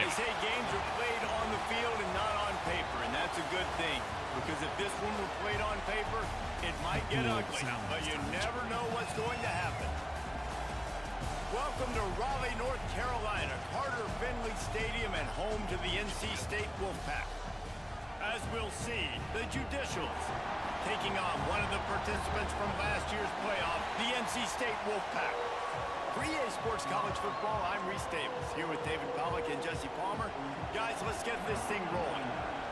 They say games are played on the field and not on paper, and that's a good thing. Because if this one were played on paper, it might get ugly, but you never know what's going to happen. Welcome to Raleigh, North Carolina, Carter Finley Stadium, and home to the NC State Wolfpack. As we'll see, the Judicials taking on one of the participants from last year's playoff, the NC State Wolfpack. For EA Sports College Football, I'm Reese Davis, here with David Pollack and Jesse Palmer. Guys, let's get this thing rolling.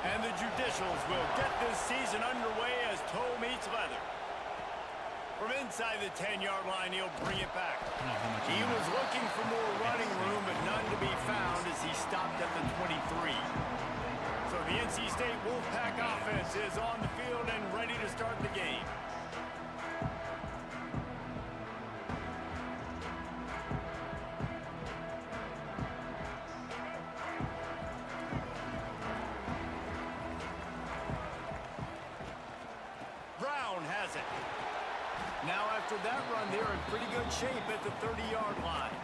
And the Judicials will get this season underway as toe meets leather. From inside the 10-yard line, he'll bring it back. He was looking for more running room, but none to be found as he stopped at the 23. So the NC State Wolfpack offense is on the field and ready to start the game. Brown has it. Now after that run, they're in pretty good shape at the 30-yard line.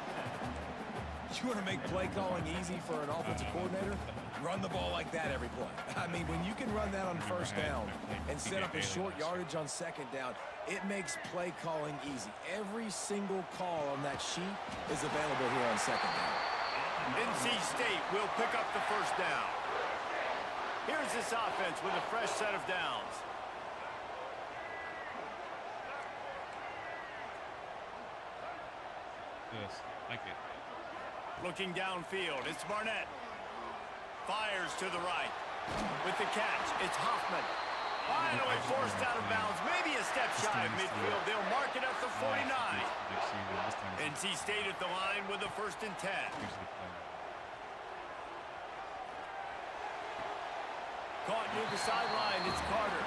You want to make play calling easy for an offensive coordinator? Run the ball like that every play. I mean, when you can run that on first down and set up a short yardage on second down, it makes play calling easy. Every single call on that sheet is available here on second down. NC State will pick up the first down. Here's this offense with a fresh set of downs. Yes, like it. Looking downfield, it's Barnett. Fires to the right. With the catch, it's Hoffman. Finally forced out of bounds, maybe a step shy of midfield. They'll mark it at the 49. NC State at the line with a 1st and 10. Caught near the sideline, it's Carter.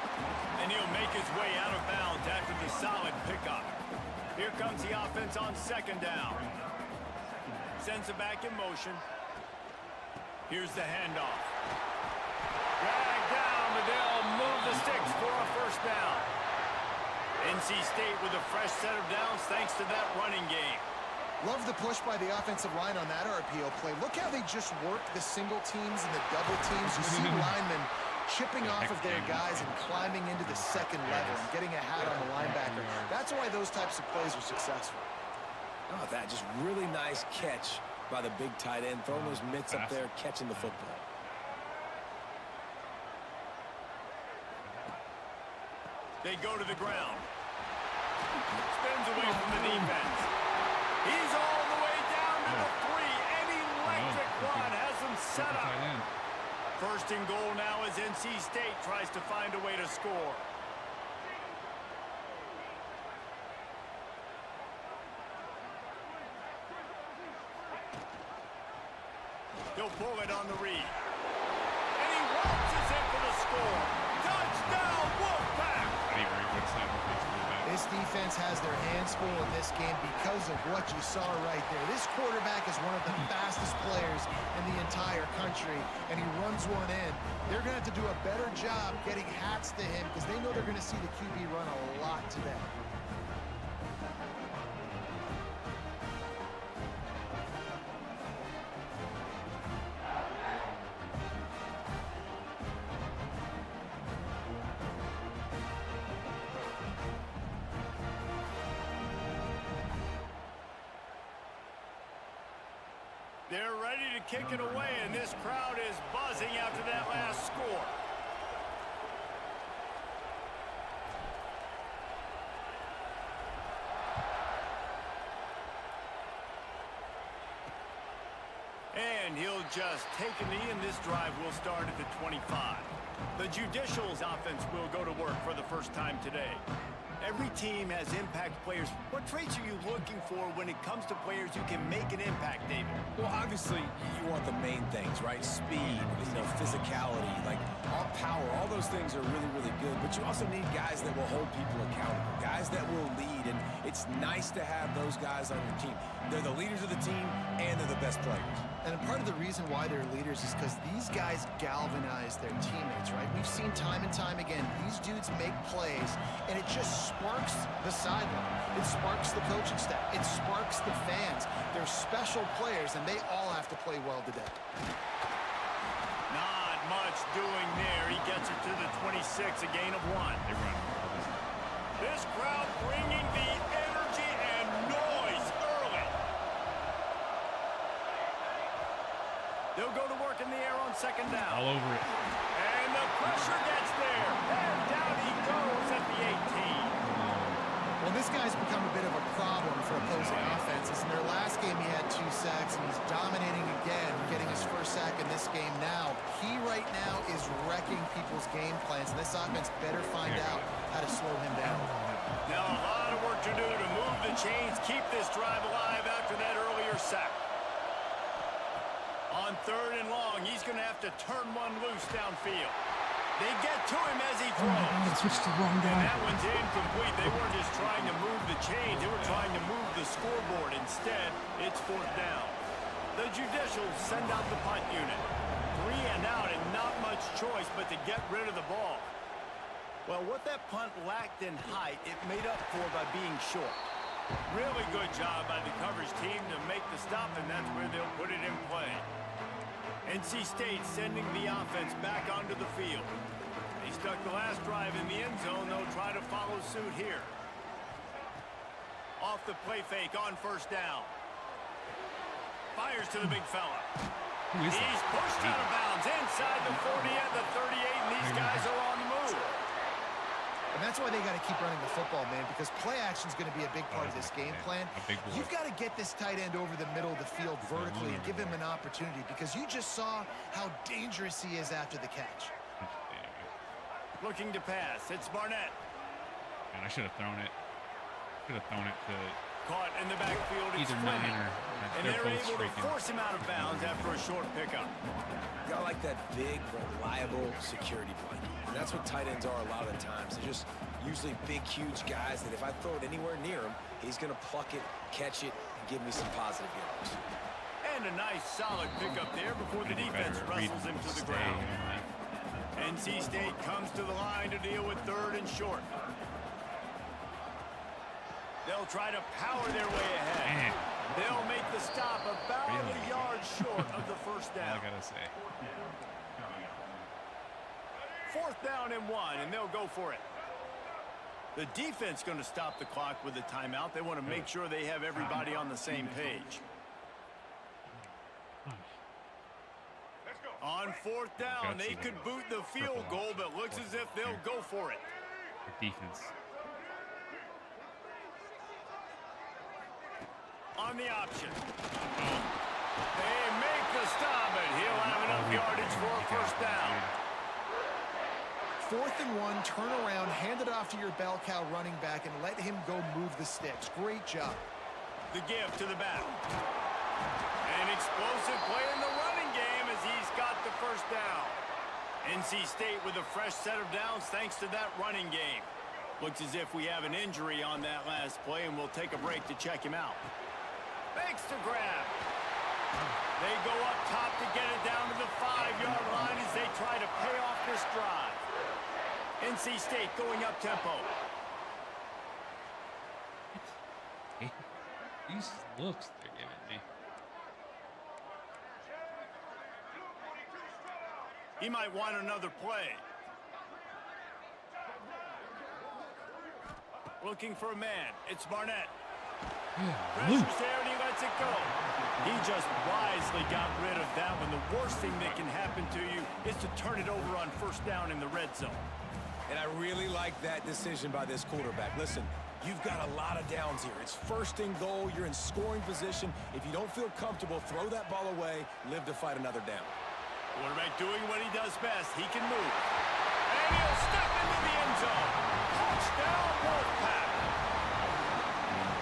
And he'll make his way out of bounds after the solid pickup. Here comes the offense on second down. Sends it back in motion. Here's the handoff. Drag down, but they'll move the sticks for a first down. NC State with a fresh set of downs thanks to that running game. Love the push by the offensive line on that RPO play. Look how they just work the single teams and the double teams. You see linemen chipping off of their guys and climbing into the second level and getting a hat on the linebacker. That's why those types of plays are successful. Oh, that just really nice catch by the big tight end, throwing those mitts up there, catching the football. They go to the ground. Spins away from the defense. He's all the way down to the 3. An electric run has him set up. First and goal now as NC State tries to find a way to score. He'll pull it on the read. And he waltzes in for the score. Touchdown, Wolfpack! This defense has their hands full in this game because of what you saw right there. This quarterback is one of the fastest players in the entire country, and he runs one in. They're going to have to do a better job getting hats to him because they know they're going to see the QB run a lot today. They're ready to kick it away, and this crowd is buzzing after that last score. And he'll just take a knee, and this drive will start at the 25. The Judicials offense will go to work for the first time today. Every team has impact players. What traits are you looking for when it comes to players who can make an impact, David? Well, obviously, you want the main things, right? Speed, physicality, like all power, all those those things are really, really good, but you also need guys that will hold people accountable, guys that will lead, and it's nice to have those guys on your team. They're the leaders of the team, and they're the best players. And part of the reason why they're leaders is because these guys galvanize their teammates, right? We've seen time and time again, these dudes make plays, and it just sparks the sideline. It sparks the coaching staff. It sparks the fans. They're special players, and they all have to play well today. Not much doing there. He gets it to the 26, a gain of 1. They run all this. This crowd bringing the energy and noise early. They'll go to work in the air on second down. All over it. And the pressure gets there. And down he goes at the 18. Well, this guy's become a bit of a problem for opposing offenses. In their last game, he had 2 sacks, and he's dominating again, getting his first sack in this game now. He right now is wrecking people's game plans, and this offense better find out how to slow him down. Now a lot of work to do to move the chains, keep this drive alive after that earlier sack. On 3rd and long, he's going to have to turn one loose downfield. They get to him as he throws. Switched to the wrong guy. And that one's incomplete. They weren't just trying to move the chains. They were trying to move the scoreboard. Instead, it's 4th down. The Judicials send out the punt unit. 3 and out and not much choice but to get rid of the ball. Well, what that punt lacked in height, it made up for by being short. Really good job by the coverage team to make the stop, and that's where they'll put it in play. NC State sending the offense back onto the field. They stuck the last drive in the end zone. They'll try to follow suit here. Off the play fake on 1st down. Fires to the big fella. He's pushed out of bounds inside the 40 and the 38, and these guys are on the move. And that's why they got to keep running the football, man, because play action is going to be a big part of this game plan. You've got to get this tight end over the middle of the field vertically and give him an opportunity, because you just saw how dangerous he is after the catch. Looking to pass. It's Barnett. And I should have thrown it. Should have thrown it to Caught in the backfield. It's either Fleming. 9 or And they're able to force him out of bounds after a short pickup. You got like that big, reliable security blanket. And that's what tight ends are a lot of the times. They're just usually big, huge guys that if I throw it anywhere near him, he's going to pluck it, catch it, and give me some positive yards. And a nice, solid pickup there before the defense wrestles him to the ground. NC State comes to the line to deal with 3rd and short. They'll try to power their way ahead. They'll make the stop about a yard short of the 1st down. All I gotta say. 4th down and 1, and they'll go for it. The defense going to stop the clock with a timeout. They want to make sure they have everybody on the same page. On 4th down, they could boot the field goal, but looks as if they'll go for it. The defense. On the option. They make the stop, but he'll have enough yardage for a 1st down. 4th and 1, turn around, hand it off to your bell cow running back, and let him go move the sticks. Great job. The give to the back. An explosive play in the running game as he's got the 1st down. NC State with a fresh set of downs thanks to that running game. Looks as if we have an injury on that last play, and we'll take a break to check him out. Makes the grab. They go up top to get it down to the 5-yard line as they try to pay off this drive. NC State going up tempo. These looks they're giving me. He might want another play. Looking for a man. It's Barnett. Pressure's there and he lets it go. He just wisely got rid of that one. The worst thing that can happen to you is to turn it over on 1st down in the red zone. And I really like that decision by this quarterback. Listen, you've got a lot of downs here. It's 1st and goal. You're in scoring position. If you don't feel comfortable, throw that ball away. Live to fight another down. Quarterback doing what he does best. He can move. And he'll step into the end zone. Touchdown, Wolfpack.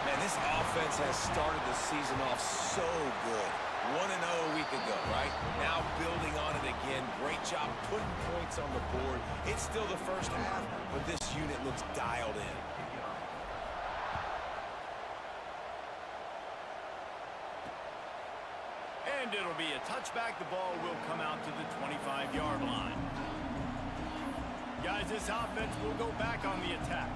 Man, this offense has started the season off so good. 1-0 a week ago, right? Now building on it again. Great job putting points on the board. It's still the first half, but this unit looks dialed in. And it'll be a touchback. The ball will come out to the 25-yard line. Guys, this offense will go back on the attack.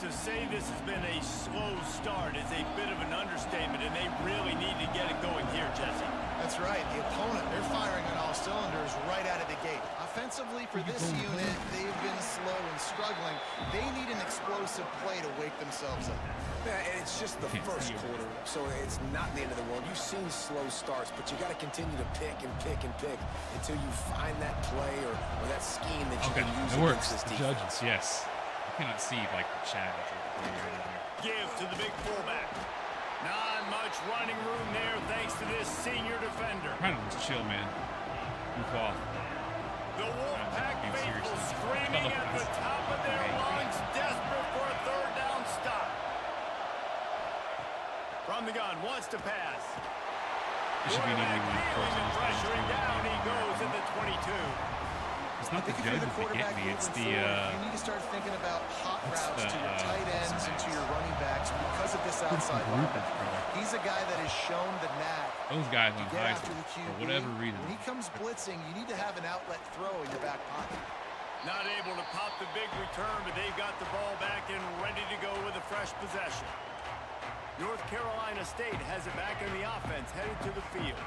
To say this has been a slow start is a bit of an understatement, and they really need to get it going here, Jesse. That's right. The opponent, they're firing on all cylinders right out of the gate. Offensively, for this unit, they've been slow and struggling. They need an explosive play to wake themselves up. Yeah, and it's just the first quarter, so it's not the end of the world. You've seen slow starts, but you got to continue to pick and pick and pick until you find that play or that scheme that you can use against this defense. Judges, yes. I cannot see like the Chad. Give to the big fullback. Not much running room there thanks to this senior defender. Trying to just chill, man. Move off. The Wolfpack faithful screaming at the top of their lungs, desperate for a third down stop. From the gun, wants to pass. It should be an easy one. Pressuring down, he goes at the 22. It's not the judges that get me. It's the you need to start thinking about hot routes to your tight ends and to your running backs because of this outside linebacker. He's a guy that has shown the knack those guys on to get high after school the QB. for whatever reason. When he comes blitzing, you need to have an outlet throw in your back pocket. Not able to pop the big return, but they've got the ball back and ready to go with a fresh possession. North Carolina State has it back in the offense, headed to the field.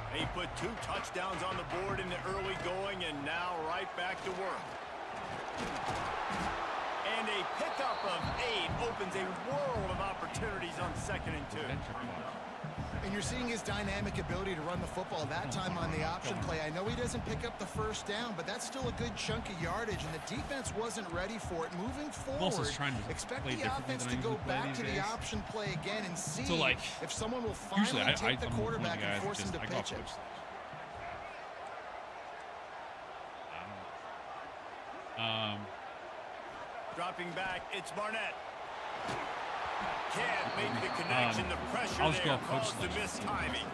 They put 2 touchdowns on the board in the early going, and now right back to work. And a pickup of 8 opens a world of opportunities on 2nd and 2. And you're seeing his dynamic ability to run the football that time on the option play. I know he doesn't pick up the first down, but that's still a good chunk of yardage, and the defense wasn't ready for it. Moving forward, expect the offense to go back to the option play again and see if someone will finally take the quarterback and force him to pitch it. Dropping back, it's Barnett. Can't make the connection. The pressure there caused the mistiming.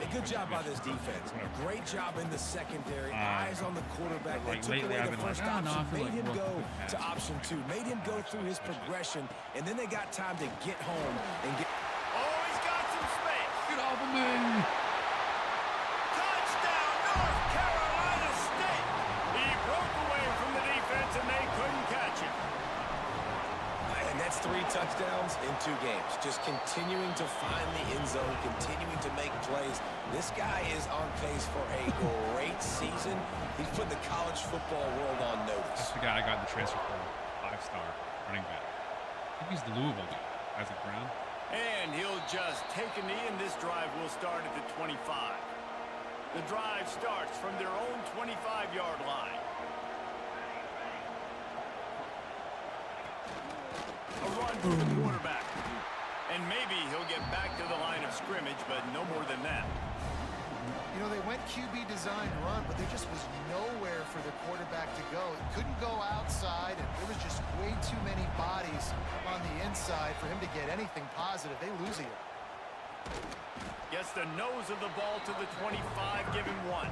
A good job by this defense. Great job in the secondary. Eyes on the quarterback. They took away the first option, made him go to option 2, made him go through his progression, and then they got time to get home and get. Oh, he's got some space. Get off of me. Touchdown, North Carolina State. He broke away from the defense, and they couldn't catch him. And that's 3 touchdowns in 2 games. Just continuing to find the end zone, continuing to make plays. This guy is on pace for a great season. He's put the college football world on notice. That's the guy I got in the transfer portal. 5-star running back. I think he's the Louisville guy. Isaac Brown. And he'll just take a knee, and this drive will start at the 25. The drive starts from their own 25-yard line. A run for the quarterback. And maybe he'll get back to the line of scrimmage, but no more than that. You know, they went QB design run, but there just was nowhere for the quarterback to go. He couldn't go outside, and there was just way too many bodies on the inside for him to get anything positive. They lose here. Gets the nose of the ball to the 25, give him 1.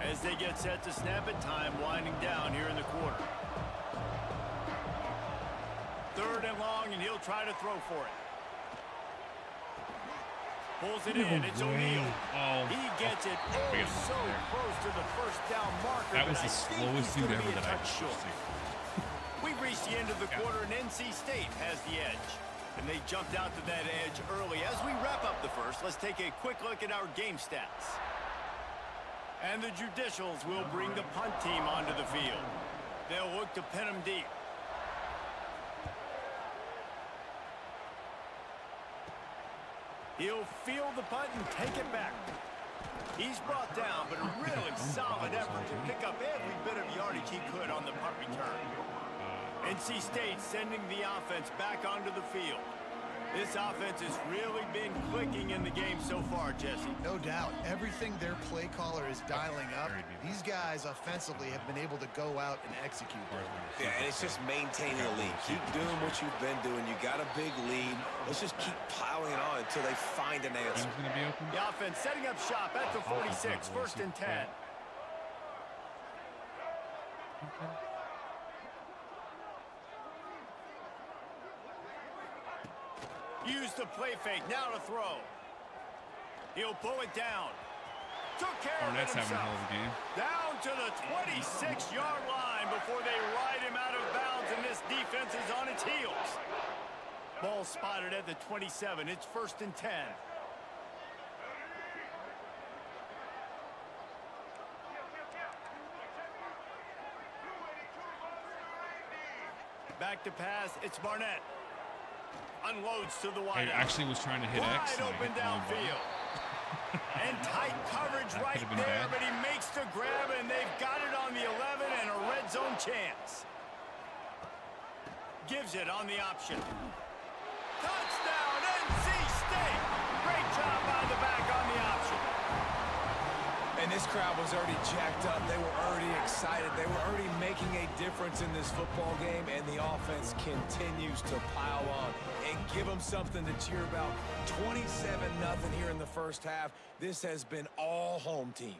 As they get set to snap it, time winding down here in the quarter. 3rd and long, and he'll try to throw for it. Pulls it in. It's O'Neal. He gets it so close to the first down marker. That was the slowest dude ever that I've seen. We've reached the end of the quarter, and NC State has the edge. And they jumped out to that edge early. As we wrap up the first, let's take a quick look at our game stats. And the Judicials will bring the punt team onto the field. They'll look to pin them deep. He'll field the punt and take it back. He's brought down, but a really solid effort to pick up every bit of yardage he could on the punt return. NC State sending the offense back onto the field. This offense has really been clicking in the game so far, Jesse. No doubt. Everything their play caller is dialing up, these guys offensively have been able to go out and execute. Yeah, and it's just maintaining the lead. Keep doing what you've been doing. You got a big lead. Let's just keep piling it on until they find an answer. Going to be open. The offense setting up shop at the 46, first and 10. Use the play fake, now to throw. He'll pull it down. Took care of it Having a hell himself. of a game. Down to the 26-yard line before they ride him out of bounds, and this defense is on its heels. Ball spotted at the 27. It's first and 10. Back to pass. It's Barnett. Unloads to the wide. I actually was trying to hit X. Wide open downfield. And tight coverage right there, but he makes the grab, and they've got it on the 11 and a red zone chance. Gives it on the option. Touchdown, NC State. Great job by the back on the option. And this crowd was already jacked up. They were already excited. They were already making a difference in this football game, and the offense continues to pile on and give them something to cheer about. 27-0 here in the first half. This has been all home team.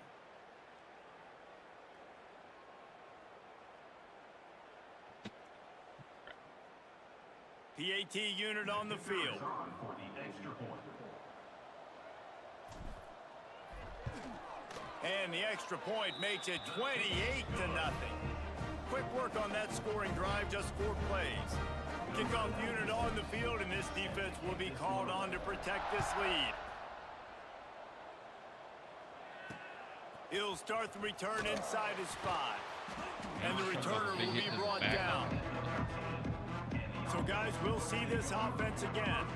PAT unit on the field. And the extra point makes it 28-0. Quick work on that scoring drive, just 4 plays. Kickoff unit on the field, and this defense will be called on to protect this lead. He'll start the return inside his 5. And the returner will be brought down. So, guys, we'll see this offense again.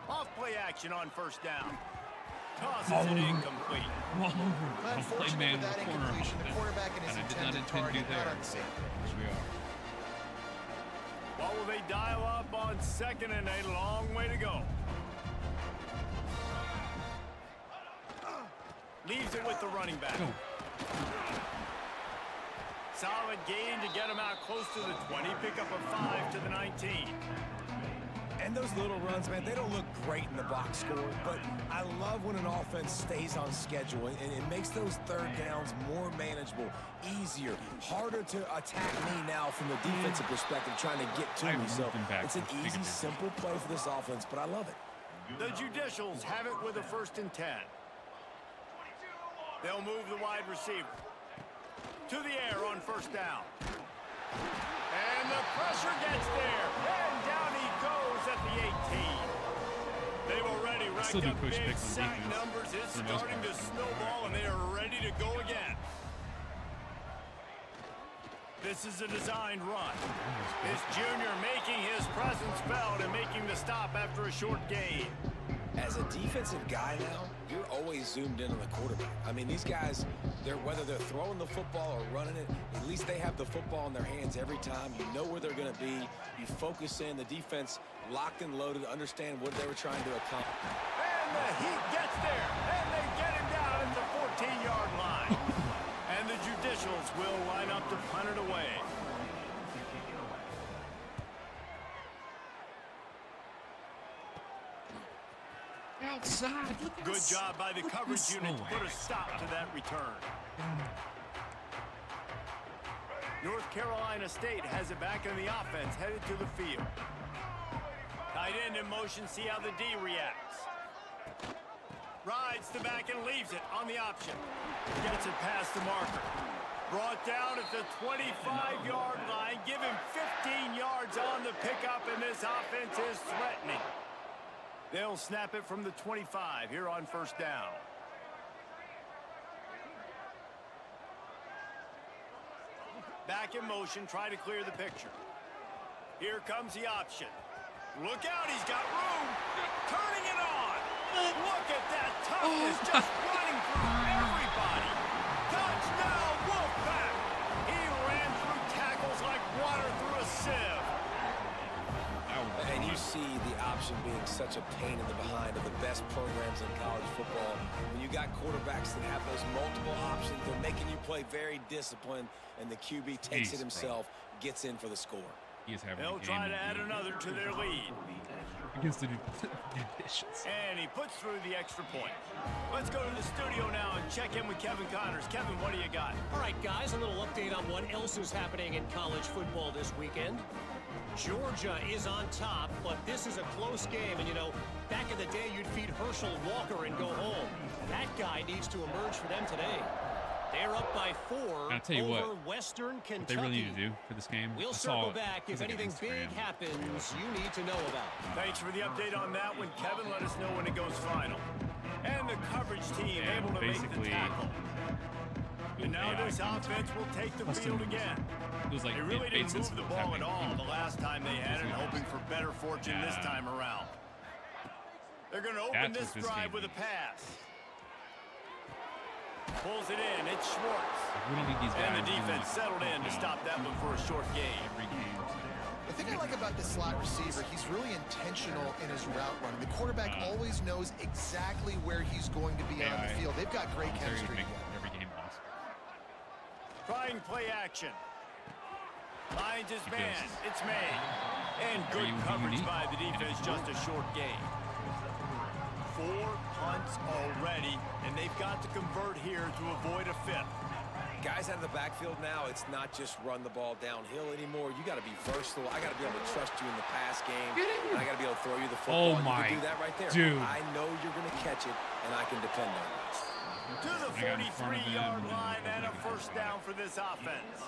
Off play action on first down. Tosses it incomplete. Unfortunately, with that incompletion, the quarterback and his intended target not on the same page. We are. What will they dial up on second and a long way to go? Leaves it with the running back. Go. Solid gain to get him out close to the 20. Pick up a 5 to the 19. And those little runs, man, they don't look great in the box score, but I love when an offense stays on schedule, and it makes those third downs more manageable, easier, harder to attack me now from the defensive perspective, trying to get to me. So it's an easy, simple play for this offense, but I love it. The Judicials have it with a first and 10. They'll move the wide receiver to the air on first down. And the pressure gets there. And down he goes at the 18. They've already racked up big sack numbers. It's starting to snowball, and they are ready to go again. This is a designed run. This junior making his presence felt and making the stop after a short gain. As a defensive guy now, you're always zoomed in on the quarterback. I mean, these guys, whether they're throwing the football or running it, at least they have the football in their hands every time. You know where they're going to be. You focus in. The defense locked and loaded, understand what they were trying to accomplish. And the heat gets there, and they get him down at the 14-yard line. And the Judicials will line up to punt it away. Outside. Good job by the coverage unit to put a stop to that return. North Carolina State has it back in the offense, headed to the field. Tight end in motion, see how the D reacts. Rides the back and leaves it on the option. Gets it past the marker. Brought down at the 25-yard line. Give him 15 yards on the pickup, and this offense is threatening. They'll snap it from the 25 here on first down. Back in motion, try to clear the picture. Here comes the option. Look out, he's got room. Turning it on. Look at that toughness, just running through everybody. Touchdown, Wolfpack. He ran through tackles like water through a sieve. option being such a pain in the behind of the best programs in college football. When you got quarterbacks that have those multiple options, they're making you play very disciplined, and the QB takes it himself, gets in for the score. He is having They'll try to add another to their lead. Against the Judicials. And he puts through the extra point. Let's go to the studio now and check in with Kevin Connors. Kevin, what do you got? All right, guys, a little update on what else is happening in college football this weekend. Georgia is on top, but this is a close game. And, you know, back in the day, you'd feed Herschel Walker and go home. That guy needs to emerge for them today. They're up by 4 I'll tell you over what, Western Kentucky. What they really need to do for this game. We'll circle back if anything big happens you need to know about. Thanks for the update on that one, Kevin. Let us know when it goes final. And the coverage team able to make the tackle. And now this offense will take the field again. It was like they really didn't move the ball at all the last time they had it, hoping for better fortune this time around. They're going to open this drive with a pass. Pulls it in. It's Schwartz. And the defense settled in to stop that one for a short game. The thing I like about the slot receiver, he's really intentional in his route running. The quarterback always knows exactly where he's going to be on the field. They've got great chemistry. Every game lost. Trying play action. Finds his man. It's made. And good coverage by the defense. Just a short game. 4 punts already, and they've got to convert here to avoid a 5th. Guys out of the backfield now, it's not just run the ball downhill anymore. You got to be versatile. I got to be able to trust you in the pass game. And I got to be able to throw you the football. Oh my, you can do that right there. Dude. I know you're going to catch it, and I can depend on it. To the 43-yard line and a first down for this offense.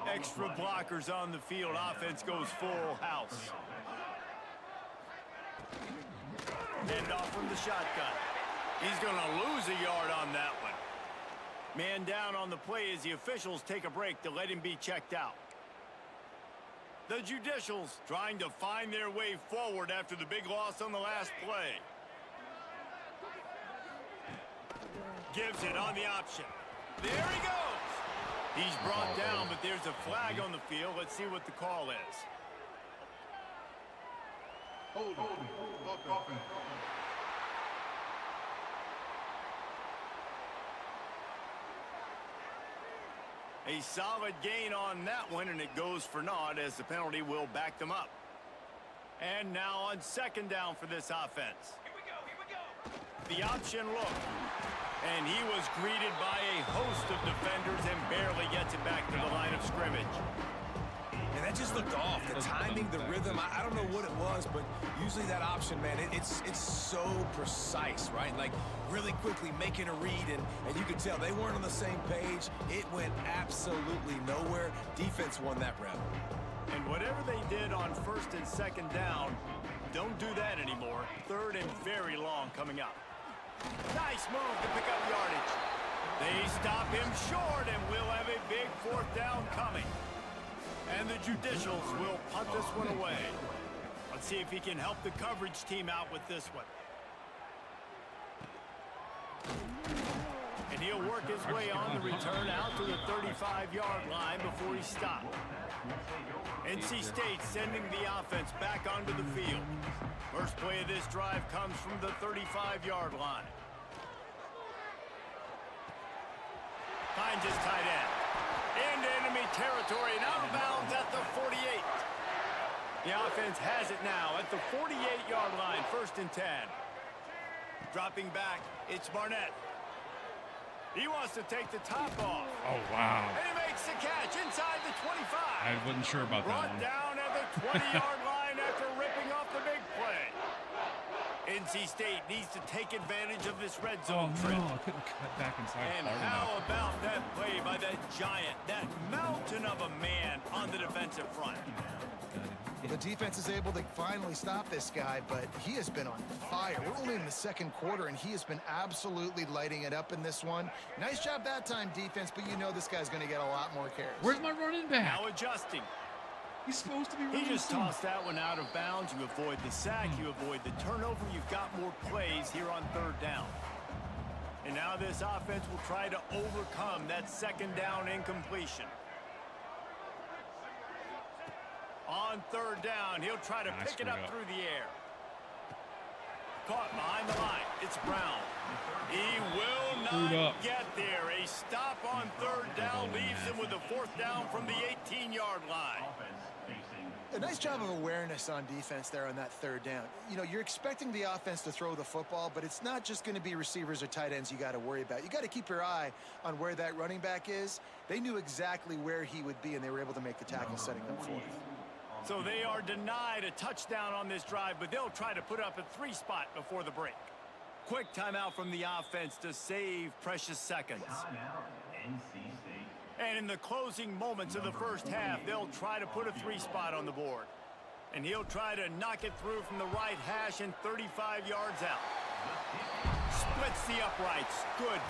Extra blockers on the field. Offense goes full house. Hand off from the shotgun. He's going to lose a yard on that one. Man down on the play as the officials take a break to let him be checked out. The Judicials trying to find their way forward after the big loss on the last play. Gives it on the option. There he goes. He's brought down, but there's a flag on the field. Let's see what the call is. A solid gain on that one, and it goes for naught as the penalty will back them up. And now on second down for this offense. Here we go. The option look. And he was greeted by a host of defenders and barely gets it back to the line of scrimmage. And that just looked off. The timing, the rhythm, I don't know what it was, but usually that option, man, it's so precise, right? Like really quickly making a read, and you could tell they weren't on the same page. It went absolutely nowhere. Defense won that rep. And whatever they did on first and second down, don't do that anymore. Third and very long coming up. Nice move to pick up yardage. They stop him short, and we'll have a big 4th down coming. And the Judicials will punt this one away. Let's see if he can help the coverage team out with this one. And he'll work his way on the return out to the 35-yard line before he stopped. NC State sending the offense back onto the field. First play of this drive comes from the 35-yard line. Finds his tight end. Into enemy territory and out of bounds at the 48. The offense has it now at the 48-yard line, 1st and 10. Dropping back, it's Barnett. He wants to take the top off. Oh, wow. And he makes the catch inside the 25. I wasn't sure about that Brought one. down at the 20-yard line after ripping off the big play. NC State needs to take advantage of this red zone trip. No, I couldn't cut back inside. And how about that play by that giant, that mountain of a man on the defensive front? The defense is able to finally stop this guy, but he has been on fire. We're only in the 2nd quarter, and he has been absolutely lighting it up in this one. Nice job that time, defense, but you know this guy's going to get a lot more carries. Where's my running back? Now adjusting. He's supposed to be running. He just tossed that one out of bounds. You avoid the sack. You avoid the turnover. You've got more plays here on 3rd down. And now this offense will try to overcome that 2nd down incompletion. On third down, he'll try to pick it up through the air. Caught behind the line. It's Brown. He will not get there. A stop on third down leaves him with a fourth down from the 18-yard line. A nice job of awareness on defense there on that third down. You know, you're expecting the offense to throw the football, but it's not just going to be receivers or tight ends you got to worry about. You got to keep your eye on where that running back is. They knew exactly where he would be, and they were able to make the tackle setting up for him. So they are denied a touchdown on this drive, but they'll try to put up a 3 spot before the break. Quick timeout from the offense to save precious seconds. And in the closing moments of the first half, they'll try to put a 3 spot on the board. And he'll try to knock it through from the right hash and 35 yards out. Splits the uprights. Good.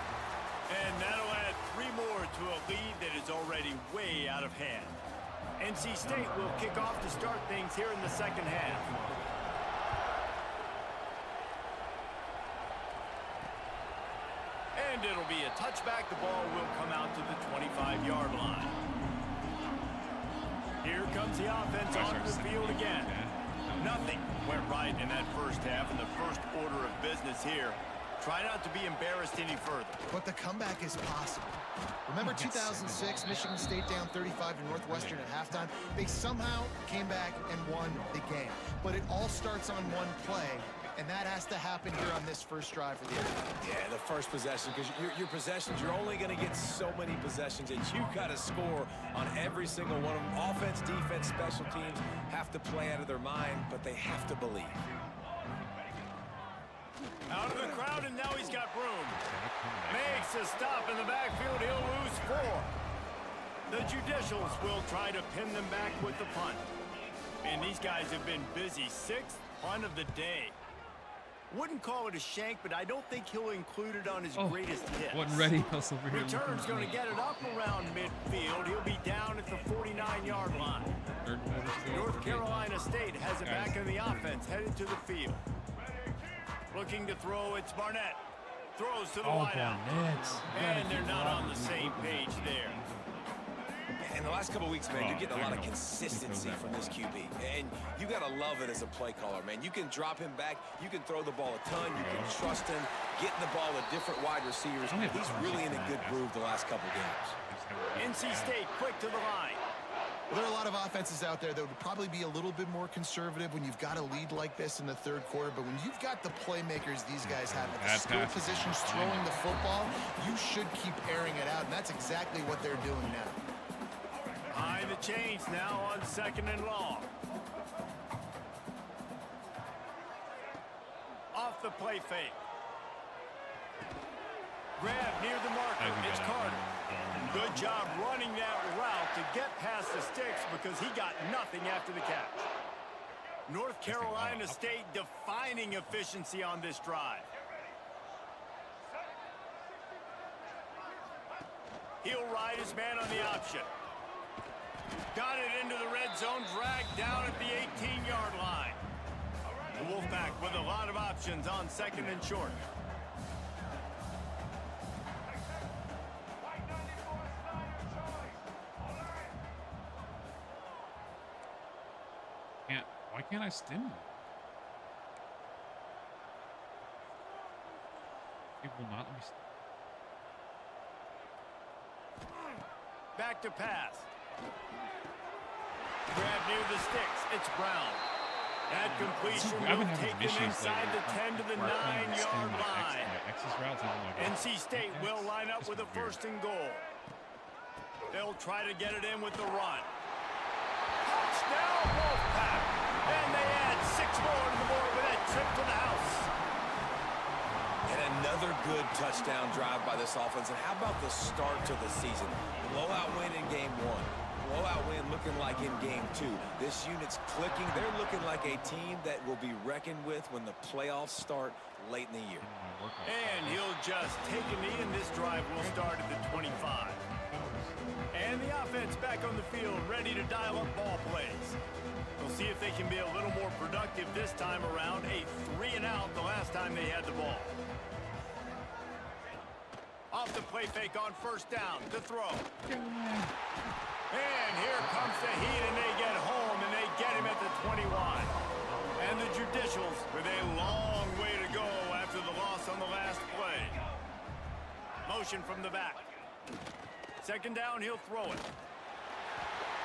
And that'll add 3 more to a lead that is already way out of hand. NC State will kick off to start things here in the second half. And it'll be a touchback. The ball will come out to the 25-yard line. Here comes the offense on the field again. Nothing went right in that first half, in the first order of business here. Try not to be embarrassed any further. But the comeback is possible. Remember 2006, Michigan State down 35 to Northwestern at halftime? They somehow came back and won the game. But it all starts on one play, and that has to happen here on this first drive for the offense. Yeah, the first possession, because your possessions, you're only going to get so many possessions, and you got to score on every single one of them. Offense, defense, special teams have to play out of their mind, but they have to believe. Out of the crowd, and now he's got room. Makes a stop in the backfield. He'll lose 4. The Judicials will try to pin them back with the punt. And these guys have been busy. 6th punt of the day. Wouldn't call it a shank, but I don't think he'll include it on his greatest hits. Wasn't ready. I was over here. Return's going to get it up around midfield. He'll be down at the 49-yard line. North Carolina State has it back in the offense, headed to the field. Looking to throw, it's Barnett. Throws to the wideout. And they're not on the same page there. In the last couple of weeks, man, you're getting a lot of consistency from this QB. And you got to love it as a play caller, man. You can drop him back. You can throw the ball a ton. You can trust him, getting the ball to different wide receivers. He's really in a good groove the last couple of games. NC State quick to the line. Well, there are a lot of offenses out there that would probably be a little bit more conservative when you've got a lead like this in the third quarter. But when you've got the playmakers these guys have at the skill positions throwing the football, you should keep airing it out. And that's exactly what they're doing now. Behind the chains now on 2nd and long. Off the play fake. Grab near the marker. It's Carter. Good job running that route to get past the sticks because he got nothing after the catch. North Carolina State defining efficiency on this drive. He'll ride his man on the option. Got it into the red zone, dragged down at the 18-yard line. The Wolfpack with a lot of options on 2nd and short. Why can't I stim? It will not let me. Back to pass. Grab near the sticks. It's Brown. That completion will take him inside the 10 to the 9-yard line. NC State will line up with a 1st and goal. They'll try to get it in with the run. Touchdown, Wolfpack. And they add 6 more to the board with that trip to the house. And another good touchdown drive by this offense. And how about the start to the season? Blowout win in game 1. Blowout win looking like in game 2. This unit's clicking. They're looking like a team that will be reckoned with when the playoffs start late in the year. And he'll just take a knee, and this drive will start at the 25. And the offense back on the field, ready to dial up ball plays. We'll see if they can be a little more productive this time around. A 3-and-out the last time they had the ball. Off the play fake on 1st down to throw. And here comes the heat, and they get home, and they get him at the 21. And the Judicials with a long way to go after the loss on the last play. Motion from the back. Second down, he'll throw it.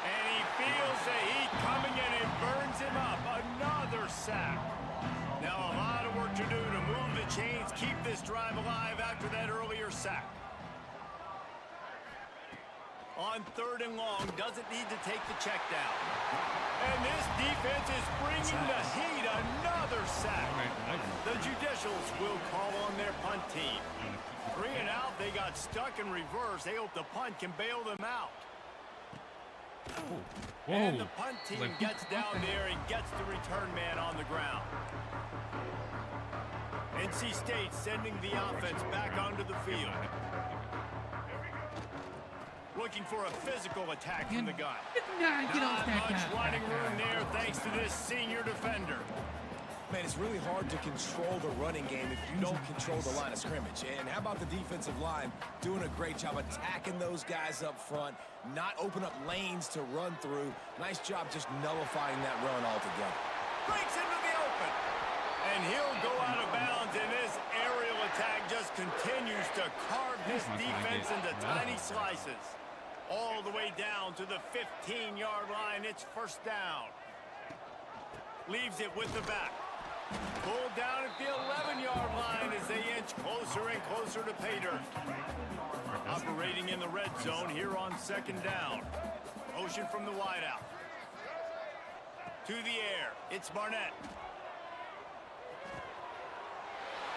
And he feels the heat coming and it burns him up. Another sack. Now a lot of work to do to move the chains, keep this drive alive after that earlier sack. On 3rd and long, doesn't need to take the check down. And this defense is bringing the heat. Another sack. The Judicials will call on their punt team. 3 and out, they got stuck in reverse. They hope the punt can bail them out. Whoa. And the punt team gets down there and gets the return man on the ground. NC State sending the offense back onto the field. Looking for a physical attack from the gun. Not much running room there thanks to this senior defender. Man, it's really hard to control the running game if you don't control the line of scrimmage. And how about the defensive line doing a great job attacking those guys up front, not open up lanes to run through. Nice job just nullifying that run altogether. Breaks into the open. And he'll go out of bounds, and this aerial attack just continues to carve this defense into tiny slices. All the way down to the 15-yard line. It's first down. Leaves it with the back. Pulled down at the 11-yard line as they inch closer and closer to pay dirt. Operating in the red zone here on 2nd down. Motion from the wideout. To the air. It's Barnett.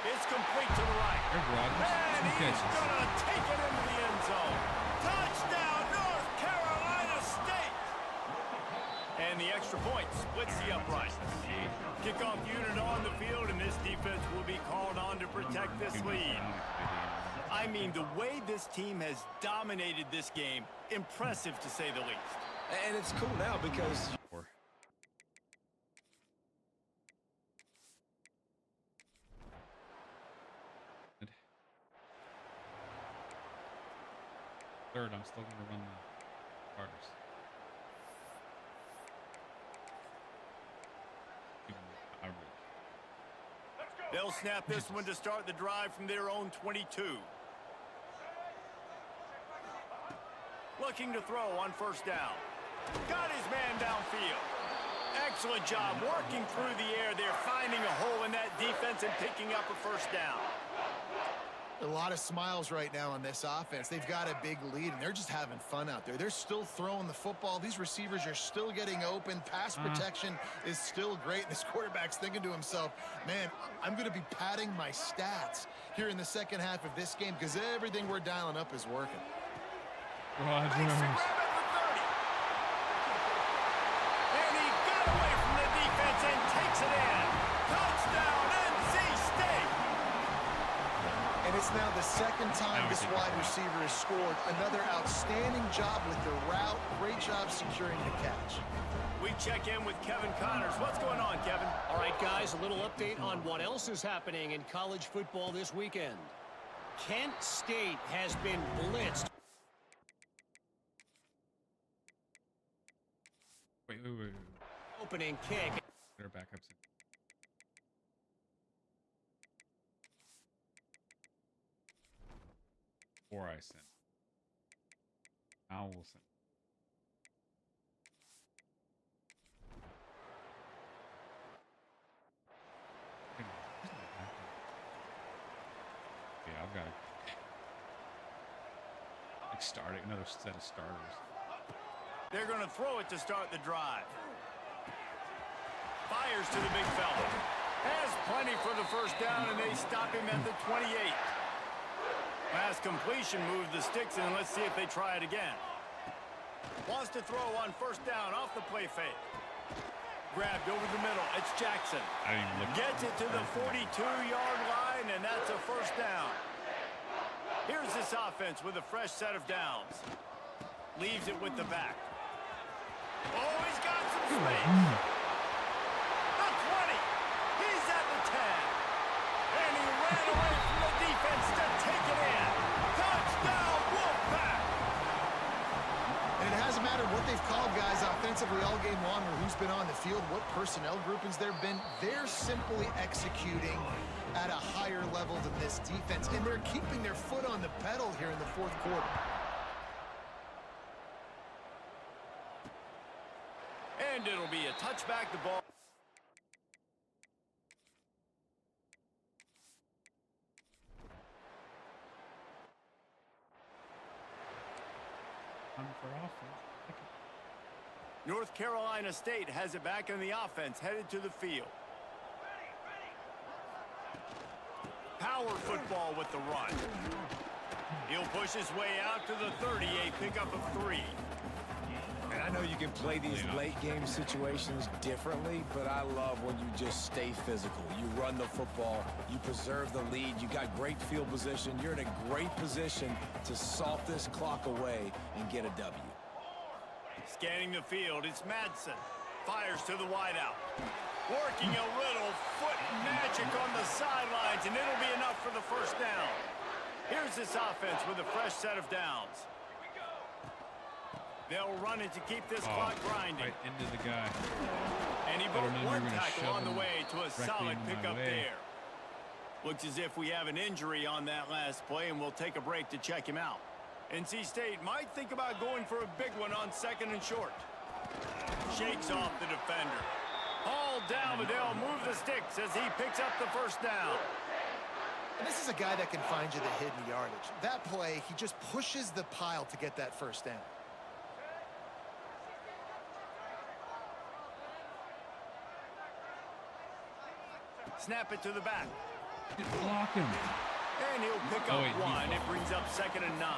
It's complete to the right. And he's going to take it into the end zone. Touchdown, North Carolina State! And the extra point splits the upright. Kickoff unit on the field, and this defense will be called on to protect this lead. I mean, the way this team has dominated this game, impressive to say the least. And it's cool now because... Third, I'm still going to run the starters. They'll snap this one to start the drive from their own 22. Looking to throw on 1st down. Got his man downfield. Excellent job working through the air there, finding a hole in that defense and picking up a 1st down. A lot of smiles right now on this offense. They've got a big lead, and they're just having fun out there. They're still throwing the football. These receivers are still getting open. Pass protection is still great. This quarterback's thinking to himself, man, I'm going to be padding my stats here in the second half of this game because everything we're dialing up is working. Rogers. And he got away from the defense and takes it in. Touchdown, NC State! And it's now the 2nd time this wide receiver has scored. Another outstanding job with the route. Great job securing the catch. We check in with Kevin Connors. What's going on, Kevin? All right, guys, a little update on what else is happening in college football this weekend. Kent State has been blitzed. Wait. Opening kick. Better back up. Before I send. Now we'll send. Yeah, I've got to start another set of starters. They're going to throw it to start the drive. Fires to the big fella. Has plenty for the 1st down, and they stop him at the 28. Pass completion moves the sticks in. Let's see if they try it again. Wants to throw on 1st down off the play fake. Grabbed over the middle. It's Jackson. I didn't even look. Gets it to the 42-yard line, and that's a 1st down. Here's this offense with a fresh set of downs. Leaves it with the back. Oh, he's got some space. The 20. He's at the 10. And he ran away from the defense to take it in. Touchdown, Wolfpack. And it hasn't mattered what they've called, guys, offensively. defensively all game long or who's been on the field, what personnel groupings there have been, they're simply executing at a higher level than this defense, and they're keeping their foot on the pedal here in the fourth quarter. And it'll be a touchback. The ball. For offense. North Carolina State has it back in the offense, headed to the field. Power football with the run. He'll push his way out to the 30, a pickup of 3. And I know you can play these late game situations differently, but I love when you just stay physical. You run the football, you preserve the lead, you got great field position, you're in a great position to salt this clock away and get a W. Scanning the field, it's Madsen. Fires to the wideout. Working a little foot magic on the sidelines, and it'll be enough for the first down. Here's this offense with a fresh set of downs. They'll run it to keep this clock grinding. Right into the guy. And he broke one tackle on the way to a solid pickup there. Looks as if we have an injury on that last play, and we'll take a break to check him out. NC State might think about going for a big one on 2nd and short. Shakes off the defender. Hauled down, but they'll move the sticks as he picks up the first down. And this is a guy that can find you the hidden yardage. That play, he just pushes the pile to get that first down. Snap it to the back. Block him. And he'll pick up 1. It brings up 2nd and 9.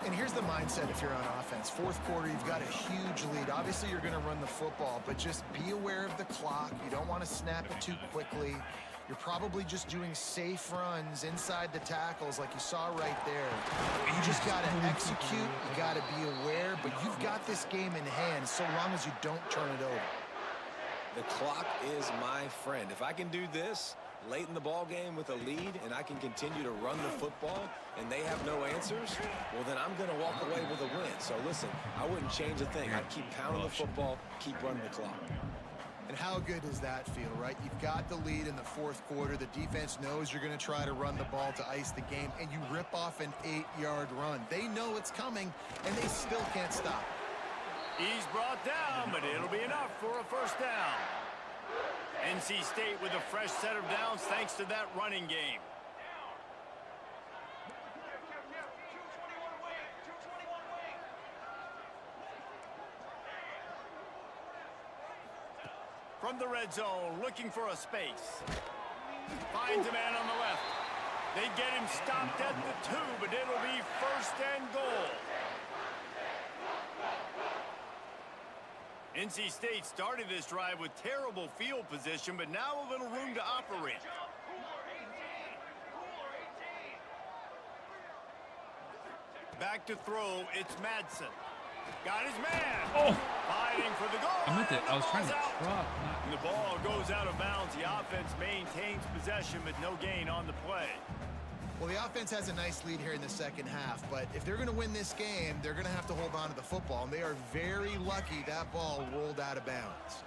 And here's the mindset if you're on offense. Fourth quarter, you've got a huge lead. Obviously, you're going to run the football, but just be aware of the clock. You don't want to snap it too quickly. You're probably just doing safe runs inside the tackles like you saw right there. You just got to execute. You got to be aware, but you've got this game in hand so long as you don't turn it over. The clock is my friend. If I can do this late in the ball game with a lead and I can continue to run the football and they have no answers, well, then I'm going to walk away with a win. So listen, I wouldn't change a thing. I'd keep pounding the football, keep running the clock. And how good does that feel, right? You've got the lead in the fourth quarter. The defense knows you're going to try to run the ball to ice the game, and you rip off an 8-yard run. They know it's coming, and they still can't stop. He's brought down, but it'll be enough for a first down. NC State with a fresh set of downs thanks to that running game. From the red zone, looking for a space. Finds a man on the left. They get him stopped at the 2, but it'll be 1st and goal. NC State started this drive with terrible field position, but now a little room to operate. Back to throw, it's Madsen. Got his man. Oh! Fighting for the goal. I was trying to drop. And the ball goes out of bounds. The offense maintains possession, but no gain on the play. Well, the offense has a nice lead here in the second half, but if they're going to win this game, they're going to have to hold on to the football, and they are very lucky that ball rolled out of bounds.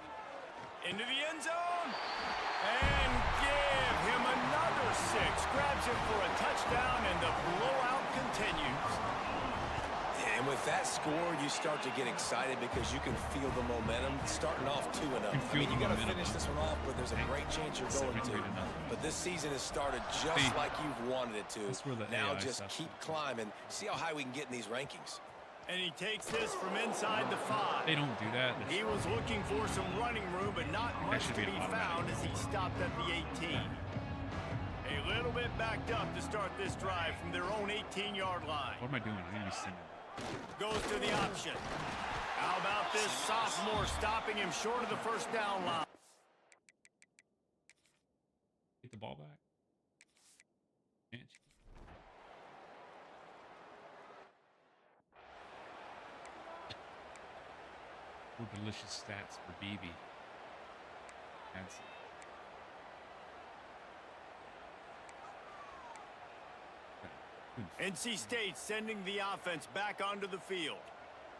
Into the end zone, and give him another 6. Grabs him for a touchdown, and the blowout continues. And with that score, you start to get excited because you can feel the momentum starting off 2-0. I mean, you got to finish this one off, but there's a great chance you're going to. But this season has started just like you've wanted it to. Now just keep climbing. See how high we can get in these rankings. And he takes this from inside the 5. They don't do that. He was looking for some running room, but not much to be found as he stopped at the 18. A little bit backed up to start this drive from their own 18-yard line. What am I doing? I need to be singing. Goes to the option. How about this sophomore stopping him short of the first down line? Get the ball back. Can't you? Ooh, delicious stats for BB. That's NC State sending the offense back onto the field.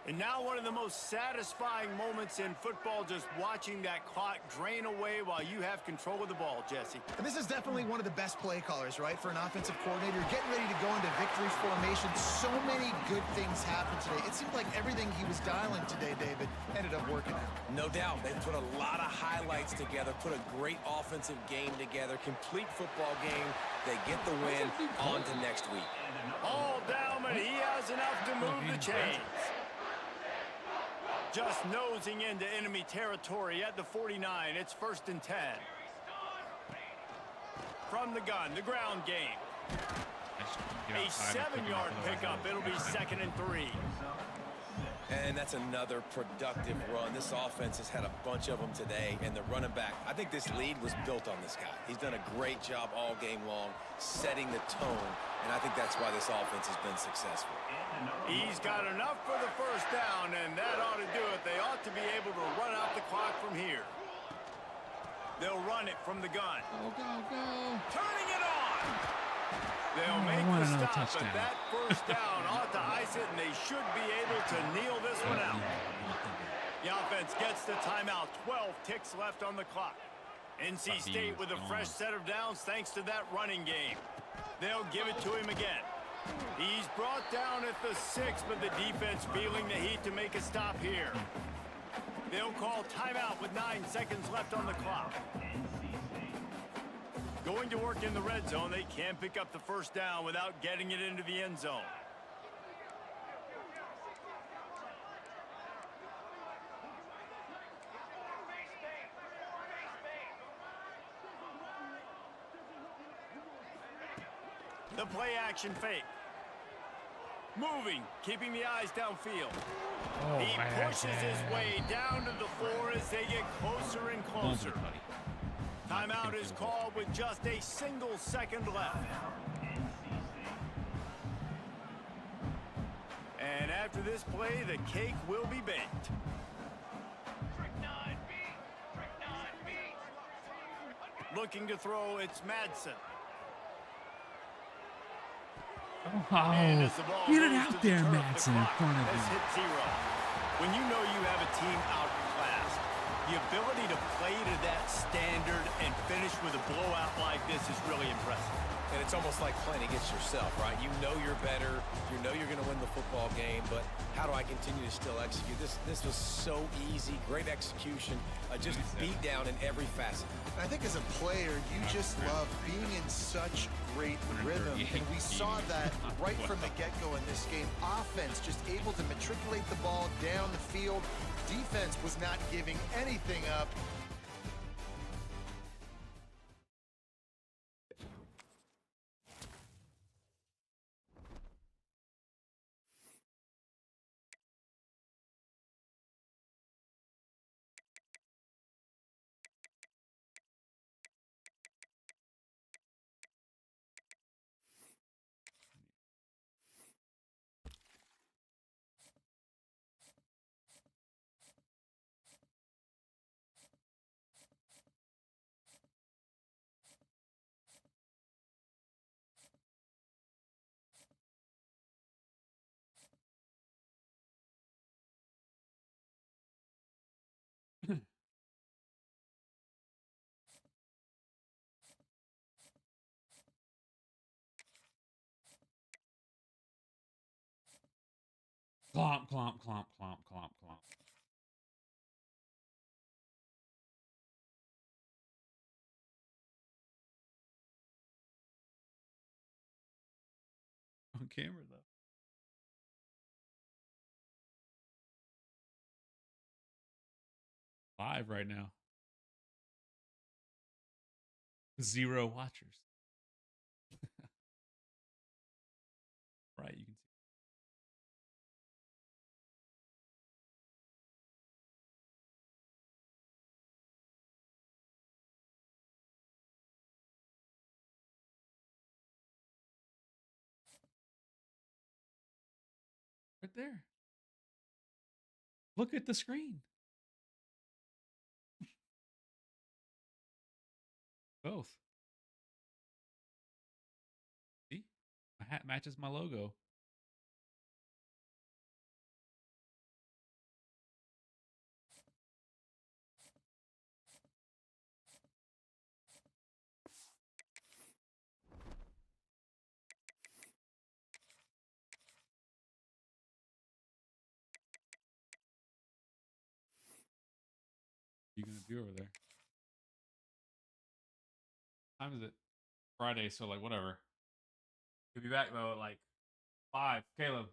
And now one of the most satisfying moments in football, just watching that clock drain away while you have control of the ball, Jesse. And this is definitely one of the best play callers, right, for an offensive coordinator. Getting ready to go into victory formation. So many good things happened today. It seemed like everything he was dialing today, David, ended up working out. No doubt. They put a lot of highlights together, put a great offensive game together, complete football game. They get the win. On to next week. All down, but he has enough to move the chains. Just nosing into enemy territory at the 49. It's 1st and 10. From the gun, the ground game. A 7-yard pickup. It'll be 2nd and 3. And that's another productive run. This offense has had a bunch of them today, and the running back, I think this lead was built on this guy. He's done a great job all game long, setting the tone, and I think that's why this offense has been successful. He's got enough for the 1st down, and that ought to do it. They ought to be able to run out the clock from here. They'll run it from the gun. Go, go, go. Turning it on. They'll make the stop, but that 1st down ought to ice it, and they should be able to kneel this one out. The offense gets the timeout. 12 ticks left on the clock. NC State with a fresh set of downs thanks to that running game. They'll give it to him again. He's brought down at the 6, but the defense feeling the heat to make a stop here. They'll call timeout with 9 seconds left on the clock. Going to work in the red zone. They can't pick up the 1st down without getting it into the end zone. The play action fake. Moving, keeping the eyes downfield. Oh, He pushes his way down to the 4 as they get closer and closer. Timeout is called with just a single second left. And after this play, the cake will be baked. Looking to throw, it's Madsen. And as the ball Get it goes out to the there, turf, the Madsen, in clock front of has him. hit 0. When you know you have a team outclassed, the ability to play to that standard and finish with a blowout like this is really impressive. And it's almost like playing against yourself, right? You know you're better. You know you're going to win the football game, but how do I continue to still execute? This was so easy, great execution, just beat down in every facet. I think as a player, you just love being in such great rhythm, and we saw that right from the get-go in this game. Offense just able to matriculate the ball down the field. Defense was not giving anything up. Clomp, clomp, clomp, clomp, clomp, clomp. On camera, though. Live right now. 0 watchers. Right, you can see. Right there. Look at the screen. Both. See? My hat matches my logo. do over there? What time is it? Friday, so like whatever. He'll be back though at like 5. Caleb.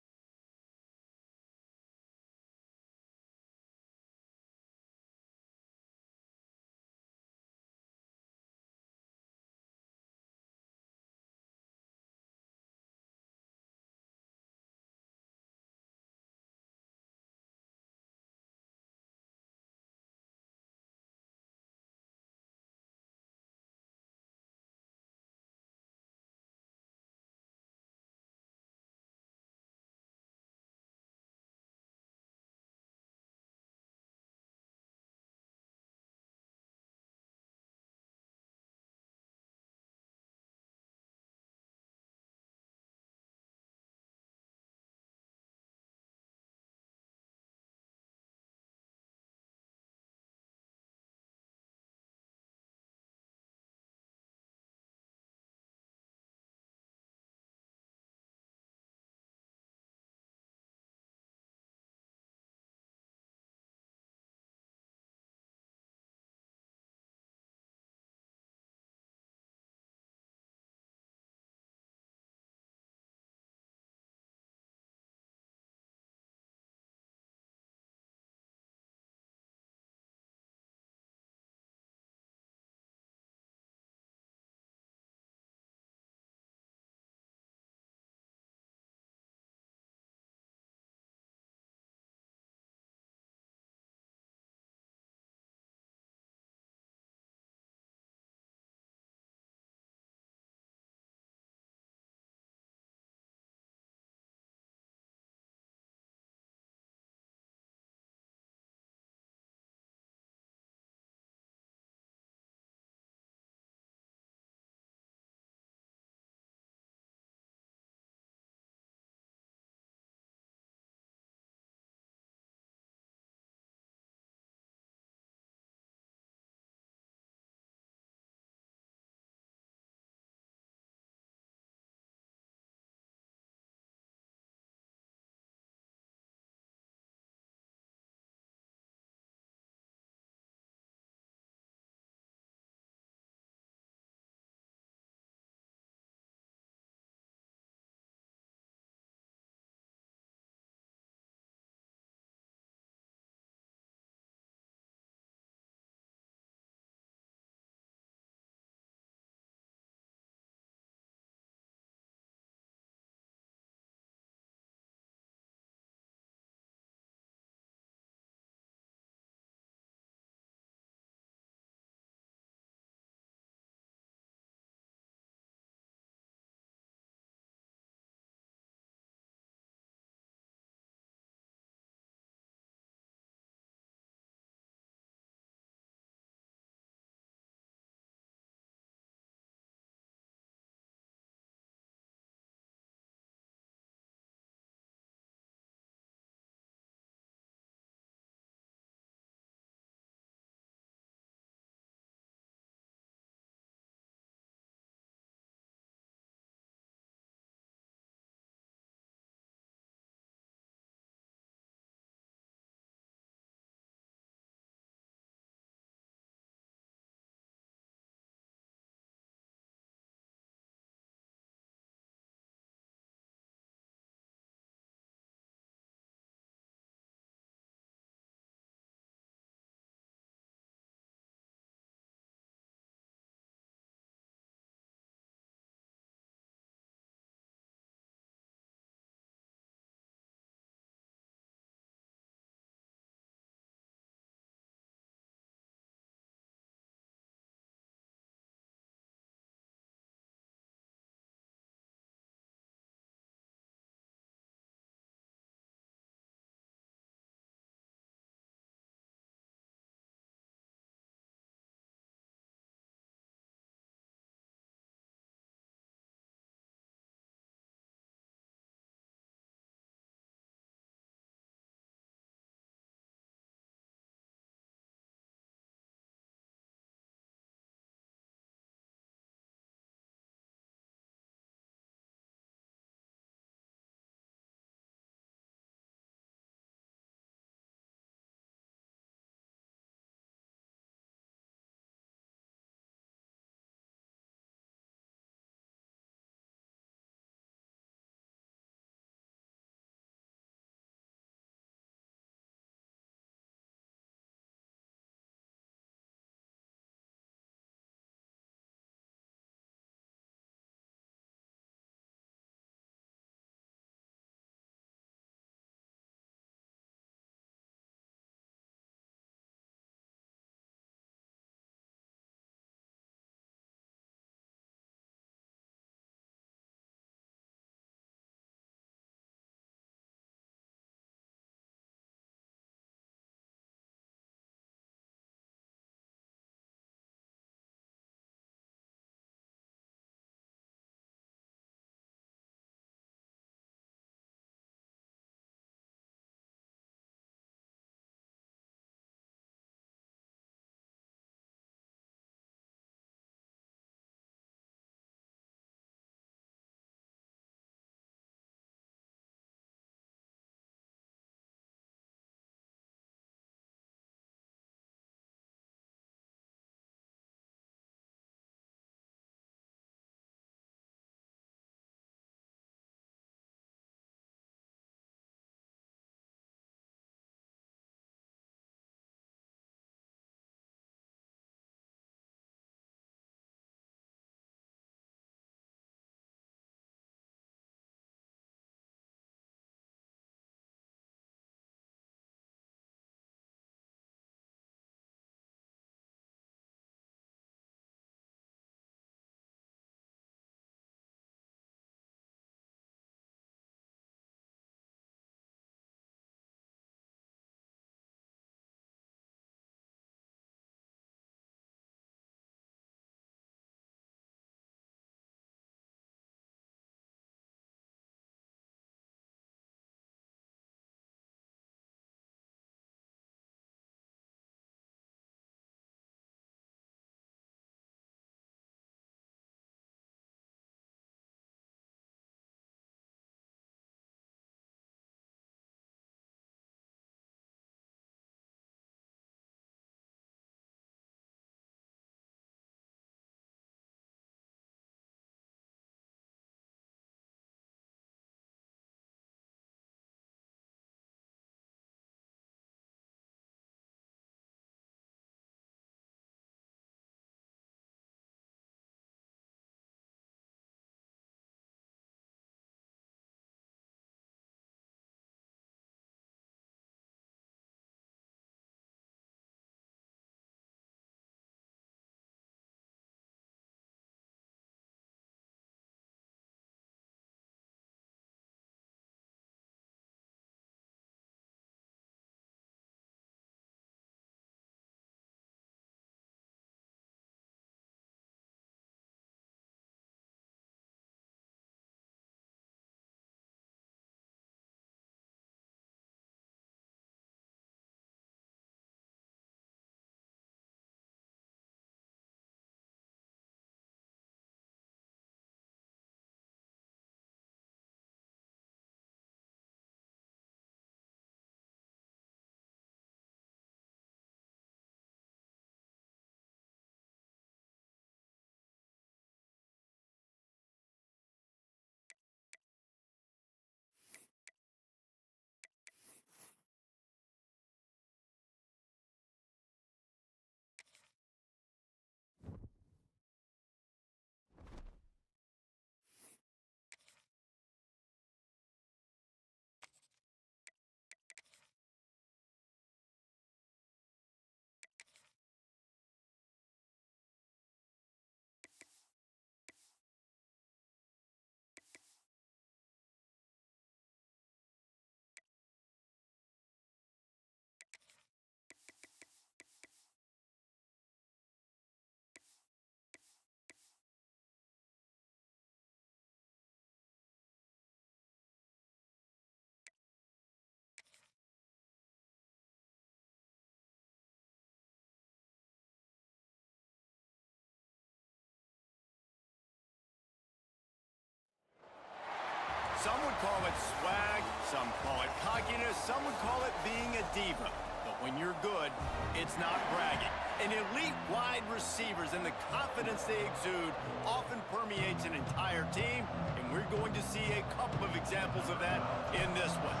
call it swag, some call it cockiness, some would call it being a diva. But when you're good, it's not bragging. And elite wide receivers and the confidence they exude often permeates an entire team, and we're going to see a couple of examples of that in this one.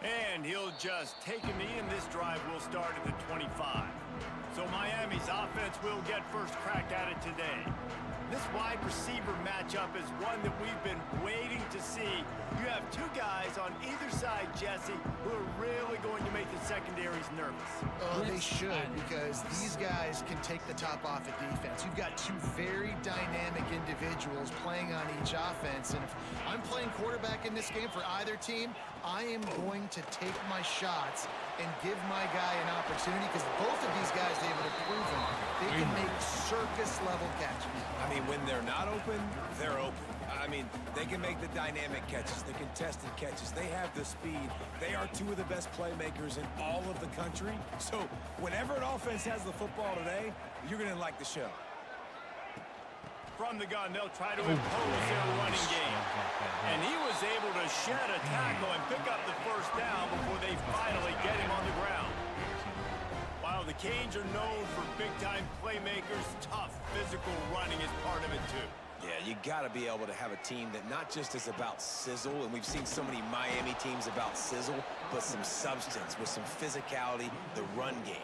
And he'll just take a knee, and this drive will start at the 25. So Miami's offense will get first crack at it today. This wide receiver matchup is one that we've been waiting to see. You have two guys on either side, Jesse, who are really going to make the secondaries nervous. Oh, they should, because these guys can take the top off of defense. You've got two very dynamic individuals playing on each offense, and if I'm playing quarterback in this game for either team, I am going to take my shots and give my guy an opportunity, because both of these guys, David, have proven they can make circus-level catches. I mean, when they're not open, they're open. I mean, they can make the dynamic catches, the contested catches. They have the speed. They are two of the best playmakers in all of the country. So whenever an offense has the football today, you're going to like the show. From the gun, they'll try to impose their running game. And he was able to shed a tackle and pick up the first down before they finally get him on the ground. While the Canes are known for big-time playmakers, tough physical running is part of it, too. Yeah, you got to be able to have a team that not just is about sizzle, and we've seen so many Miami teams about sizzle, but some substance with some physicality, the run game.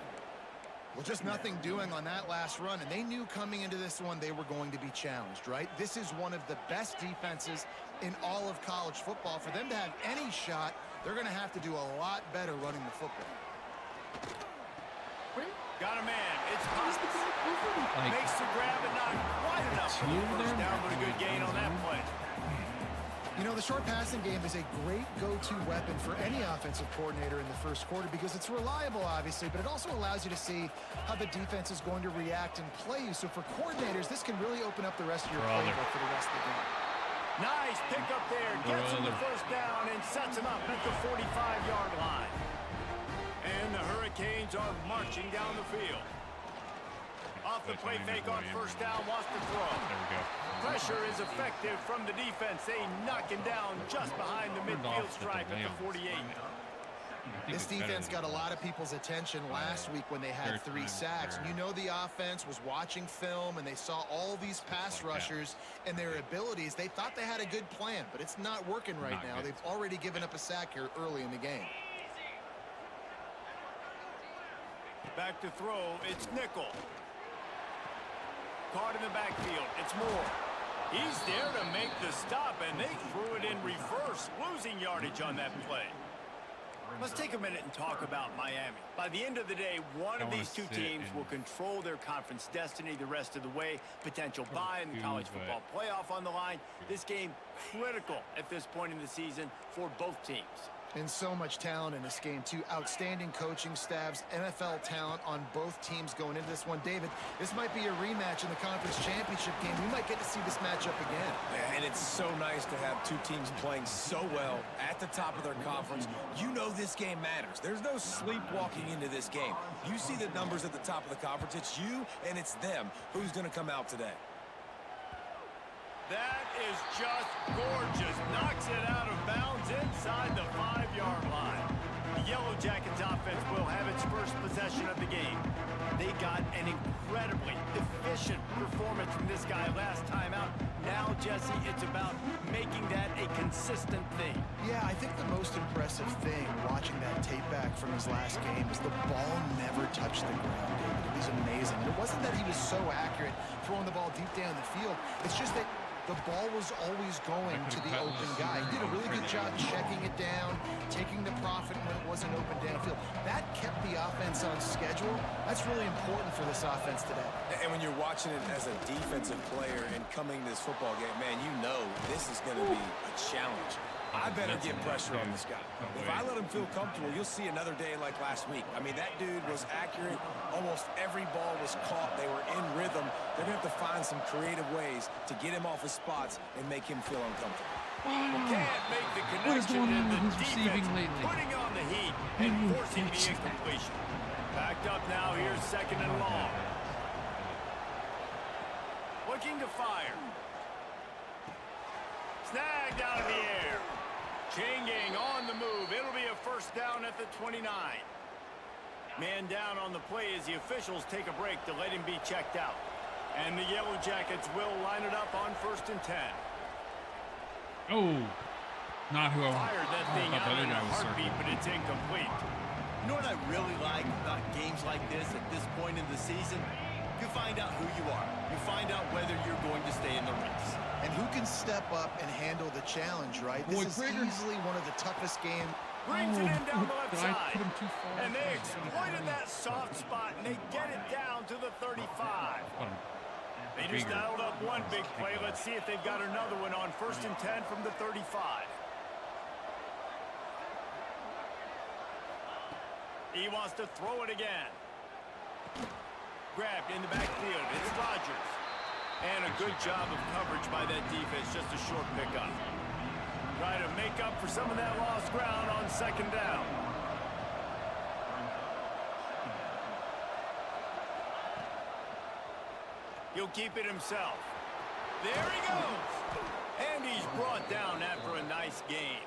Well, just nothing doing on that last run, and they knew coming into this one they were going to be challenged, right? This is one of the best defenses in all of college football. For them to have any shot, they're going to have to do a lot better running the football. Got a man. It's Costa. Makes the grab and not quite enough for the first down, but a good gain on that play. You know, the short passing game is a great go-to weapon for any offensive coordinator in the first quarter because it's reliable, obviously, but it also allows you to see how the defense is going to react and play you. So for coordinators, this can really open up the rest of your playbook for the rest of the game. Nice pick up there. Gets him the first down and sets him up at the 45-yard line. And the Hurricanes are marching down the field. Off the play fake on first down, wants to throw. There we go. Pressure is effective from the defense. They knock him down just behind the midfield stripe at the 48. This defense got a lot of people's attention last week when they had 3 sacks. You know the offense was watching film, and they saw all these pass rushers and their abilities. They thought they had a good plan, but it's not working right now. They've already given up a sack here early in the game. Back to throw, it's Nickel. Caught in the backfield, it's Moore. He's there to make the stop, and they threw it in reverse, losing yardage on that play. Let's take a minute and talk about Miami. By the end of the day, one of these two teams will control their conference destiny the rest of the way. Potential bye in the college football playoff on the line. This game critical at this point in the season for both teams. And so much talent in this game, too. Outstanding coaching staffs, NFL talent on both teams going into this one. David, this might be a rematch in the conference championship game. We might get to see this matchup again. Yeah, and it's so nice to have two teams playing so well at the top of their conference. You know this game matters. There's no sleepwalking into this game. You see the numbers at the top of the conference. It's you and it's them. Who's going to come out today? That is just gorgeous. Knocks it out of bounds inside the 5-yard line. The Yellow Jackets offense will have its first possession of the game. They got an incredibly efficient performance from this guy last time out. Now, Jesse, it's about making that a consistent thing. Yeah, I think the most impressive thing watching that tape back from his last game is the ball never touched the ground, David. It was amazing. And it wasn't that he was so accurate throwing the ball deep down the field. It's just that the ball was always going to the open guy. He did a really good job checking it down, taking the profit when it wasn't open downfield. That kept the offense on schedule. That's really important for this offense today. And when you're watching it as a defensive player and coming to this football game, man, you know this is going to be a challenge. I better get pressure on this guy. If I let him feel comfortable, you'll see another day like last week. I mean, that dude was accurate. Almost every ball was caught. They were in rhythm. They're going to have to find some creative ways to get him off his spots and make him feel uncomfortable. Can't make the connection. What is going on in with the his receiving defense, lately? putting on the heat and forcing the incompletion. Backed up now, here's 2nd and long. looking to fire. Snagged out of the air. Chain gang on the move. It'll be a first down at the 29. Man down on the play as the officials take a break to let him be checked out. And the Yellow Jackets will line it up on 1st and 10. Oh, not who I Fired that thing thought out the in other a guy was heartbeat, circling. but it's incomplete. You know what I really like about games like this at this point in the season? You find out who you are. You find out whether you're going to stay in the race. And who can step up and handle the challenge, right? Boy, This is Krieger. easily one of the toughest games. Brings it in down the left Did I side. put him too far? And they exploited that soft spot, and they get it down to the 35. Put him. They just Krieger. dialed up one big play. Let's see if they've got another one on 1st and 10 from the 35. He wants to throw it again. Grabbed in the backfield. It's Rodgers. And a good job of coverage by that defense. Just a short pickup. Try to make up for some of that lost ground on 2nd down. He'll keep it himself. There he goes. And he's brought down after a nice gain.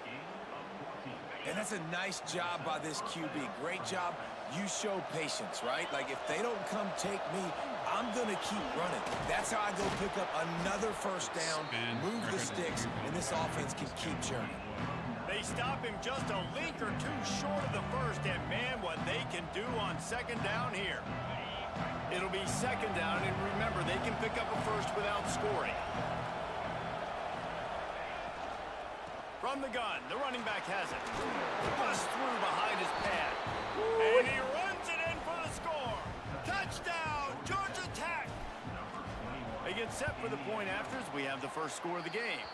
And that's a nice job by this QB. Great job. You show patience, right? Like, if they don't come take me, I'm going to keep running. That's how I go pick up another first down, move the sticks, and this offense can keep churning. They stop him just a link or two short of the first, and man, what they can do on 2nd down here. It'll be 2nd down, and remember, they can pick up a first without scoring. From the gun, the running back has it. Bust through behind his pad. And he runs it in for the score. Touchdown, Georgia Tech. They get set for the point afters. We have the first score of the game.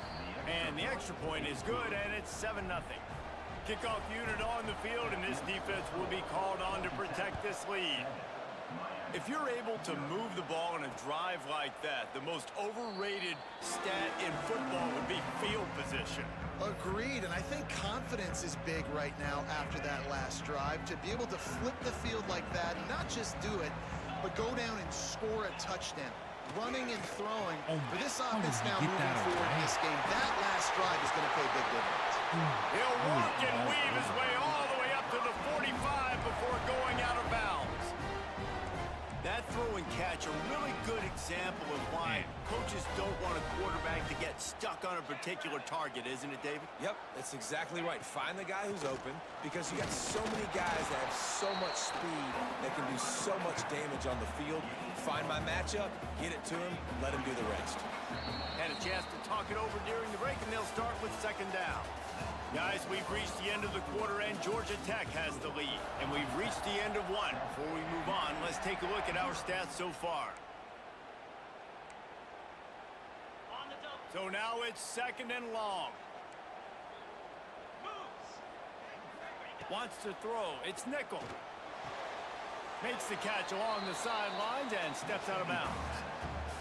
And the extra point is good, and it's 7-0. Kickoff unit on the field, and this defense will be called on to protect this lead. If you're able to move the ball in a drive like that, the most overrated stat in football would be field position. Agreed, and I think confidence is big right now after that last drive. To be able to flip the field like that, not just do it, but go down and score a touchdown. Running and throwing for this offense now moving forward in this game. That last drive is going to pay big dividends. He'll work and weave his way all the way up to the 45 before going out of bounds. That throw and catch, a really good example of why coaches don't want a quarterback to get stuck on a particular target, isn't it, David? Yep, that's exactly right. Find the guy who's open, because you got so many guys that have so much speed that can do so much damage on the field. Find my matchup, get it to him, let him do the rest. Had a chance to talk it over during the break, and they'll start with 2nd down. Guys, we've reached the end of the quarter, and Georgia Tech has the lead. And we've reached the end of one. Before we move on, let's take a look at our stats so far. So now it's 2nd and long. Wants to throw. It's Nickel. Makes the catch along the sidelines and steps out of bounds.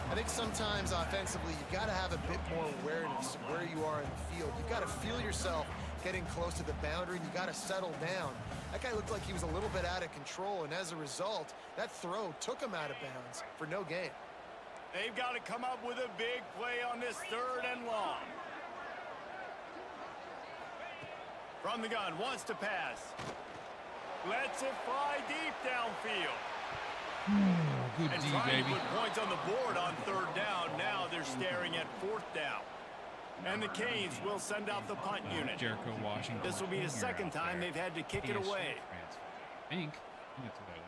I think sometimes offensively, you've got to have a bit more awareness of where you are in the field. You've got to feel yourself getting close to the boundary, and you've got to settle down. That guy looked like he was a little bit out of control, and as a result, that throw took him out of bounds for no gain. They've got to come up with a big play on this 3rd and long. From the gun, wants to pass. Lets it fly deep downfield. Good And D, trying baby. to put points on the board on 3rd down. Now they're staring at 4th down. And the Canes will send out the punt unit. Jericho Washington. This will be the 2nd time they've had to kick it away. I think that's what that is.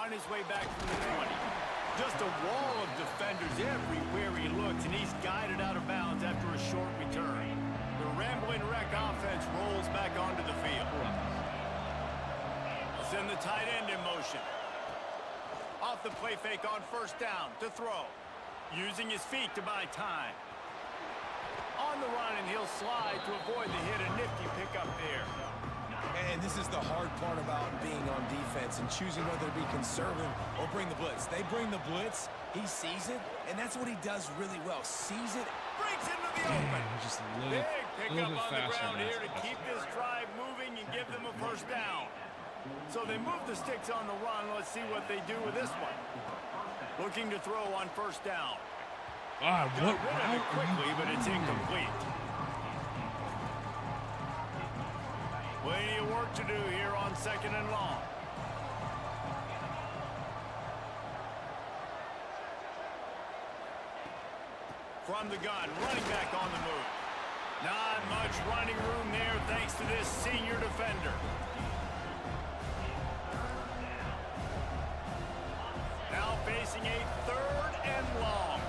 On his way back from the 20. Just a wall of defenders everywhere he looks, and he's guided out of bounds after a short return. The rambling wreck offense rolls back onto the field. They'll send the tight end in motion. Off the play fake on 1st down to throw. Using his feet to buy time. On the run, and he'll slide to avoid the hit. A nifty pickup there. And this is the hard part about being on defense and choosing whether to be conservative or bring the blitz. They bring the blitz, he sees it, and that's what he does really well. Sees it. Breaks into the open. Just a little, Big pickup little bit on the faster. ground than here to that's keep this drive moving and give them a 1st down. So they move the sticks on the run. Let's see what they do with this one. Looking to throw on first down. Ah, Got rid of it quickly, but it's incomplete. Plenty of work to do here on 2nd and long. From the gun, running back on the move. Not much running room there thanks to this senior defender. Now facing a 3rd and long.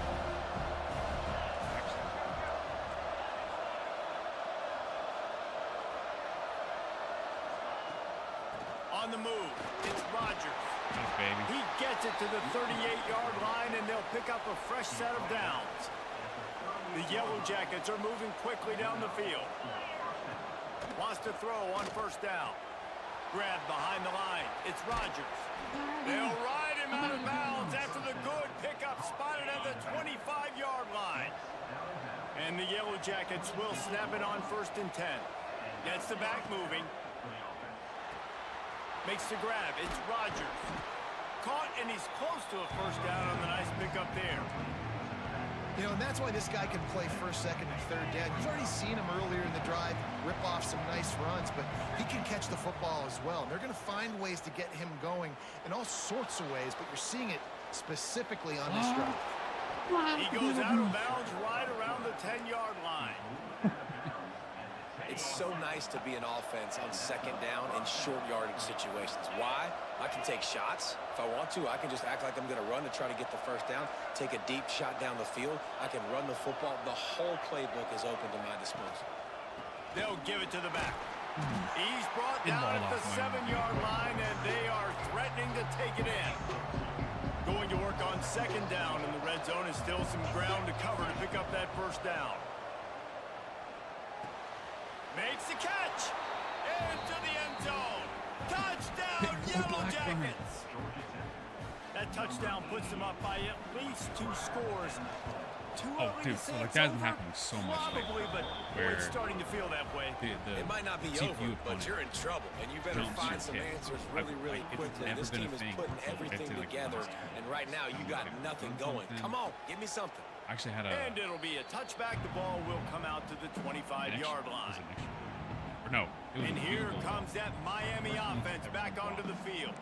On the move, it's Rodgers. Nice, baby. He gets it to the 38-yard line, and they'll pick up a fresh set of downs. The Yellow Jackets are moving quickly down the field. Wants to throw on first down. Grabbed behind the line. It's Rodgers. They'll ride him out of bounds after the good pickup spotted at the 25-yard line. And the Yellow Jackets will snap it on 1st and 10. Gets the back moving. Makes the grab. It's Rodgers. Caught, and he's close to a first down on the nice pickup there. You know, and that's why this guy can play 1st, 2nd, and 3rd down. You've already seen him earlier in the drive rip off some nice runs, but he can catch the football as well. And they're going to find ways to get him going in all sorts of ways, but you're seeing it specifically on this drive. He goes out of bounds right around the 10-yard line. It's so nice to be an offense on 2nd down in short yardage situations. Why? I can take shots. If I want to, I can just act like I'm going to run to try to get the first down, take a deep shot down the field. I can run the football. The whole playbook is open to my disposal. They'll give it to the back. He's brought down at the 7-yard line, and they are threatening to take it in. Going to work on 2nd down, and the red zone is still some ground to cover to pick up that first down. Makes the catch. Into the end zone. Touchdown, Yellow Jackets. That touchdown puts them up by at least 2 scores. Oh, dude, so like that's been happening so much Probably, but where it's starting to feel that way. It might not be CPU over, but opponent you're in trouble, and you better don't find shoot some hit. answers really It's quickly. never This been a team is thing putting until everything it's like together, last year. and right now you got nothing going. Come on, give me something. I actually had a And it'll be a touchback. The ball will come out to the 25-yard line. Or no, it was And a here field goal. comes that Miami offense back onto the field.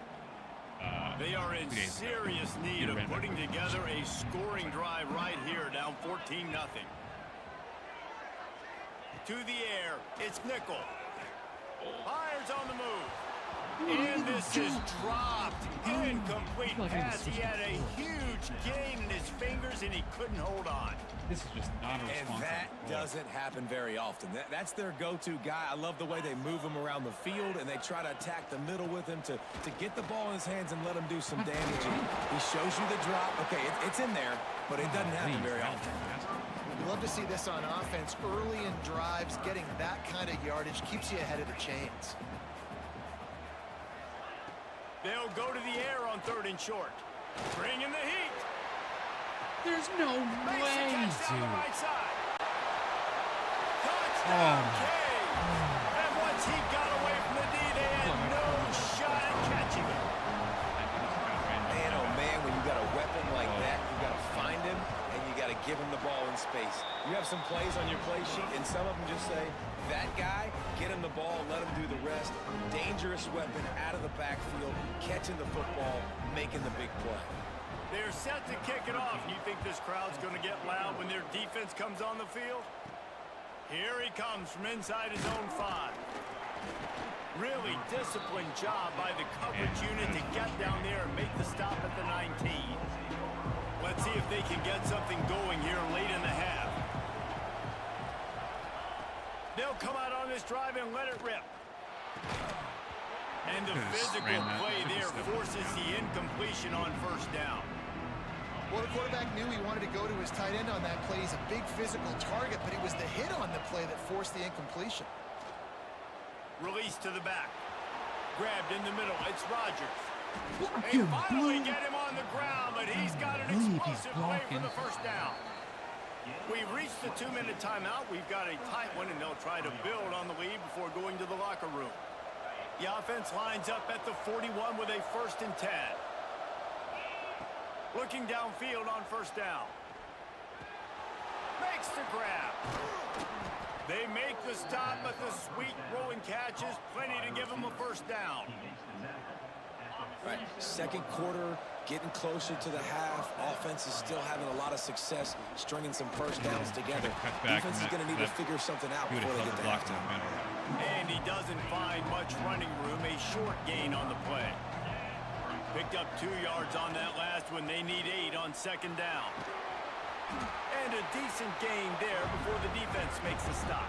They are in 2 days ago. serious need He of ran back putting there. together a scoring drive right here, down 14-0. To the air, it's Nickel. Fires on the move. And this is dropped. Incomplete pass. He had a huge gain in his fingers, and he couldn't hold on. This is just not a And responsible that throw. doesn't happen very often. That's their go-to guy. I love the way they move him around the field, and they try to attack the middle with him to get the ball in his hands and let him do some damage. And he shows you the drop. Okay, it's in there, but it doesn't happen very often. We love to see this on offense early in drives. Getting that kind of yardage keeps you ahead of the chains. They'll go to the air on 3rd and short. Bring in the heat. There's no Makes way, the catch down the dude. right side. Touchdown, Oh. King. And once he got away from the D, they had no shot at catching him. Man, oh man, when you got a weapon like that, you got to find him, and you got to give him the ball in space. You have some plays on your play sheet, and some of them just say, that guy, get him the ball, let him do the rest. Dangerous weapon out of the backfield, catching the football, making the big play. They're set to kick it off. You think this crowd's going to get loud when their defense comes on the field? Here he comes from inside his own 5. Really disciplined job by the coverage unit to get down there and make the stop at the 19. Let's see if they can get something going here late in the half. They'll come out on this drive and let it rip. And the physical play there forces the incompletion on first down. Well, the quarterback knew he wanted to go to his tight end on that play. He's a big physical target, but it was the hit on the play that forced the incompletion. Release to the back. Grabbed in the middle. It's Rodgers. They finally get him on the ground, but he's got an explosive play for the first down. We've reached the 2-minute timeout. We've got a tight one, and they'll try to build on the lead before going to the locker room. The offense lines up at the 41 with a 1st and 10. Looking downfield on first down. Makes the grab. They make the stop, but the sweet throwing catch is plenty to give them a first down. Right, second quarter, getting closer to the half. Offense is still having a lot of success stringing some first downs together. Defense is going to need to figure something out before they get to halftime. And he doesn't find much running room. A short gain on the play. Picked up 2 yards on that last one. They need 8 on second down. And a decent gain there before the defense makes the stop.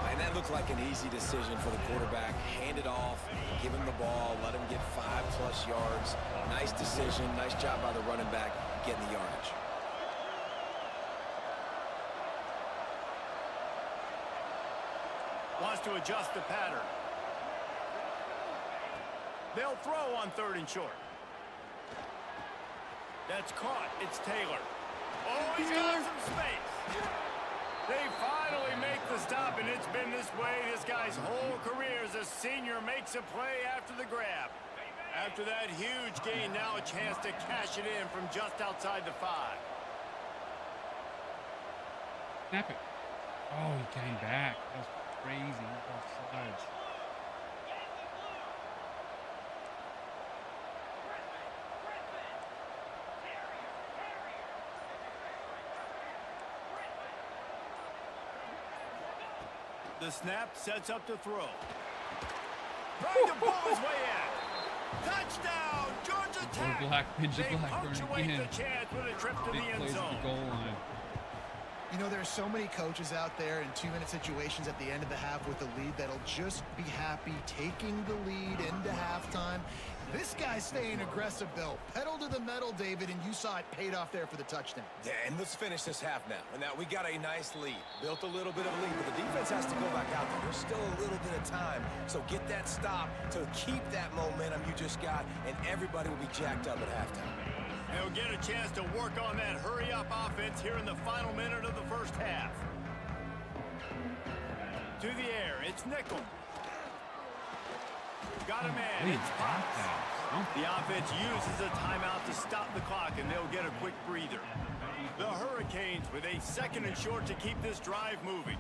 And that looked like an easy decision for the quarterback. Hand it off, give him the ball, let him get 5+ yards. Nice decision, nice job by the running back getting the yardage. Wants to adjust the pattern. They'll throw on 3rd and short. That's caught. It's Taylor. Oh, he's got some space. They finally make the stop, and it's been this way this guy's whole career as a senior makes a play after the grab. After that huge gain, now a chance to cash it in from just outside the 5. Snap it. Oh, he came back. That was crazy. Offsides. The snap sets up to throw. Trying to pull his way in. Touchdown, Georgia Tech. They punctuate the chance with a trip to the end zone. Goal line. You know, there's so many coaches out there in 2-minute situations at the end of the half with the lead that'll just be happy taking the lead into halftime. This guy's staying aggressive, though. Pedal to the metal, David, and you saw it paid off there for the touchdown. Yeah, and let's finish this half now. And now we got a nice lead. Built a little bit of a lead, but the defense has to go back out there. There's still a little bit of time. So get that stop to keep that momentum you just got, and everybody will be jacked up at halftime. They'll get a chance to work on that hurry-up offense here in the final minute of the first half. To the air, it's Nickel. Got a man, it's Potts. The offense uses a timeout to stop the clock, and they'll get a quick breather. The Hurricanes with a 2nd and short to keep this drive moving.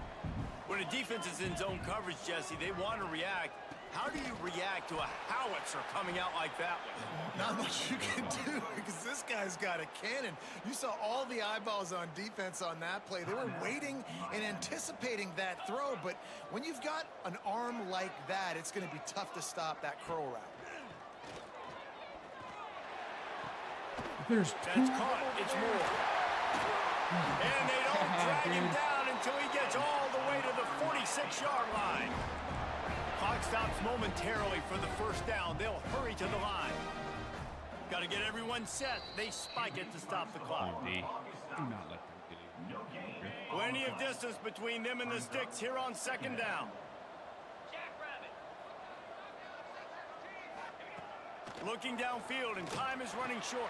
When a defense is in zone coverage, Jesse, they want to react. How do you react to a howitzer coming out like that one? Not much you can do because this guy's got a cannon. You saw all the eyeballs on defense on that play. They were waiting and anticipating that throw, but when you've got an arm like that, it's going to be tough to stop that curl route. That's caught. It's more. And they don't drag him down until he gets all the way to the 46-yard line. Clock stops momentarily for the first down. They'll hurry to the line. Got to get everyone set. They spike it to stop the clock. Do not let them get it. Plenty of distance between them and the sticks here on 2nd down. Looking downfield, and time is running short.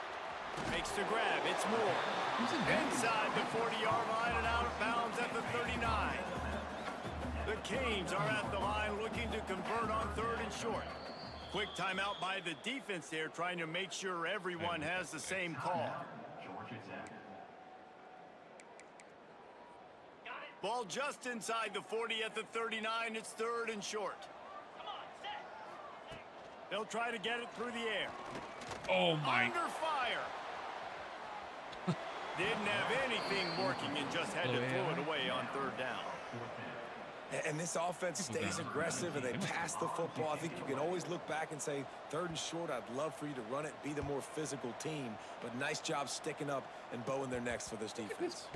Makes the grab. It's Moore. Inside the 40-yard line and out of bounds at the 39. The Canes are at the line looking to convert on 3rd and short. Quick timeout by the defense there, trying to make sure everyone has the same call. Ball just inside the 40 at the 39. It's 3rd and short. They'll try to get it through the air. Oh, my. Under fire. Didn't have anything working and just had to throw it away on 3rd down. And this offense stays aggressive and they pass the football. I think you can always look back and say, 3rd and short, I'd love for you to run it, be the more physical team. But nice job sticking up and bowing their necks for this defense.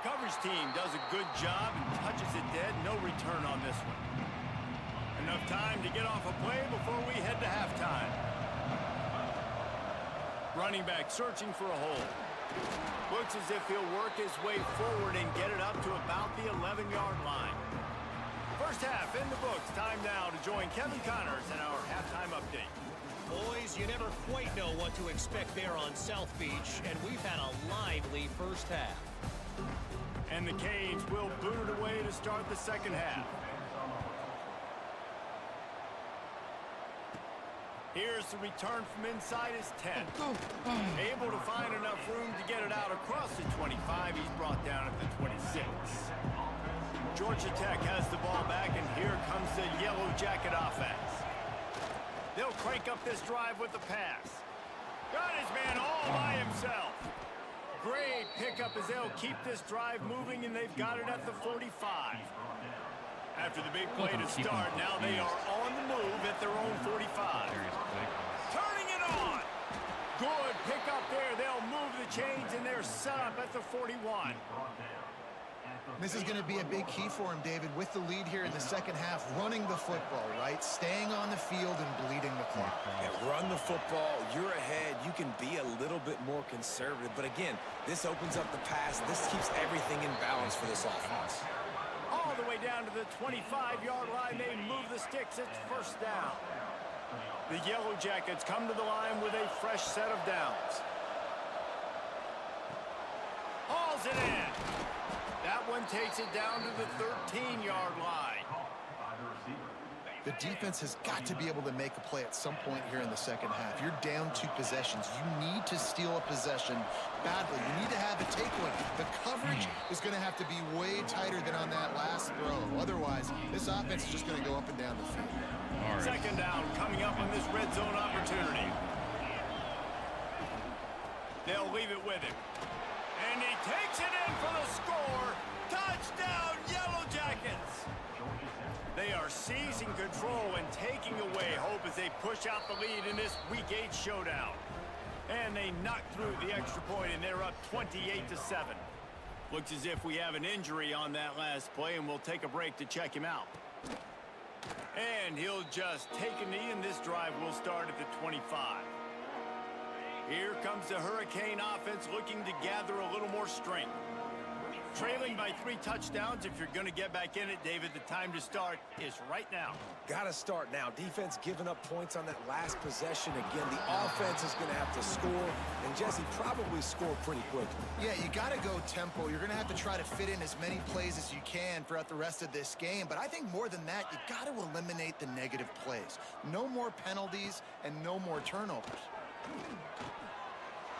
Coverage team does a good job and touches it dead. No return on this one. Enough time to get off a play before we head to halftime. Running back searching for a hole. Looks as if he'll work his way forward and get it up to about the 11-yard line. First half in the books. Time now to join Kevin Connors in our halftime update. Boys, you never quite know what to expect there on South Beach, and we've had a lively first half. And the Canes will boot it away to start the second half. Here's the return from inside his 10. Able to find enough room to get it out across the 25. He's brought down at the 26. Georgia Tech has the ball back, and here comes the Yellow Jacket offense. They'll crank up this drive with the pass. Got his man all by himself. Great pickup as they'll keep this drive moving, and they've got it at the 45. After the big play to start, now they are on the move at their own 45. Turning it on. Good pickup there. They'll move the chains, and they're set up at the 41. This is going to be a big key for him, David, with the lead here in the second half, running the football, right? Staying on the field and bleeding the clock. Yeah, run the football. You're ahead. You can be a little bit more conservative. But again, this opens up the pass. This keeps everything in balance for this offense. All the way down to the 25-yard line. They move the sticks. It's first down. The Yellow Jackets come to the line with a fresh set of downs. Hauls it in. That one takes it down to the 13-yard line. The defense has got to be able to make a play at some point here in the second half. You're down 2 possessions. You need to steal a possession badly. You need to have a take one. The coverage is going to have to be way tighter than on that last throw. Otherwise, this offense is just going to go up and down the field. Right. Second down coming up on this red zone opportunity. They'll leave it with him. And he takes it in for the score. Touchdown, Yellow Jackets. They are seizing control and taking away hope as they push out the lead in this Week 8 showdown. And they knock through the extra point, and they're up 28-7. Looks as if we have an injury on that last play, and we'll take a break to check him out. And he'll just take a knee, and this drive will start at the 25. Here comes the Hurricane offense looking to gather a little more strength. Trailing by 3 touchdowns. If you're going to get back in it, David, the time to start is right now. Got to start now. Defense giving up points on that last possession. Again, the offense is going to have to score, and Jesse probably score pretty quickly. Yeah, you got to go tempo. You're going to have to try to fit in as many plays as you can throughout the rest of this game. But I think more than that, you got to eliminate the negative plays. No more penalties and no more turnovers.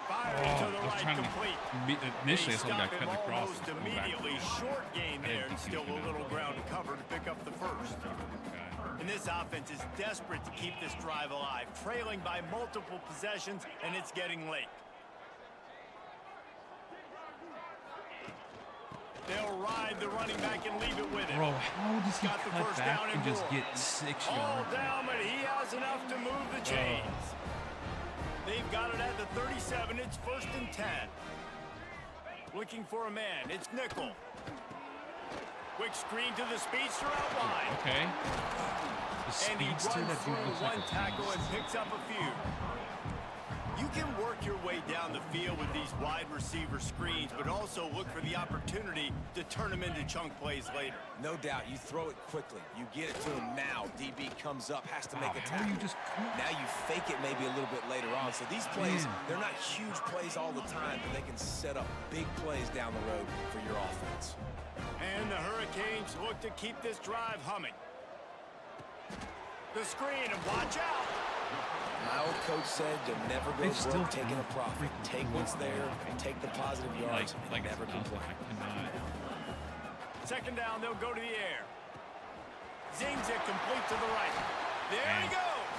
Firing to the right, complete. Initially, I they thought stop got him cut across. almost immediately. Short gain there, and still a little ground to cover to pick up the first. And this offense is desperate to keep this drive alive, trailing by multiple possessions, and it's getting late. They'll ride the running back and leave it with him. Bro, how does he Got the cut first back down and just more. get 6 All yards? down, but he has enough to move the chains. They've got it at the 37. It's 1st and 10. Looking for a man. It's Nickel. Quick screen to the speedster out wide. Okay. The And he speedster, runs that dude through looks like one a tackle beast. and picks up a few. You can work your way down the field with these wide receiver screens, but also look for the opportunity to turn them into chunk plays later. No doubt, you throw it quickly. You get it to him now. DB comes up, has to make a How tackle. are you just... Now you fake it maybe a little bit later on. So these plays, they're not huge plays all the time, but they can set up big plays down the road for your offense. And the Hurricanes look to keep this drive humming. The screen, and watch out. My old coach said you'll never go broke taking a profit. Take what's there, take the positive yards, and never complain. I cannot. Second down, they'll go to the air. Zings it complete to the right. There he goes.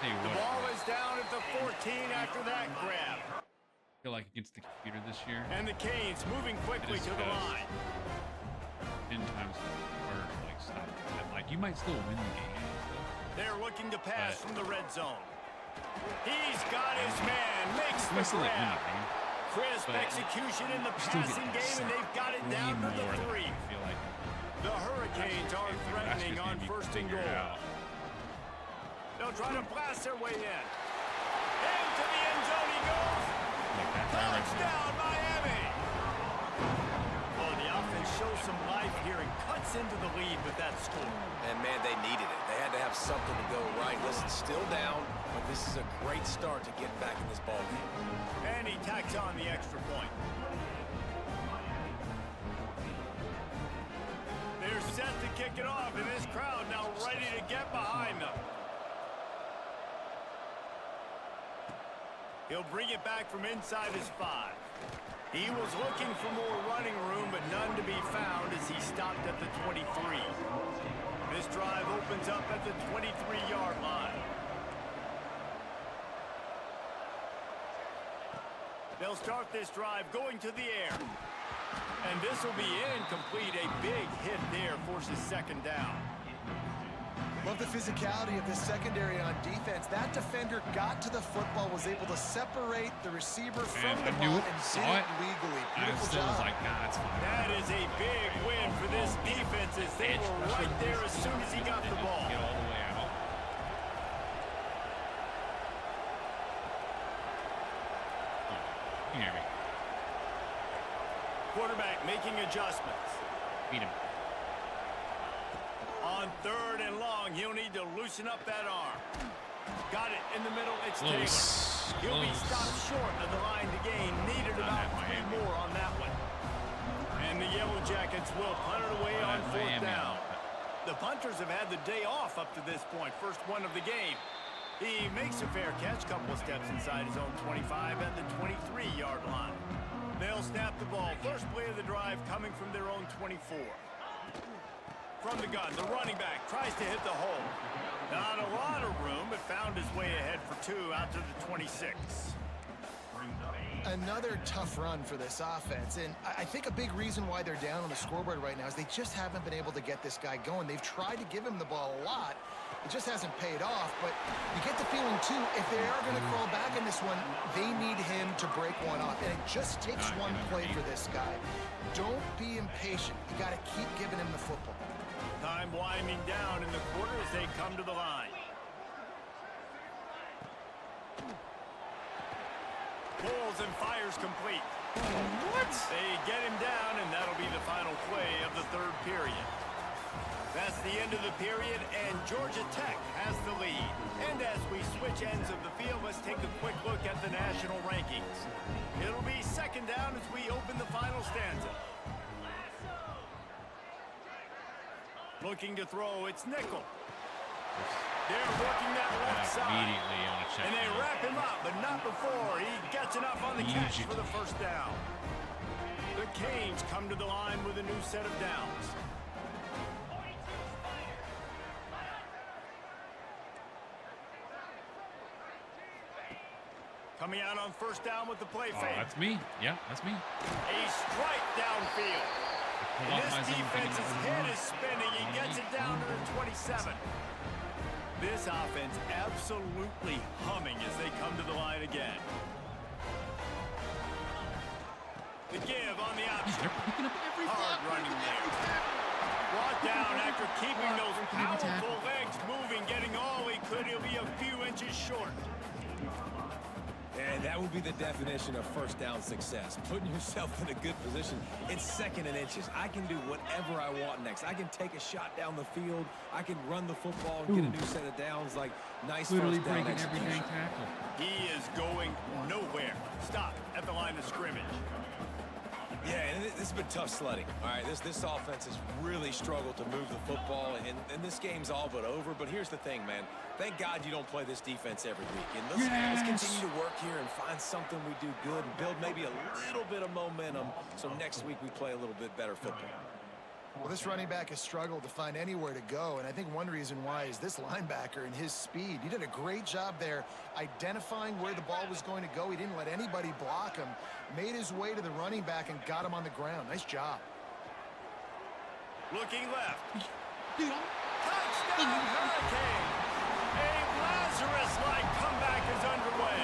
Hey, The what? ball is down at the 14 after that grab. I feel like against the computer this year, And the Canes moving quickly It is to the fast. line. 10 times harder to like stop it. Like you might still win the game and stuff. They're looking to pass But- from the red zone. He's got his man, makes You might the still like win grab. the game. Crisp but execution in the Still passing get game, and they've got it way down to the more than 3. I feel like. The Hurricanes are threatening on Bastards need to 1st and figure it goal. out. They'll try to blast their way in. Into the end zone he goes. Like that guy right there. Touchdown, Miami! Well, the offense shows some life here and cuts into the lead with that score. And, man, they needed it. They had to have something to go right. Listen, still down, but this is a great start to get back in this ballgame. And he tacks on the extra point. They're set to kick it off, and this crowd now ready to get behind them. He'll bring it back from inside his 5. He was looking for more running room, but none to be found as he stopped at the 23. This drive opens up at the 23-yard line. They'll start this drive going to the air. And this will be incomplete. A big hit there forces second down. Love the physicality of this secondary on defense. That defender got to the football, was able to separate the receiver from the ball and did it legally. Beautiful job. Was like, nah, it's fine. That is a big win for this defense as they were right there as soon as he got the ball. Get all the way out. You hear me? Quarterback making adjustments. Beat him. On 3rd and long, he'll need to loosen up that arm. Got it in the middle. It's Taylor. He'll be stopped short of the line to gain. Needed about 3 more on that one. And the Yellow Jackets will punt it away on 4th down. The punters have had the day off up to this point. First one of the game. He makes a fair catch. Couple of steps inside his own 25 at the 23-yard line. They'll snap the ball. First play of the drive coming from their own 24. From the gun, the running back tries to hit the hole. Not a lot of room, but found his way ahead for 2 out to the 26. Another tough run for this offense, and I think a big reason why they're down on the scoreboard right now is they just haven't been able to get this guy going. They've tried to give him the ball a lot. It just hasn't paid off, but you get the feeling, too, if they are going to crawl back in this one, they need him to break one off, and it just takes one play for this guy. Don't be impatient. You got to keep giving him the football. Time winding down in the quarter as they come to the line. Pulls and fires complete. What? They get him down, and that'll be the final play of the 3rd period. That's the end of the period, and Georgia Tech has the lead. And as we switch ends of the field, let's take a quick look at the national rankings. It'll be 2nd down as we open the final stanza. Looking to throw, it's Nickel. They're working that left side. Immediately on a check. And they wrap him up, but not before he gets enough on the catch for the 1st down. The Canes come to the line with a new set of downs. Coming out on 1st down with the play fake. That's me. Yeah, that's me. A strike downfield. And this defense's head is spinning. He gets it down to the 27. This offense absolutely humming as they come to the line again. The give on the option. They're picking up every Hard running there. Brought down after keeping those powerful legs moving, getting all he could. He'll be a few inches short. And that would be the definition of 1st down success. Putting yourself in a good position. It's 2nd and inches. I can do whatever I want next. I can take a shot down the field. I can run the football and get a new set of downs. Like, nice literally 1st down breaking every dang execution. tackle. He is going nowhere. Stop at the line of scrimmage. Yeah, and this has been tough sledding. All right, this offense has really struggled to move the football, and this game's all but over. But here's the thing, man. Thank God you don't play this defense every week. And let's continue to work here and find something we do good and build maybe a little bit of momentum so next week we play a little bit better football. Well, this running back has struggled to find anywhere to go, and I think one reason why is this linebacker and his speed. He did a great job there identifying where the ball was going to go. He didn't let anybody block him, made his way to the running back and got him on the ground. Nice job. Looking left. Touchdown Hurricane! A Lazarus-like comeback is underway.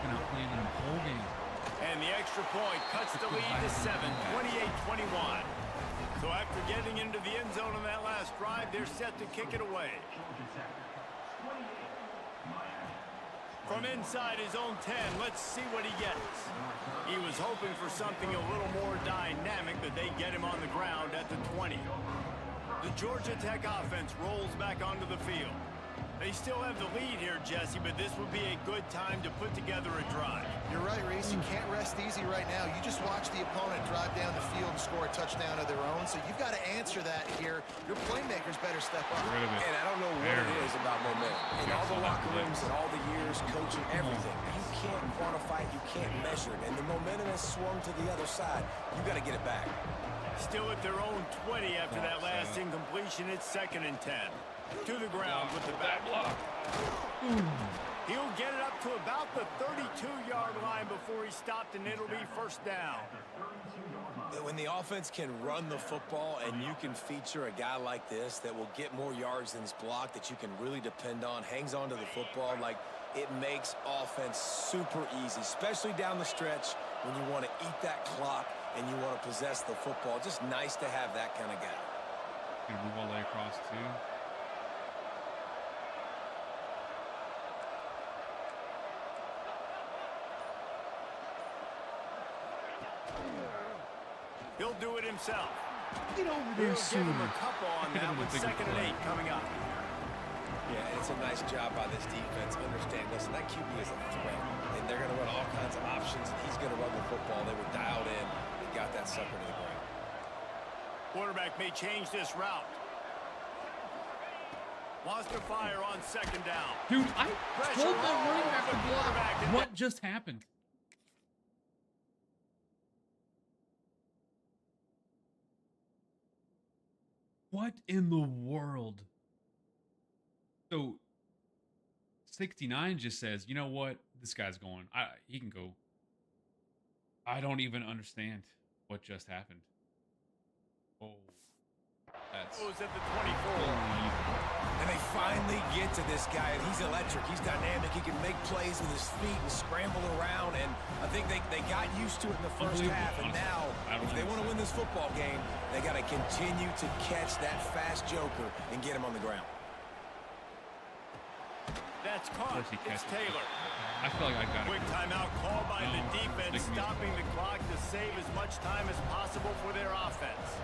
Been out playing them whole game. And the extra point cuts the lead to 7, 28-21. So after getting into the end zone on that last drive, they're set to kick it away. From inside his own 10, let's see what he gets. He was hoping for something a little more dynamic, but they get him on the ground at the 20. The Georgia Tech offense rolls back onto the field. They still have the lead here, Jesse, but this would be a good time to put together a drive. You're right, Reese. You can't rest easy right now. You just watch the opponent drive down the field and score a touchdown of their own, so you've got to answer that here. Your playmakers better step up. And I don't know what it is about momentum. In all the locker rooms and all the years coaching, everything, you can't quantify it, you can't measure it. And the momentum has swung to the other side. You got to get it back. Still at their own 20 after that last incompletion. It's 2nd and 10. To the ground with the back block. He'll get it up to about the 32-yard line before he stopped, and it'll be 1st down. When the offense can run the football and you can feature a guy like this that will get more yards than his block, that you can really depend on, hangs on to the football, like it makes offense super easy, especially down the stretch when you want to eat that clock and you want to possess the football. Just nice to have that kind of guy. Gonna move all the way across too. He'll do it himself. Get over He'll give him a couple on that with 2nd and 8 coming up. Yeah, and it's a nice job by this defense. Understand, listen, that QB is a threat, and they're going to run all kinds of options, and he's going to run the football. They were dialed in and got that sucker to the ground. Quarterback may change this route. Wants to fire on 2nd down. Dude, I told that running back to block. What just happened? What in the world? So 69 just says, you know what? This guy's going. He can go. I don't even understand what just happened. Oh, that's Goes at the 24. And they finally get to this guy, and he's electric. He's dynamic. He can make plays with his feet and scramble around, and I think they got used to it in the first half, and now, if they want to win this football game, they got to continue to catch that fast joker and get him on the ground. That's caught. It's Taylor. I feel like I got Quick it. timeout called by the defense, stopping the clock to save as much time as possible for their offense.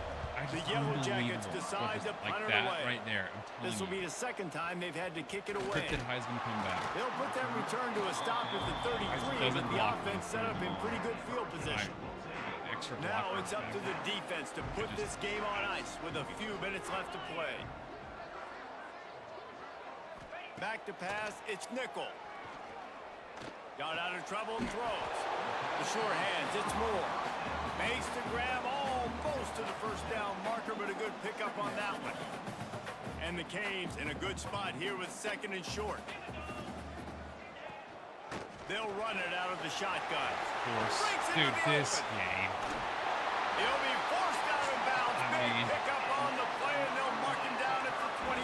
The Yellow Jackets decide to punt it away. Right there. I'm telling This will be the 2nd time they've had to kick it away. Cryptid Heisman comeback. They'll put that return to a stop at the 33, but the offense set up in pretty good field position. Now it's up to the defense to put this game on ice with a few minutes left to play. Back to pass, it's Nickel. Got out of trouble and throws. The sure hands, it's Moore. Makes the grab almost to the 1st down marker, but a good pickup on that one. And the Canes in a good spot here with 2nd and short. They'll run it out of the shotgun. Dude, this game. He'll be forced out of bounds. Big pickup on the play, and they'll mark him down at the 28.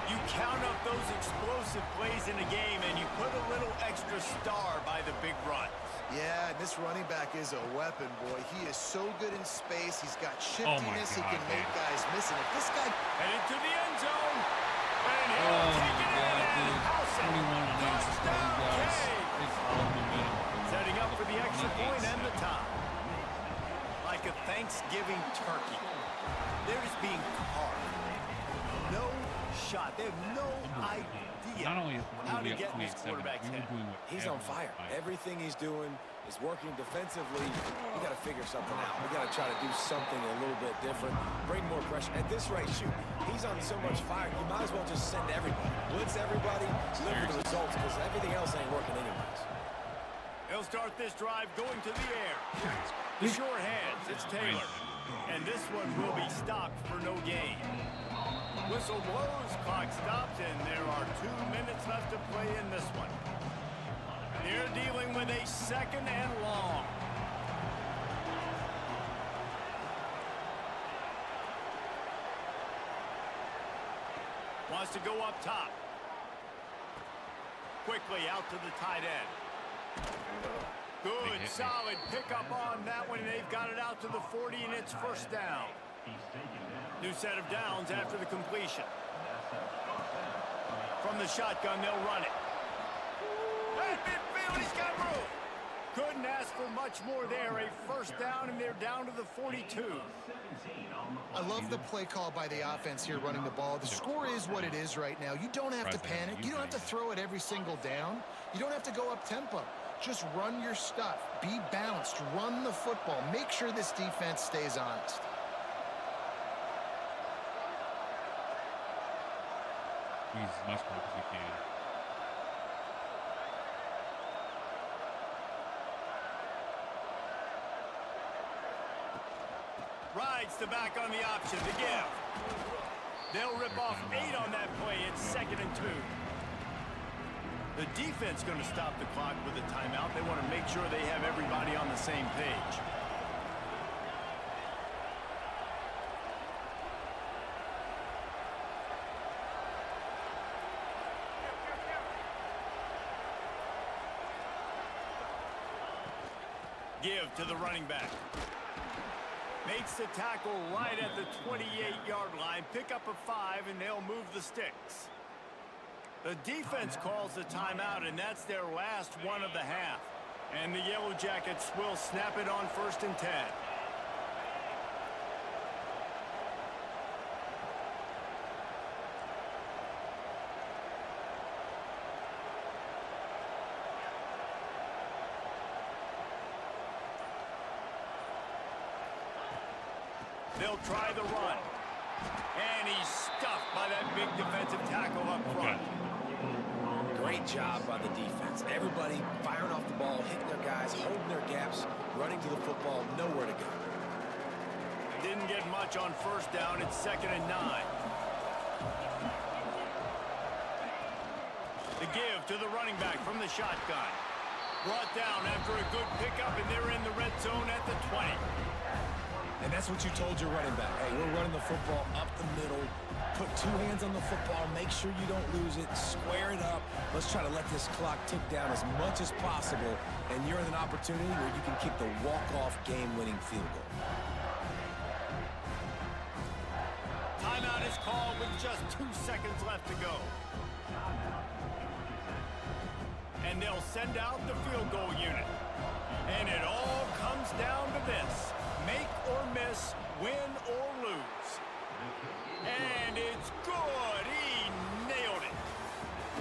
You count up those explosive plays in a game, and you put a little extra star by the big runs. Yeah, this running back is a weapon, boy. He is so good in space. He's got shiftiness. He can make guys miss it. If this guy headed to the end zone, and he'll take it in and house it. Touchdown, K. Setting up for the extra point and the tie. Like a Thanksgiving turkey, they're just being carved. No shot. They have no idea how to get in this quarterback's head. He's on fire. Everything he's doing is working defensively. We got to figure something out. We got to try to do something a little bit different, bring more pressure. At this rate, shoot, he's on so much fire, you might as well just send everybody. Blitz everybody, live for the results, because everything else ain't working anyways. They'll start this drive going to the air. The sure hands, it's Taylor. And this one will be stopped for no gain. Whistle blows, clock stops, and there are 2 minutes left to play in this one. They're dealing with a 2nd and long. Wants to go up top. Quickly out to the tight end. Good, solid pickup on that one, and they've got it out to the 40, and it's 1st down. New set of downs after the completion. From the shotgun, they'll run it. At midfield, he's got room. Couldn't ask for much more there. A first down, and they're down to the 42. I love the play call by the offense here running the ball. The score is what it is right now. You don't have to panic. You don't have to throw it every single down. You don't have to go up tempo. Just run your stuff. Be balanced. Run the football. Make sure this defense stays honest. Use as much work as we can. Rides the back on the option to give. They'll rip off 8 on that play. It's 2nd and 2. The defense going to stop the clock with a timeout. They want to make sure they have everybody on the same page. Give to the running back. Makes the tackle right at the 28-yard line. Pick up a 5, and they'll move the sticks. The defense calls the timeout, and that's their last one of the half. And the Yellow Jackets will snap it on 1st and 10. They'll try the run. And he's stuffed by that big defensive tackle up front. Great job by the defense. Everybody firing off the ball, hitting their guys, holding their gaps, running to the football, nowhere to go. Didn't get much on 1st down. It's 2nd and 9. The give to the running back from the shotgun. Brought down after a good pickup, and they're in the red zone at the 20. And that's what you told your running back. Hey, we're running the football up the middle. Put 2 hands on the football. Make sure you don't lose it. Square it up. Let's try to let this clock tick down as much as possible. And you're in an opportunity where you can kick the walk-off game-winning field goal. Timeout is called with just 2 seconds left to go. And they'll send out the field goal unit. And it all comes down to this. Make or miss, win or lose. And it's good. He nailed it.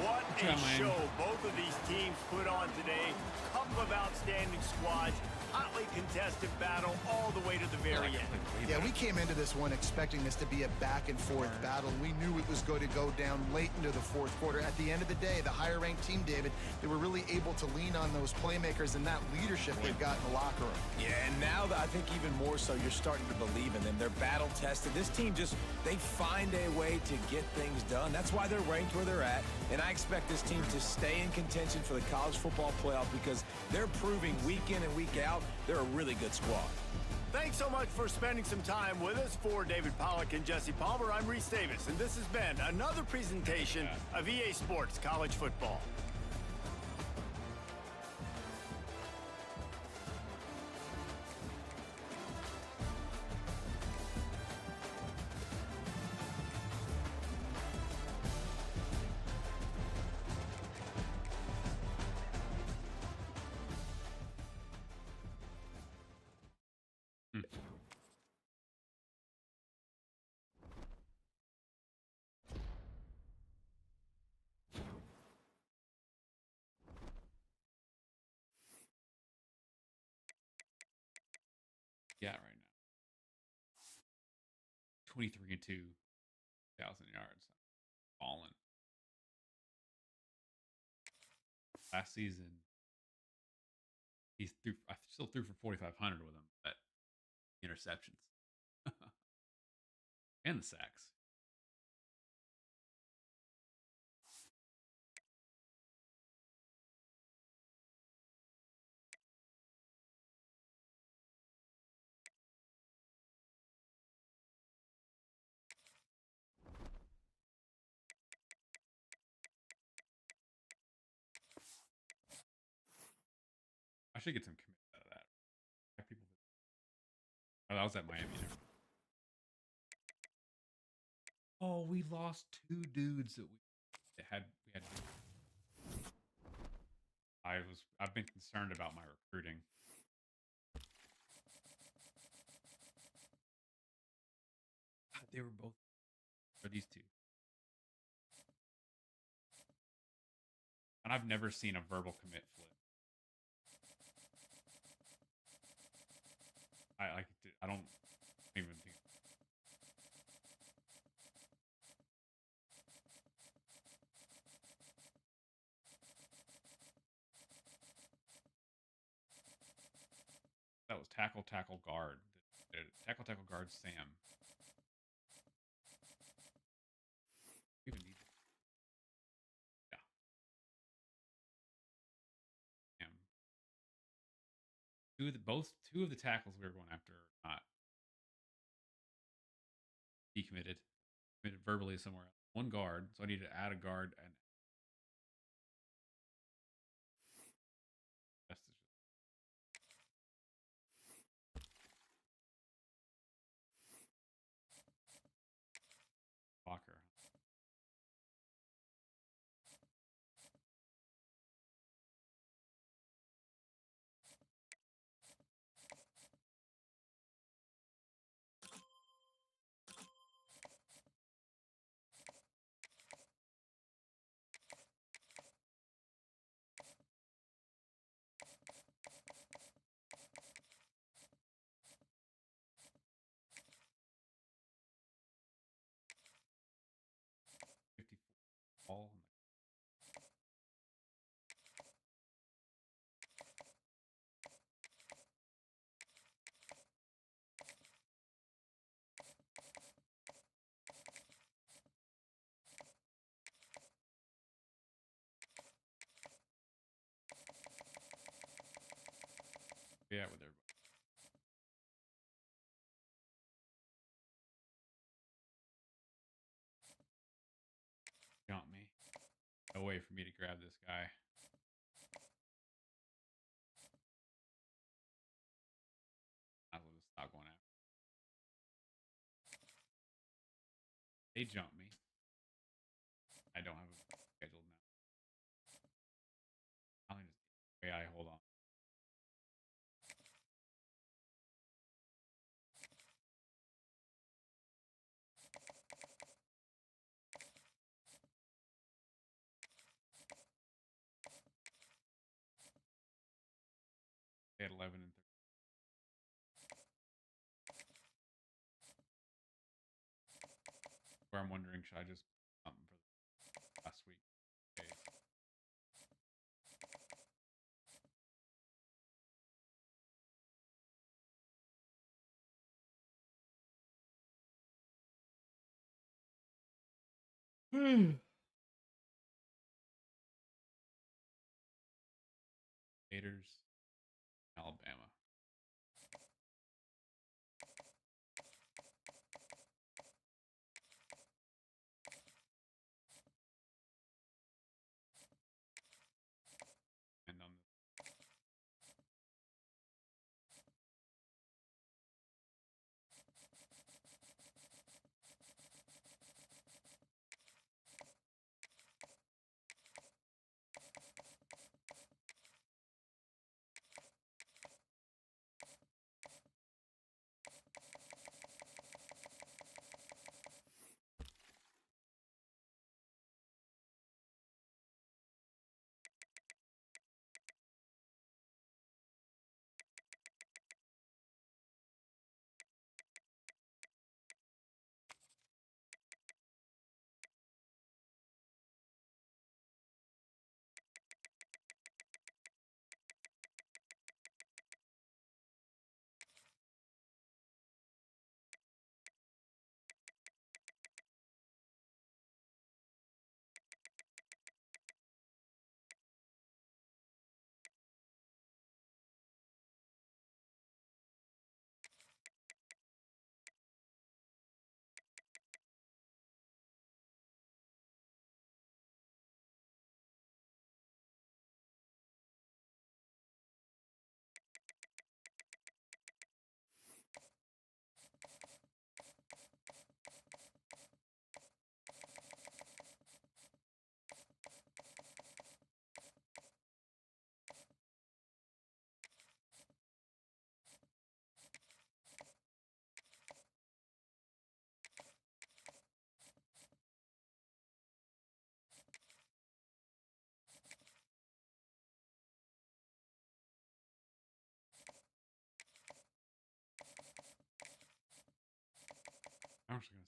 What a show both of these teams put on today. Couple of outstanding squads. Hotly contested battle all the way to the very end. Yeah, we came into this one expecting this to be a back-and-forth battle. We knew it was going to go down late into the 4th quarter. At the end of the day, the higher-ranked team, David, they were really able to lean on those playmakers and that leadership they've got in the locker room. Yeah, and now I think even more so, you're starting to believe in them. They're battle-tested. This team they find a way to get things done. That's why they're ranked where they're at. And I expect this team to stay in contention for the college football playoff because they're proving week in and week out they're a really good squad. Thanks so much for spending some time with us. For David Pollack and Jesse Palmer, I'm Reese Davis, and this has been another presentation of EA Sports College Football. Yeah, right now. 23 and 2, 1,000 yards. Fallen. Last season, I still threw for 4,500 with him, but interceptions and the sacks. I should get some commit out of that. People. Oh, that was at Miami. Oh, we lost 2 dudes that we had I've been concerned about my recruiting. God, they were both for these two. And I've never seen a verbal commit flip. I don't even think. That was tackle guard. Tackle guard Sam. We even need yeah. Sam. Two of the tackles we were going after are not decommitted. Committed verbally somewhere else. One guard, so I need to add a guard and that's just Walker. Ball. Yeah, with everybody. Jump me. No way for me to grab this guy. I will just stop going after. They jump me. I don't have a scheduled now. I'll just way I hold on. They had 11 and 30. Where I'm wondering, should I just something for last week? Okay. Gators, Alabama. And on the I'm just gonna.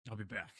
I'll be back.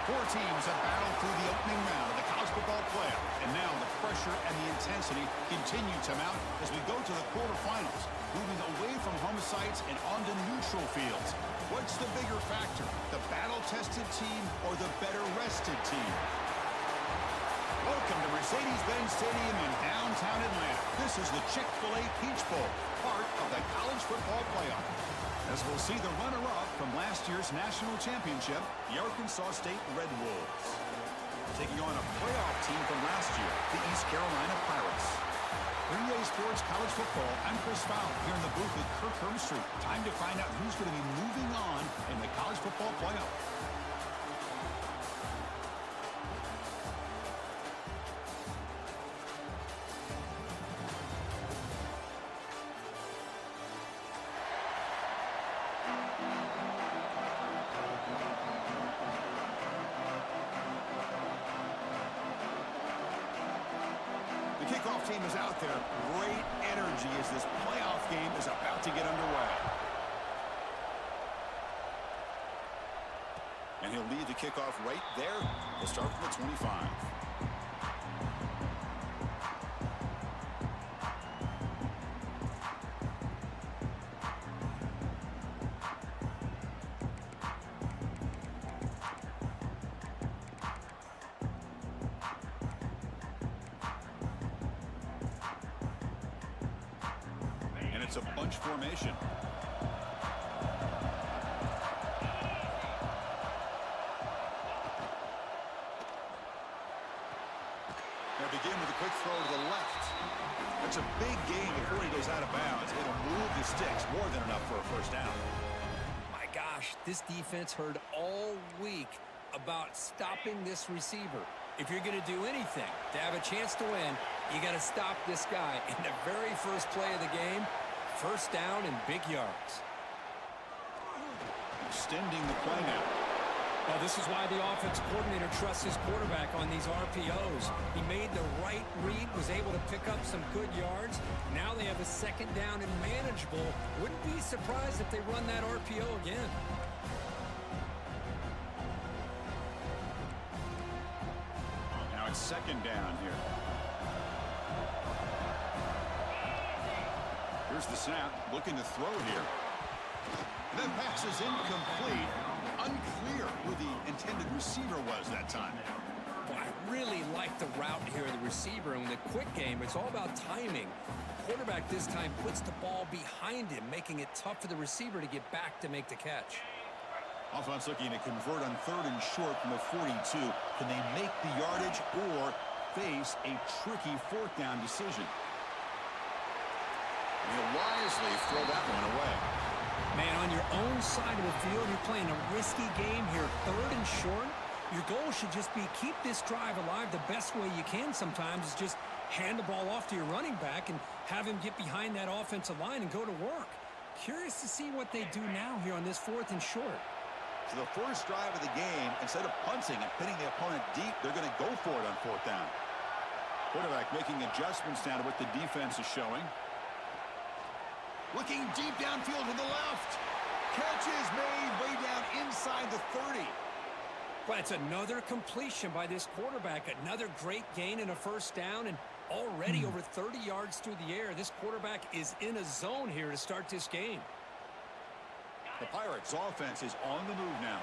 Four teams have battled through the opening round of the college football playoff, and now the pressure and the intensity continue to mount as we go to the quarterfinals, moving away from home sites and onto neutral fields. What's the bigger factor, the battle-tested team or the better-rested team? Welcome to Mercedes-Benz Stadium in downtown Atlanta. This is the Chick-fil-A Peach Bowl, part of the college football playoff. As we'll see the runner-up from last year's national championship, the Arkansas State Red Wolves, taking on a playoff team from last year, the East Carolina Pirates. 3A Sports College Football, I'm Chris Fowler here in the booth with Kirk Hermstreet. Time to find out who's going to be moving on in the college football playoff. The kickoff team is out there. Great energy as this playoff game is about to get underway. And he'll lead the kickoff right there. He'll start from the 25. It's a bunch formation. They'll begin with a quick throw to the left. That's a big gain before he goes out of bounds. It'll move the sticks more than enough for a first down. My gosh, this defense heard all week about stopping this receiver. If you're going to do anything to have a chance to win, You got to stop this guy in the very first play of the game. First down and big yards. Extending the play now. Well, this is why the offense coordinator trusts his quarterback on these RPOs. He made the right read, was able to pick up some good yards. Now they have a second down and manageable. Wouldn't be surprised if they run that RPO again. Now it's second down here. Here's the snap, looking to throw here. That pass is incomplete. Unclear who the intended receiver was that time. Well, I really like the route here of the receiver. And in the quick game, it's all about timing. Quarterback this time puts the ball behind him, making it tough for the receiver to get back to make the catch. Offense looking to convert on 3rd and short from the 42. Can they make the yardage or face a tricky 4th down decision? They'll wisely throw that one away. Man, on your own side of the field, you're playing a risky game here. 3rd and short. Your goal should just be keep this drive alive the best way you can sometimes is just hand the ball off to your running back and have him get behind that offensive line and go to work. Curious to see what they do now here on this 4th and short. So the first drive of the game, instead of punting and pinning the opponent deep, they're going to go for it on 4th down. Quarterback making adjustments now to what the defense is showing. Looking deep downfield to the left. Catch is made way down inside the 30. But it's another completion by this quarterback. Another great gain in a first down and already over 30 yards through the air. This quarterback is in a zone here to start this game. The Pirates offense is on the move now.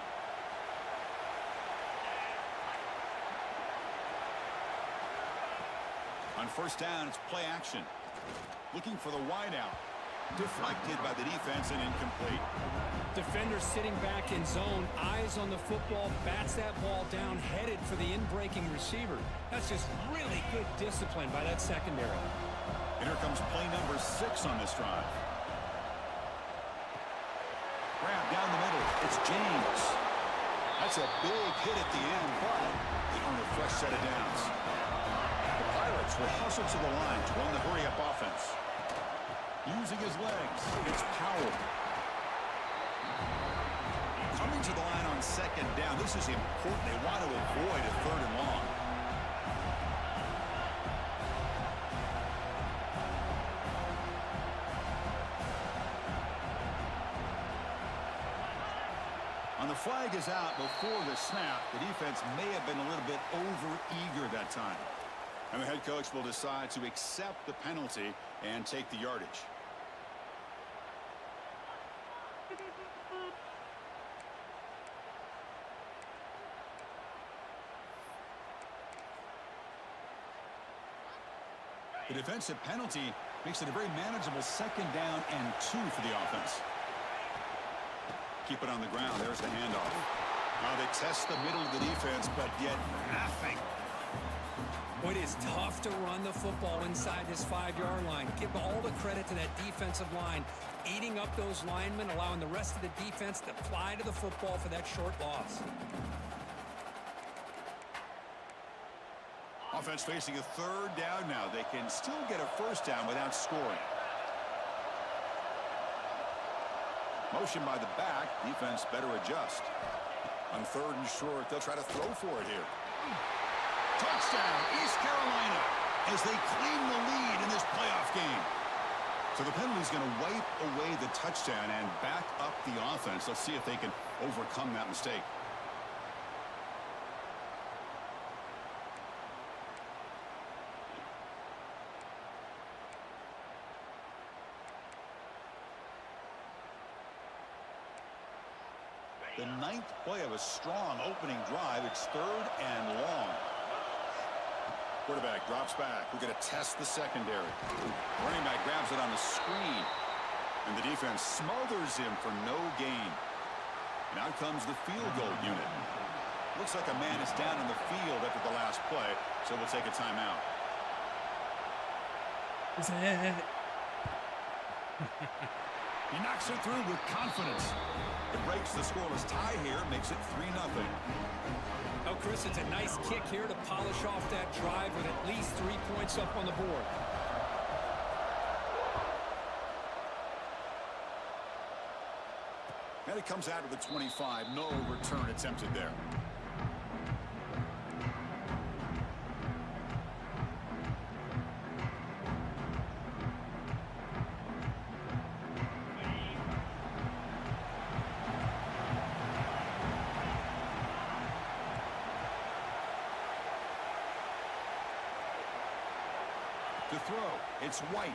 On first down, it's play action. Looking for the wideout. Deflected by the defense and incomplete. Defender sitting back in zone, eyes on the football, bats that ball down, headed for the in-breaking receiver. That's just really good discipline by that secondary. And here comes play number 6 on this drive. Grab down the middle. It's James. That's a big hit at the end, but they earn a fresh set of downs. The Pirates will hustle to the line to run the hurry-up offense. Using his legs, it's Powell. Coming to the line on second down. This is important. They want to avoid a 3rd and long. On the flag is out before the snap. The defense may have been a little bit over-eager that time. And the head coach will decide to accept the penalty and take the yardage. The defensive penalty makes it a very manageable 2nd down and 2 for the offense. Keep it on the ground. There's the handoff. Now they test the middle of the defense, but yet nothing. It is tough to run the football inside this 5-yard line. Give all the credit to that defensive line, eating up those linemen, allowing the rest of the defense to fly to the football for that short loss. Offense facing a 3rd down now. They can still get a first down without scoring. Motion by the back. Defense better adjust. On 3rd and short, they'll try to throw for it here. Touchdown, East Carolina, as they claim the lead in this playoff game. So the penalty is going to wipe away the touchdown and back up the offense. Let's see if they can overcome that mistake. The 9th play of a strong opening drive. It's 3rd and long. Quarterback drops back. We're going to test the secondary. Running back grabs it on the screen. And the defense smothers him for no gain. And out comes the field goal unit. Looks like a man is down in the field after the last play, so we'll take a timeout. He knocks it through with confidence. It breaks the scoreless tie here, makes it 3-0. Oh, Chris, it's a nice kick here to polish off that drive with at least 3 points up on the board. And it comes out of the 25. No return attempted there. To throw, it's White.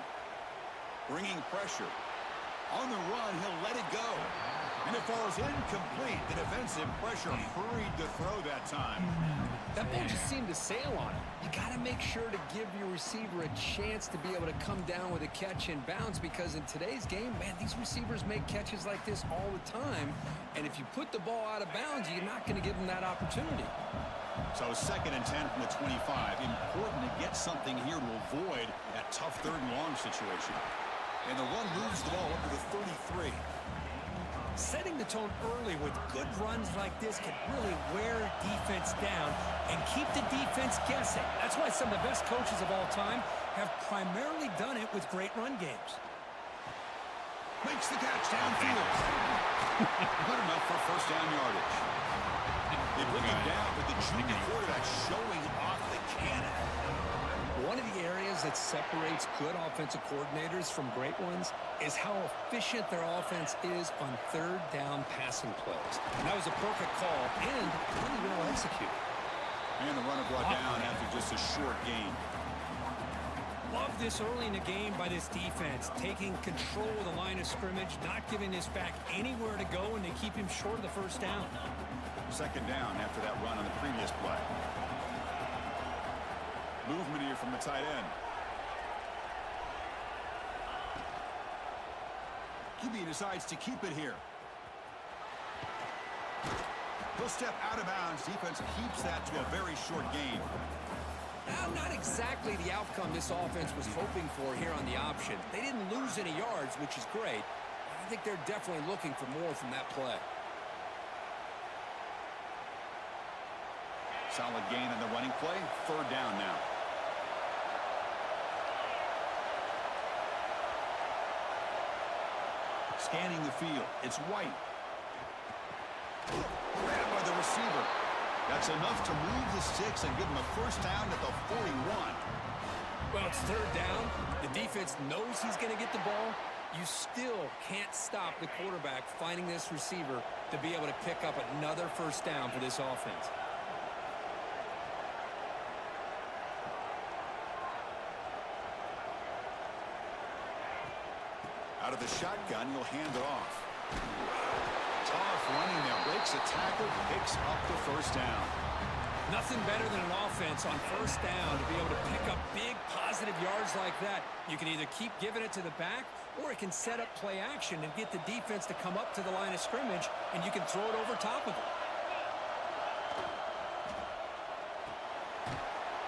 Bringing pressure. On the run, he'll let it go. And it falls incomplete. The defensive pressure hurried to throw that time. That ball just seemed to sail on it. You got to make sure to give your receiver a chance to be able to come down with a catch and bounce, because in today's game, man, these receivers make catches like this all the time. And if you put the ball out of bounds, you're not going to give them that opportunity. So 2nd and 10 from the 25. Important to get something here to avoid that tough 3rd and long situation. And the run moves the ball up to the 33. Setting the tone early with good runs like this can really wear defense down and keep the defense guessing. That's why some of the best coaches of all time have primarily done it with great run games. Makes the catch downfield. Good enough for 1st down yardage. They bring him down with the junior quarterback showing off the cannon. One of the areas that separates good offensive coordinators from great ones is how efficient their offense is on 3rd down passing plays. And that was a perfect call and really well executed. And the runner brought down after just a short gain. Love this early in the game by this defense, taking control of the line of scrimmage, not giving this back anywhere to go, and they keep him short of the 1st down. 2nd down after that run on the previous play. Movement here from the tight end. QB decides to keep it here. He'll step out of bounds. Defense keeps that to a very short gain. Now, not exactly the outcome this offense was hoping for here on the option. They didn't lose any yards, which is great. I think they're definitely looking for more from that play. Solid gain on the running play. 3rd down now. Scanning the field. It's White. Grabbed by the receiver. That's enough to move the sticks and give him a 1st down at the 41. Well, it's 3rd down. The defense knows he's going to get the ball. You still can't stop the quarterback finding this receiver to be able to pick up another 1st down for this offense. Out of the shotgun, he'll hand it off. Tough running there. Breaks a tackle, picks up the 1st down. Nothing better than an offense on 1st down to be able to pick up big positive yards like that. You can either keep giving it to the back, or it can set up play action and get the defense to come up to the line of scrimmage, and you can throw it over top of it.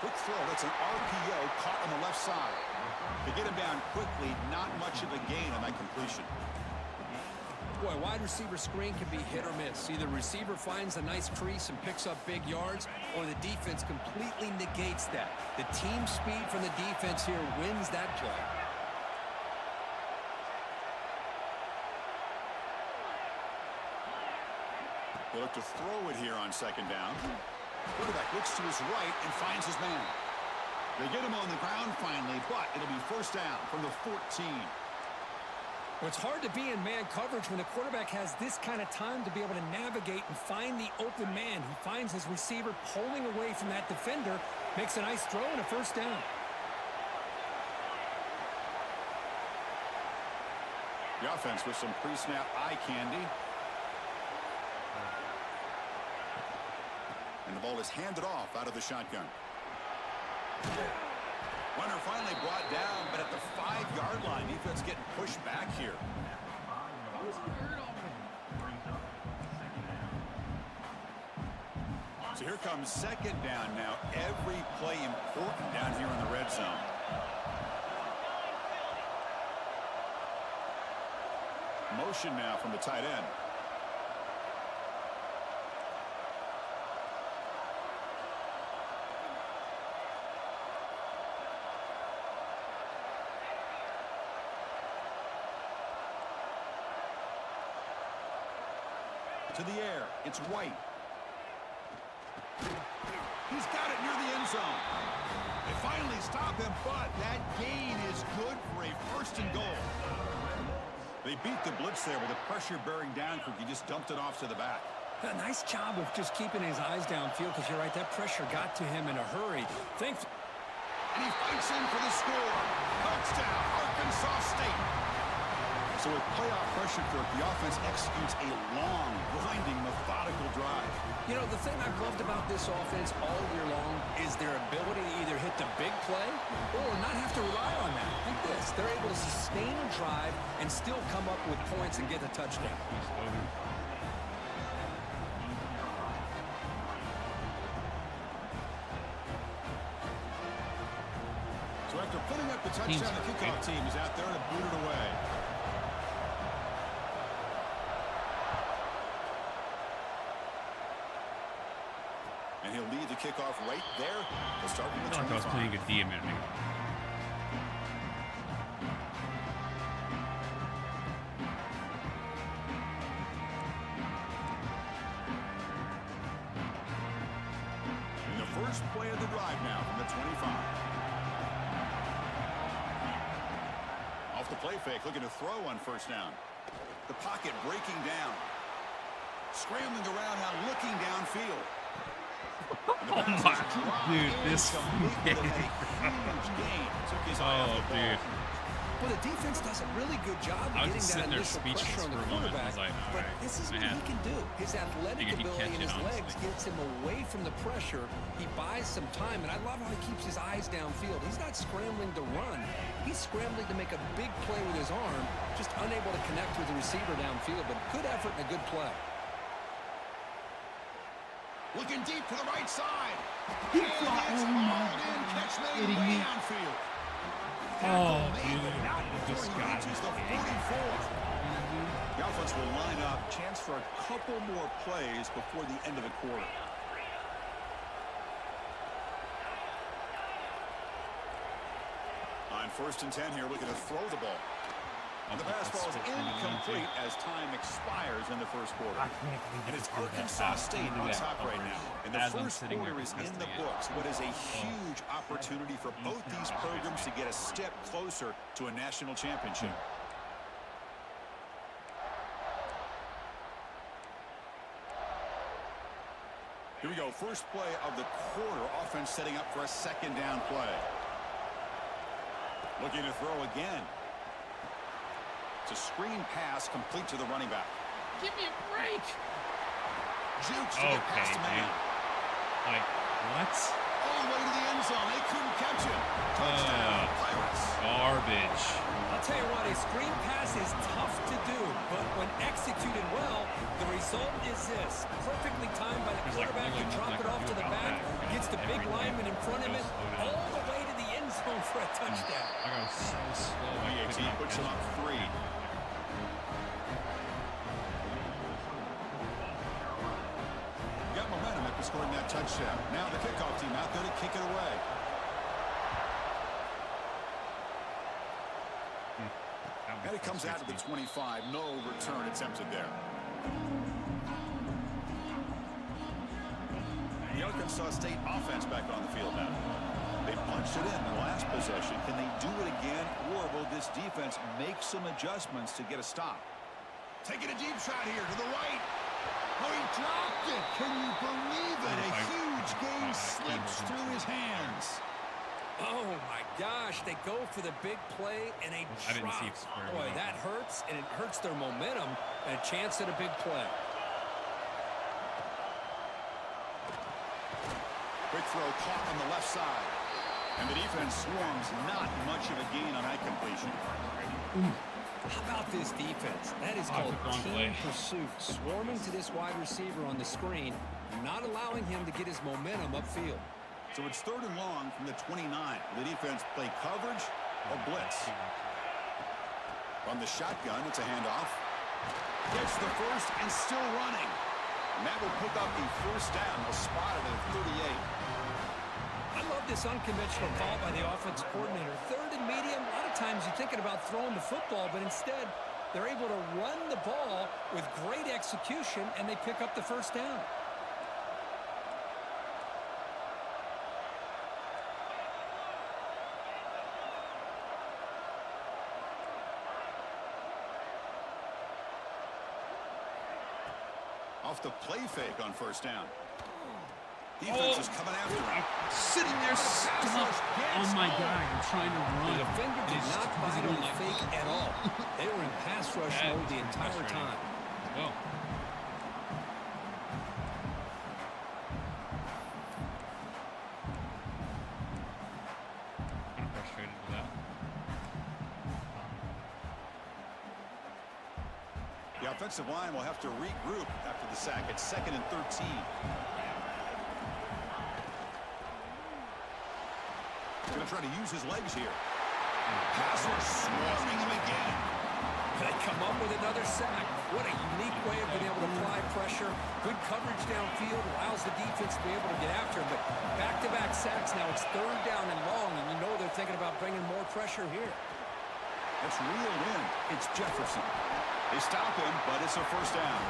Quick throw. That's an RPO caught on the left side. To get him down quickly, not much of a gain on that completion. Boy, wide receiver screen can be hit or miss. Either receiver finds a nice crease and picks up big yards, or the defense completely negates that. The team speed from the defense here wins that play. They look to throw it here on 2nd down. Quarterback looks to his right and finds his man. They get him on the ground finally, but it'll be 1st down from the 14. Well, it's hard to be in man coverage when the quarterback has this kind of time to be able to navigate and find the open man. He finds his receiver pulling away from that defender, makes a nice throw and a 1st down. The offense with some pre-snap eye candy. And the ball is handed off out of the shotgun. Runner finally brought down, but at the 5-yard line, defense getting pushed back here. So here comes 2nd down now. Every play important down here in the red zone. Motion now from the tight end. To the air. It's White. He's got it near the end zone. They finally stop him, but that gain is good for a first and goal. They beat the blitz there with the pressure bearing down. He just dumped it off to the back. A nice job of just keeping his eyes downfield, because you're right, that pressure got to him in a hurry. Thanks. And he fights in for the score. Touchdown, Arkansas State. So with playoff pressure, Kirk, the offense executes a long, grinding, methodical drive. You know, the thing I've loved about this offense all year long is their ability to either hit the big play or not have to rely on that. Like this, they're able to sustain a drive and still come up with points and get a touchdown. So after putting up the touchdown, the kickoff team is out there to boot it away. And he'll lead the kickoff right there. He'll start from the 25. I was playing a D a minute ago. And the first play of the drive now from the 25. Off the play fake, looking to throw on first down. The pocket breaking down. Scrambling around now, looking downfield. Oh my, dude, this game. Oh, dude. Well, the defense does a really good job of getting that initial pressure on the quarterback, but this is what he can do. His athletic ability and his legs gets him away from the pressure. He buys some time, and I love how he keeps his eyes downfield. He's not scrambling to run. He's scrambling to make a big play with his arm, just unable to connect with the receiver downfield, but good effort and a good play. Looking deep to the right side. And it's hauled in. Catch made way downfield. Oh, dude. This guy. Reaches the 44. The offense will line up. Chance for a couple more plays before the end of the quarter. On first and 10 here, looking to throw the ball. And the pass ball is incomplete as time expires in the first quarter. And it's Arkansas State on top right now. And the first quarter is in the books. What is a huge opportunity for both these programs to get a step closer to a national championship. Here we go. First play of the quarter. Offense setting up for a second down play. Looking to throw again. It's a screen pass complete to the running back. Give me a break. Jukes to get past a man. Like, what? All the way to the end zone. They couldn't catch him. Touchdown, Pirates. Garbage. I'll tell you what, a screen pass is tough to do, but when executed well, the result is this. Perfectly timed by the quarterback to drop it off to the back, gets the big lineman in front of him, all the way to the end zone for a touchdown. I got so slow. BAT puts him up 3. Got momentum after scoring that touchdown. Now the kickoff team out there to kick it away. And it comes out of the 25. No return attempted there. The Arkansas State offense back on the field now. They punched it in the last possession. Can they do it again, or will this defense make some adjustments to get a stop? Taking a deep shot here to the right. Oh, he dropped it. Can you believe it? A huge gain slips through his hands. Oh, my gosh. They go for the big play, and a drop. Boy, that hurts, and it hurts their momentum, and a chance at a big play. Quick throw caught on the left side. And the defense swarms. Not much of a gain on that completion. How about this defense? That is called team pursuit. Swarming to this wide receiver on the screen, not allowing him to get his momentum upfield. So it's 3rd and long from the 29. The defense play coverage or blitz. On the shotgun, it's a handoff. Gets the first and still running. And that will pick up a first down. They'll spot it at 38. I love this unconventional call by the offensive coordinator. Third and medium, a lot of times you're thinking about throwing the football, but instead they're able to run the ball with great execution, and they pick up the first down. Off the play fake on first down. Defense is coming after him. I'm sitting there stuck on my guy. I'm trying to run. The defender did not bite on the fake at all. They were in pass rush mode the entire time. Well. Kind of frustrated with that. The offensive line will have to regroup after the sack. It's 2nd and 13. Going to try to use his legs here. Passer swarming him again. They come up with another sack. What a unique way of being able to apply pressure. Good coverage downfield allows the defense to be able to get after him. But back-to-back sacks now. It's 3rd down and long, and you know they're thinking about bringing more pressure here. That's reeled in. It's Jefferson. They stop him, but it's a first down.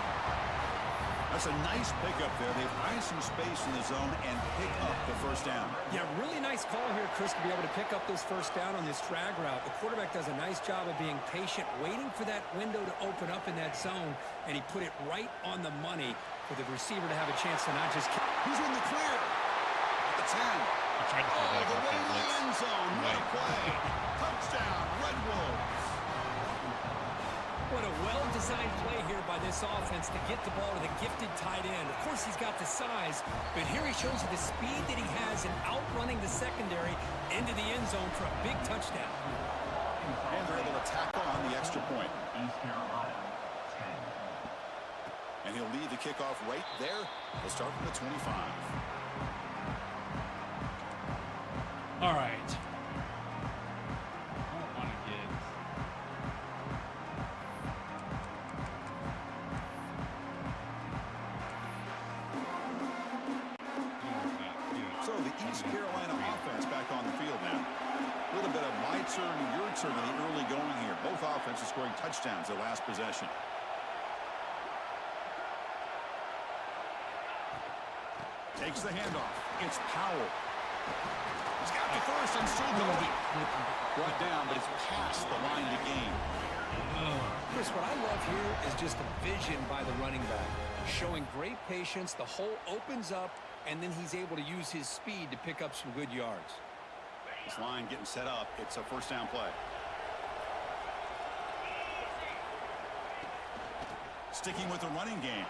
That's a nice pickup there. They find some space in the zone and pick up the first down. Yeah, really nice call here, Chris, to be able to pick up this first down on this drag route. The quarterback does a nice job of being patient, waiting for that window to open up in that zone, and he put it right on the money for the receiver to have a chance to not just... He's in the clear. At the 10. I tried to pull All back the off way that to the blitz. end zone. What a play. Touchdown, Red Wolves. What a well-designed play here by this offense to get the ball to the gifted tight end. Of course, he's got the size, but here he shows you the speed that he has in outrunning the secondary into the end zone for a big touchdown. And they're able to tack on the extra point. And he'll lead the kickoff right there. He'll start from the 25. All right. I don't want to get... So the East Carolina offense back on the field now. A little bit of my turn, your turn in the early going here. Both offenses scoring touchdowns their last possession. Takes the handoff. It's Powell. He's got the first and still going. Brought down, but it's past the line to gain. Chris, what I love here is just the vision by the running back. Showing great patience, the hole opens up, and then he's able to use his speed to pick up some good yards. This line getting set up. It's a first down play. Sticking with the running game.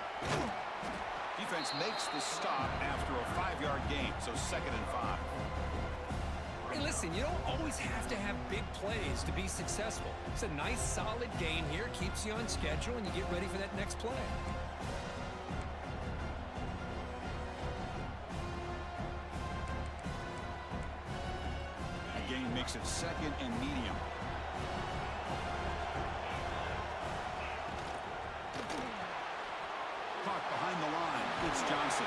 Defense makes the stop after a 5-yard gain, so 2nd and 5. Hey, listen, you don't always have to have big plays to be successful. It's a nice, solid gain here, keeps you on schedule, and you get ready for that next play. The gain makes it 2nd and medium. Caught behind the line. It's Johnson.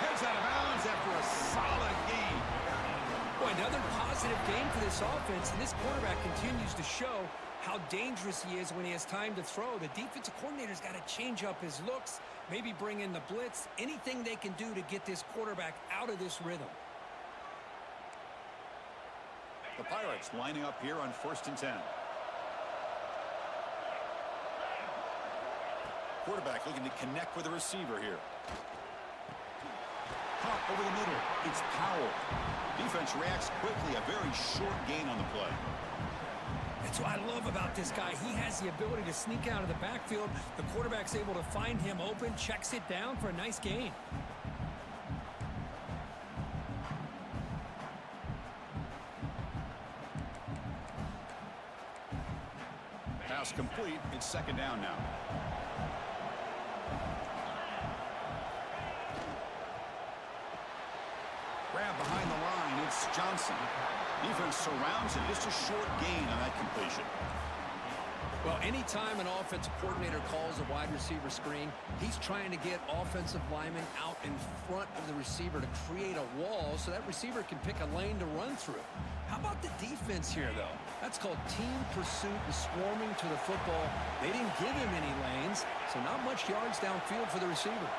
Heads out of bounds after a solid gain. Boy, another positive game for this offense, and this quarterback continues to show how dangerous he is when he has time to throw. The defensive coordinator's got to change up his looks, maybe bring in the blitz, anything they can do to get this quarterback out of this rhythm. The Pirates lining up here on 1st and 10. Quarterback looking to connect with the receiver here. Caught over the middle. It's Powell. Defense reacts quickly. A very short gain on the play. That's what I love about this guy. He has the ability to sneak out of the backfield. The quarterback's able to find him open, checks it down for a nice gain. Pass complete. It's 2nd down now. Grab behind the line. It's Johnson. Defense surrounds him. Just a short gain on that completion. Well, anytime an offensive coordinator calls a wide receiver screen, he's trying to get offensive linemen out in front of the receiver to create a wall so that receiver can pick a lane to run through. How about the defense here, though? That's called team pursuit and swarming to the football. They didn't give him any lanes, so not much yards downfield for the receiver.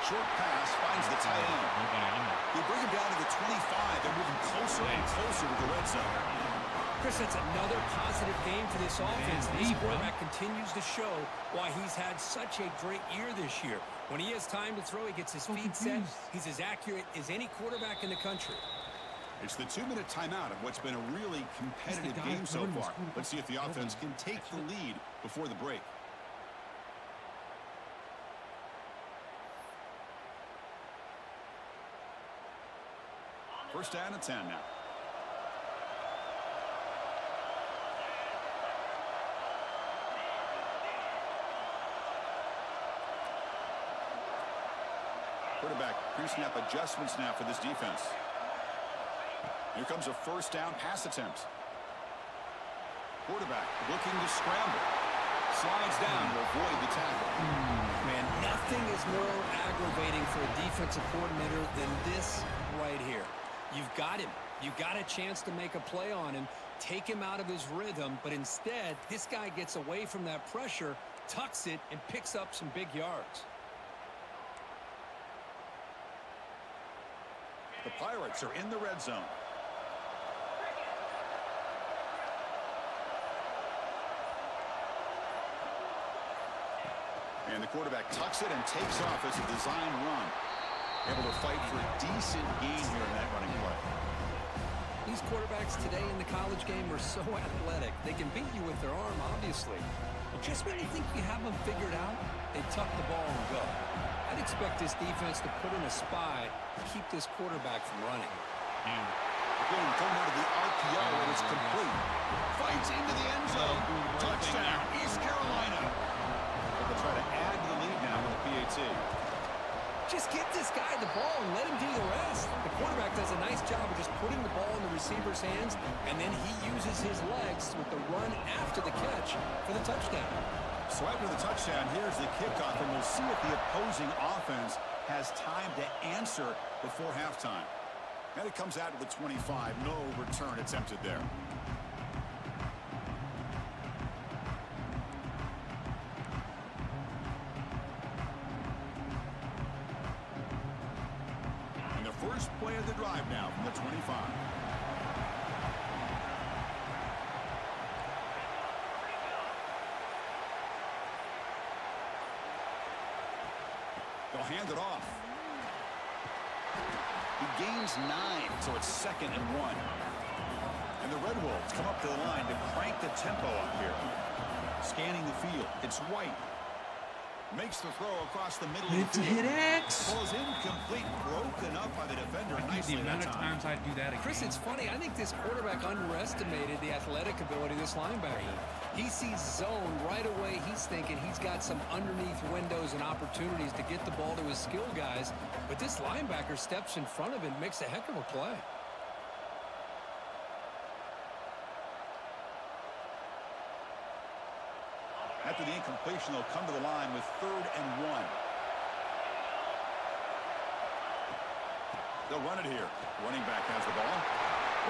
Short pass finds the tight end. They bring him down to the 25. They're moving closer and closer to the red zone. Chris, it's another positive game for this offense. This quarterback continues to show why he's had such a great year this year. When he has time to throw, he gets his feet set. He's as accurate as any quarterback in the country. It's the 2-minute timeout of what's been a really competitive game so far. Let's see if the offense can take the lead before the break. First down and 10 now. Quarterback pre-snap adjustments now for this defense. Here comes a first down pass attempt. Quarterback looking to scramble. Slides down to avoid the tackle. Man, nothing is more aggravating for a defensive coordinator than this right here. You've got him. You've got a chance to make a play on him, take him out of his rhythm, but instead, this guy gets away from that pressure, tucks it, and picks up some big yards. The Pirates are in the red zone. And the quarterback tucks it and takes off as a design run. Able to fight for a decent gain here in that running play. These quarterbacks today in the college game are so athletic. They can beat you with their arm, obviously. But just when you think you have them figured out, they tuck the ball and go. I'd expect this defense to put in a spy to keep this quarterback from running. Again, coming out of the RPO, and it's complete. Fights into the end zone. Touchdown, East Carolina. They'll try to add to the lead now with a PAT. Just get this guy the ball and let him do the rest. The quarterback does a nice job of just putting the ball in the receiver's hands, and then he uses his legs with the run after the catch for the touchdown. So after the touchdown, here's the kickoff, and we'll see if the opposing offense has time to answer before halftime. And it comes out to the 25. No return attempted there. First play of the drive now from the 25. They'll hand it off. He gains 9, so it's 2nd and 1. And the Red Wolves come up to the line to crank the tempo up here. Scanning the field. It's White. Makes the throw across the middle of the field. Hit X. Ball is incomplete, broken up by the defender. Nicely The amount of times I do that again. Chris, it's funny. I think this quarterback underestimated the athletic ability of this linebacker. He sees zone right away. He's thinking he's got some underneath windows and opportunities to get the ball to his skill guys. But this linebacker steps in front of him and makes a heck of a play. After the incompletion, they'll come to the line with 3rd and 1. They'll run it here. Running back has the ball.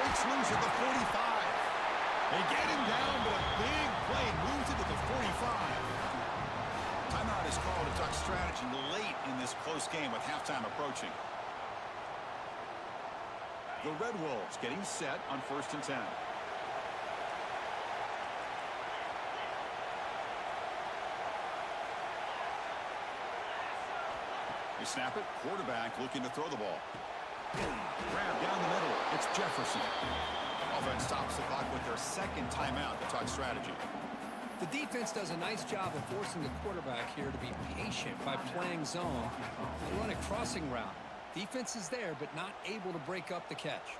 Breaks loose at the 45. They get him down, but a big play moves it to the 45. Timeout is called to Duck strategy late in this close game with halftime approaching. The Red Wolves getting set on 1st and 10. They snap it. Quarterback looking to throw the ball. Grab down the middle. It's Jefferson. Offense stops the clock with their 2nd timeout to talk strategy. The defense does a nice job of forcing the quarterback here to be patient by playing zone. They run a crossing route. Defense is there, but not able to break up the catch.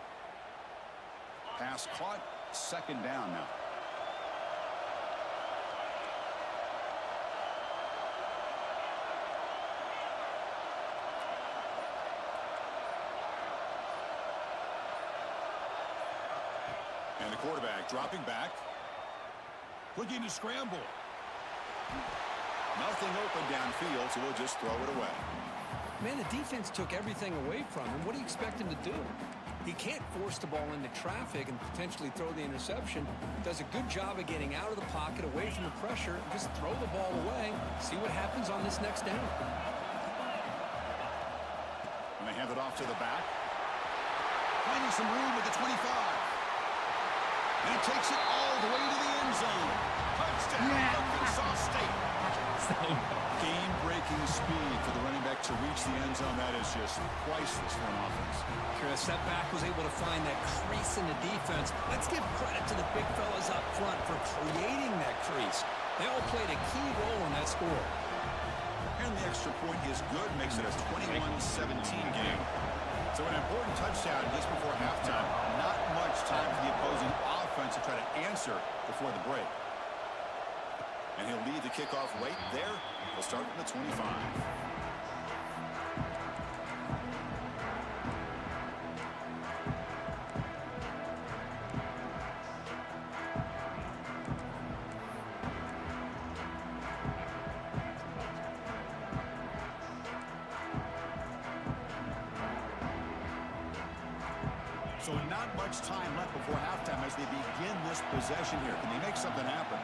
Pass caught. 2nd down now. quarterback dropping back. Looking to scramble. Nothing open downfield, so we'll just throw it away. Man, the defense took everything away from him. What do you expect him to do? He can't force the ball into traffic and potentially throw the interception. Does a good job of getting out of the pocket, away from the pressure, and just throw the ball away. See what happens on this next down. And they hand it off to the back. Finding some room at the 25. And he takes it all the way to the end zone. Touchdown, Arkansas State. Game-breaking speed for the running back to reach the end zone. That is just priceless for an offense. Chris, that back was able to find that crease in the defense. Let's give credit to the big fellas up front for creating that crease. They all played a key role in that score. And the extra point is good, makes it a 21-17 game. So an important touchdown just before halftime. Not much time for the opposing offense to try to answer before the break. And he'll lead the kickoff right there. He'll start from the 25. So not much time left before halftime as they begin this possession here. Can they make something happen?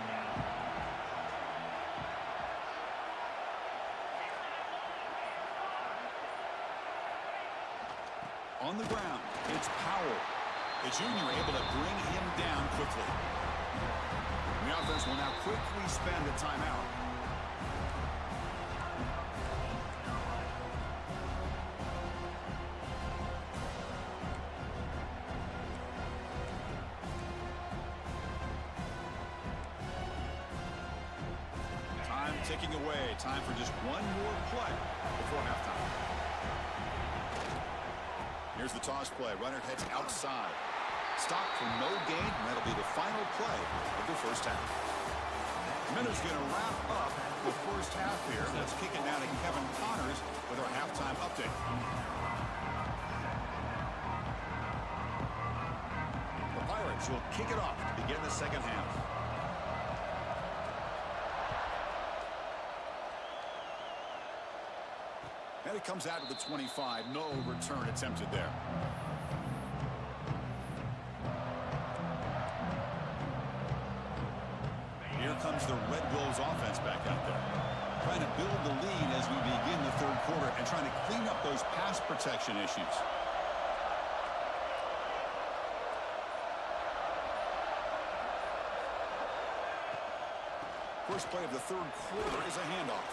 On the ground, it's Powell. The junior able to bring him down quickly. And the offense will now quickly spend a timeout. Time ticking away. Time for just one more play before halftime. Here's the toss play. Runner heads outside. Stop for no gain, and that'll be the final play of the first half. Minnows going to wrap up the first half here. Let's kick it now to Kevin Connors with our halftime update. The Pirates will kick it off to begin the second half. And it comes out to the 25. No return attempted there. Here comes the Red Wolves offense back out there. Trying to build the lead as we begin the third quarter and trying to clean up those pass protection issues. First play of the third quarter is a handoff.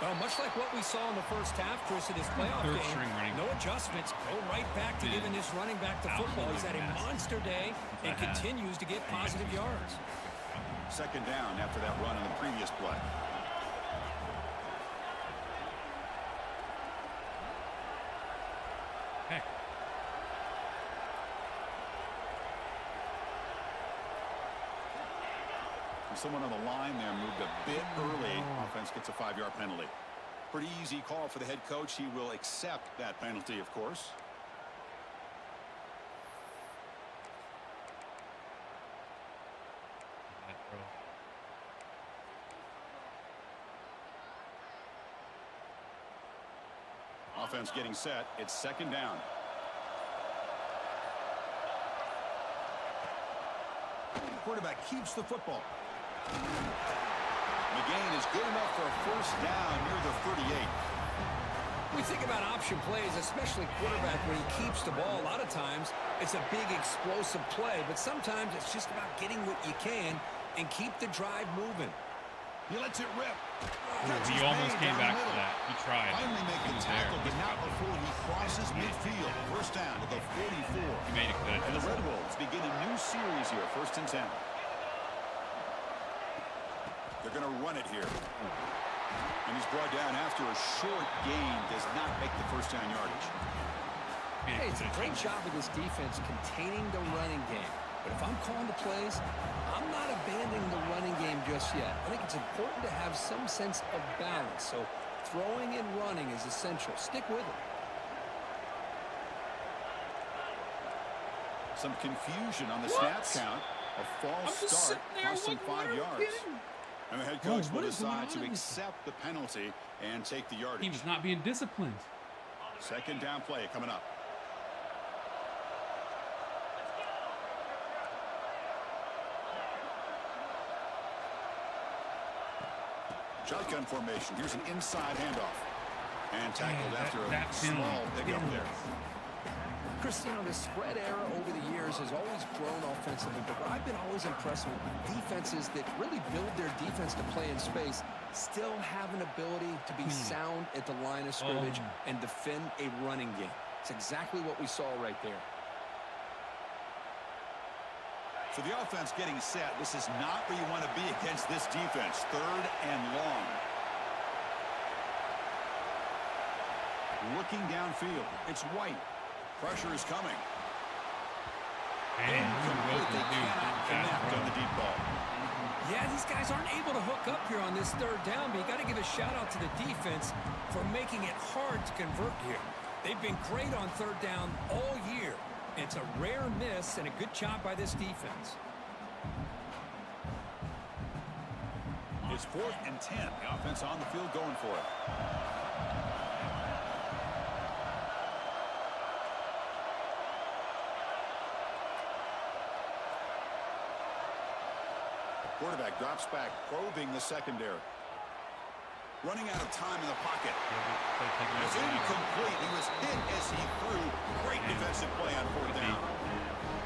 Well, much like what we saw in the first half, Chris, in his playoff game, no adjustments. Go right back to giving this running back the football. He's had a monster day and continues to get positive yards. Second down after that run on the previous play. Heck. Someone on the line there moved a bit early. Offense gets a 5-yard penalty. Pretty easy call for the head coach. He will accept that penalty, of course. Offense getting set. It's second down. Quarterback keeps the football. The gain is good enough for a first down near the 38. We think about option plays, especially quarterback, when he keeps the ball. A lot of times, it's a big explosive play, but sometimes it's just about getting what you can and keep the drive moving. He lets it rip. He almost came back to that. He tried. Finally make the tackle, but not before he crosses midfield. First down to the 44. He made it good. And the Red Wolves begin a new series here. First and 10. They're going to run it here. And he's brought down after a short gain. Does not make the first down yardage. Hey, it's a great job of this defense containing the running game. But if I'm calling the plays, I'm not abandoning the running game just yet. I think it's important to have some sense of balance. So throwing and running is essential. Stick with it. Some confusion on the snap count. A false start cost him 5 yards. And the head coach will decide to accept the penalty and take the yardage. He was not being disciplined. Second down play coming up. Shotgun formation. Here's an inside handoff. And tackled after a small pickup there. Cristiano, the spread era over the years has always grown offensively, but what I've been always impressed with defenses that really build their defense to play in space still have an ability to be sound at the line of scrimmage and defend a running game. It's exactly what we saw right there. So the offense getting set. This is not where you want to be against this defense. Third and long. Looking downfield. It's White. Pressure is coming. And they cannot connect on the deep ball. Yeah, these guys aren't able to hook up here on this third down, but you got to give a shout out to the defense for making it hard to convert here. They've been great on third down all year. It's a rare miss and a good job by this defense. It's 4th and 10. The offense on the field going for it. Quarterback drops back, probing the secondary. Running out of time in the pocket. It's incomplete. He was hit as he threw. Great defensive play on 4th down.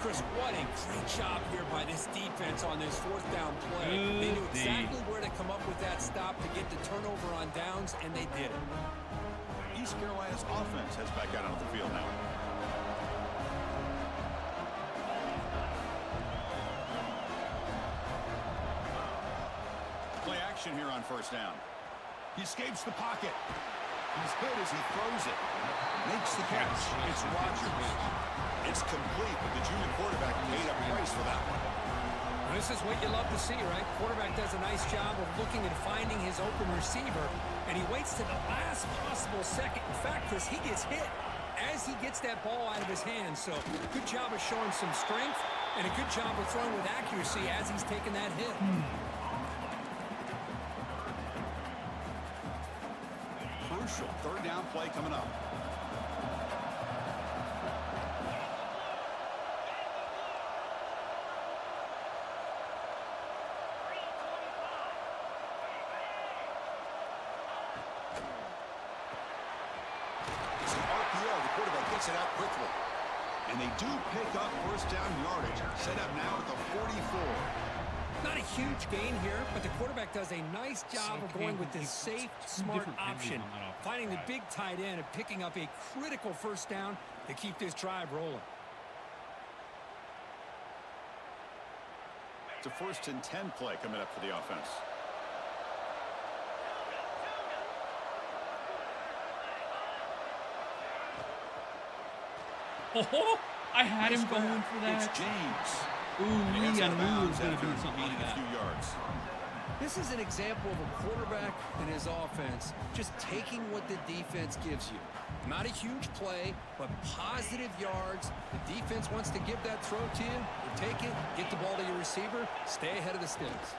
Chris, what a great job here by this defense on this 4th down play. They knew exactly where to come up with that stop to get the turnover on downs, and they did it. East Carolina's offense heads back out onto the field now. Play action here on 1st down. He escapes the pocket. He's hit as he throws it. Makes the catch. It's Rodgers. It's complete, but the junior quarterback paid a price for that one. This is what you love to see, right? Quarterback does a nice job of looking and finding his open receiver, and he waits to the last possible second. In fact, Chris, he gets hit as he gets that ball out of his hands. So good job of showing some strength and a good job of throwing with accuracy as he's taking that hit. Crucial 3rd down play coming up. It's an RPO. The quarterback gets it out quickly. And they do pick up 1st down yardage. Set up now at the 44. Not a huge gain here, but the quarterback does a nice job of going with this safe, smart option, finding the big tight end and picking up a critical 1st down to keep this drive rolling. It's a 1st and 10 play coming up for the offense. Oh, I had him going for that. It's James. Ooh, I knew it was going to do something like that. A few yards. This is an example of a quarterback and his offense just taking what the defense gives you. Not a huge play, but positive yards. The defense wants to give that throw to you. You take it, get the ball to your receiver, stay ahead of the sticks.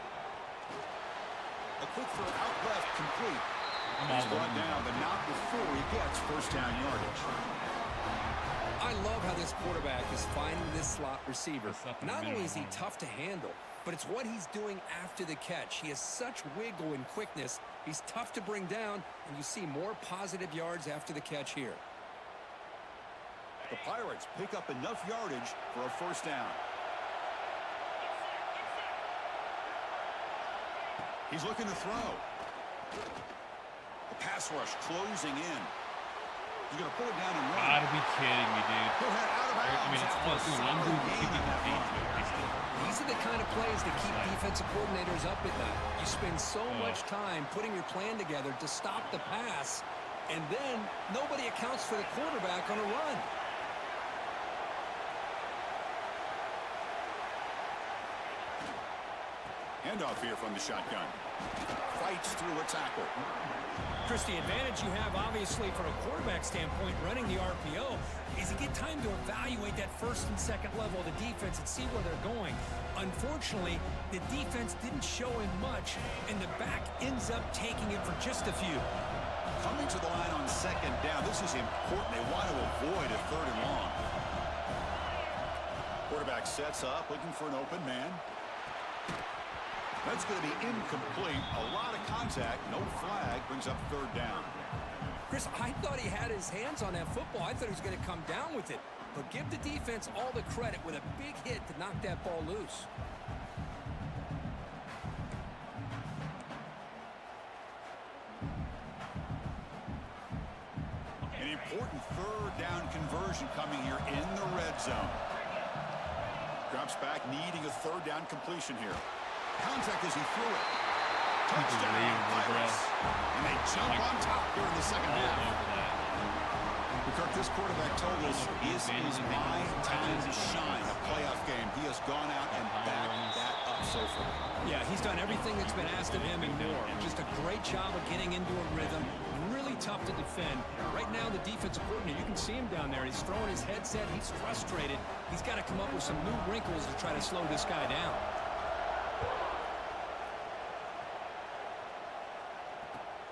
A quick throw out left, complete. He's brought down, but not before he gets 1st down yardage. I love how this quarterback is finding this slot receiver. Not only is he tough to handle, but it's what he's doing after the catch. He has such wiggle and quickness. He's tough to bring down, and you see more positive yards after the catch here. The Pirates pick up enough yardage for a 1st down. He's looking to throw. The pass rush closing in. He's going to put it down and run. Gotta be kidding me, dude. He'll head out of bounds. I mean, it's close. I'm doing keeping the pace. These are the kind of plays that keep defensive coordinators up at night. You spend so much time putting your plan together to stop the pass, and then nobody accounts for the quarterback on a run. Handoff here from the shotgun. Fights through a tackle. Chris, the advantage you have, obviously, from a quarterback standpoint, running the RPO, is you get time to evaluate that first and second level of the defense and see where they're going. Unfortunately, the defense didn't show him much, and the back ends up taking it for just a few. Coming to the line on second down, this is important. They want to avoid a third and long. Quarterback sets up, looking for an open man. That's going to be incomplete. A lot of contact, no flag, brings up third down. Chris, I thought he had his hands on that football. I thought he was going to come down with it. But give the defense all the credit with a big hit to knock that ball loose. An important third down conversion coming here in the red zone. Drops back, needing a third down completion here. Contact as he threw it. Touchdown, Pirates. And they jump on top here in the second half. Kirk, this quarterback told us, this is my time to shine. A playoff game. He has gone out and backed that up so far. Yeah, he's done everything that's been asked of him and more. Just a great job of getting into a rhythm. Really tough to defend. Right now, the defensive coordinator, you can see him down there. He's throwing his headset. He's frustrated. He's got to come up with some new wrinkles to try to slow this guy down.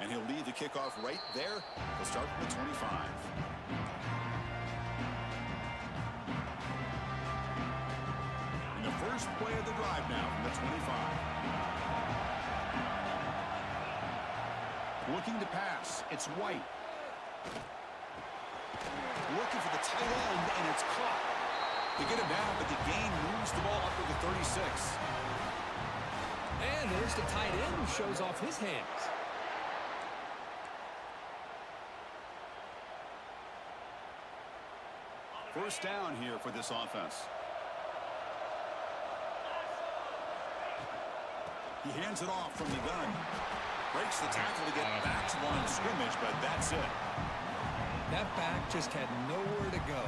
And he'll lead the kickoff right there. He'll start from the 25. In the first play of the drive now from the 25. Looking to pass. It's White. Looking for the tight end, and it's caught. They get him down, but the gain moves the ball up to the 36. And there's the tight end who shows off his hands. First down here for this offense. He hands it off from the gun. Breaks the tackle to get back to the line of scrimmage, but that's it. That back just had nowhere to go.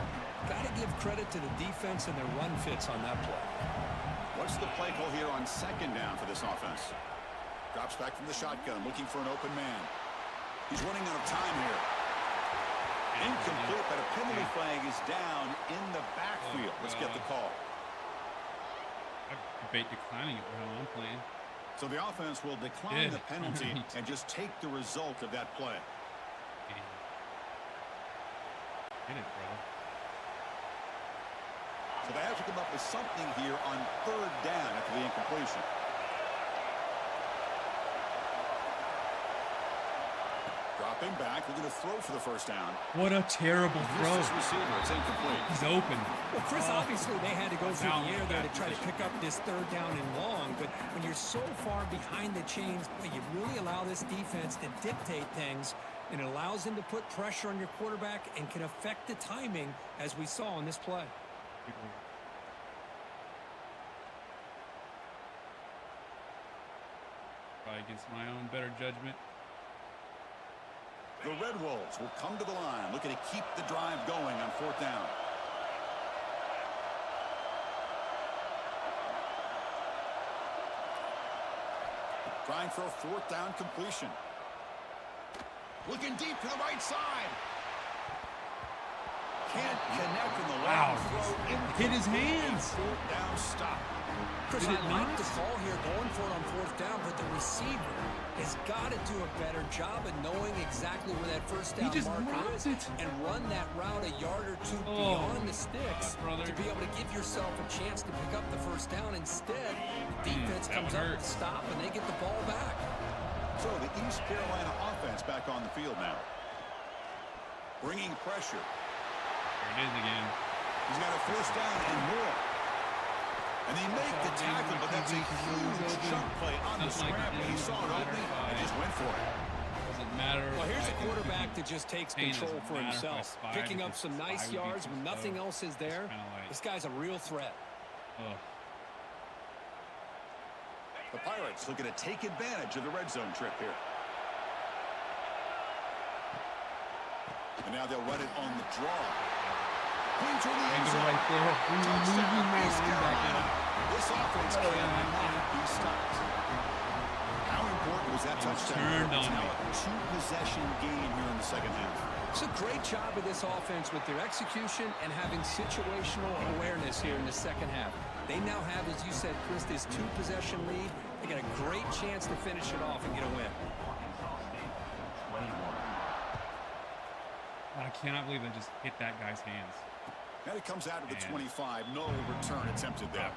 Got to give credit to the defense and their run fits on that play. What's the play call here on second down for this offense? Drops back from the shotgun, looking for an open man. He's running out of time here. Incomplete, but a penalty flag is down in the backfield. Let's get the call. I debate declining it while I'm playing. So the offense will decline the penalty and just take the result of that play. Get it, brother. So they have to come up with something here on third down after the incompletion. Dropping back, looking to throw for the first down. What a terrible throw. This receiver, it's incomplete. He's open. Well, Chris, obviously they had to go through the air there to try to pick up this third down and long, but when you're so far behind the chains, you really allow this defense to dictate things, and it allows them to put pressure on your quarterback and can affect the timing, as we saw on this play. Probably against my own better judgment. The Red Wolves will come to the line, looking to keep the drive going on fourth down. Trying for a fourth down completion. Looking deep to the right side. Can't connect in the long throw. Hit his hands. Fourth down stop. Chris, I like the call here going for it on fourth down, but the receiver has got to do a better job of knowing exactly where that first down marker is and run that route a yard or two beyond the sticks to be able to give yourself a chance to pick up the first down. Instead, defense comes up with a stop, and they get the ball back. So the East Carolina offense back on the field now. Bringing pressure. There it is again. He's got a first down and more. And they make the tackle, but that's a huge jump play on the scramble. He saw it opening and just went for it. Doesn't matter. Well, here's a quarterback that just takes control for himself, picking up some nice yards when nothing else is there. This guy's a real threat. The Pirates looking to take advantage of the red zone trip here. And now they'll run it on the draw. Into the end zone. Touchdown, East Carolina. This offense cannot be stopped. How important was that touchdown? Turned on It's now me. a 2-possession possession game here in the second half. It's a great job of this offense with their execution and having situational awareness here in the second half. They now have, as you said, Chris, this 2-possession lead. They got a great chance to finish it off and get a win. I cannot believe they just hit that guy's hands. And it comes out of the 25. No return attempted there.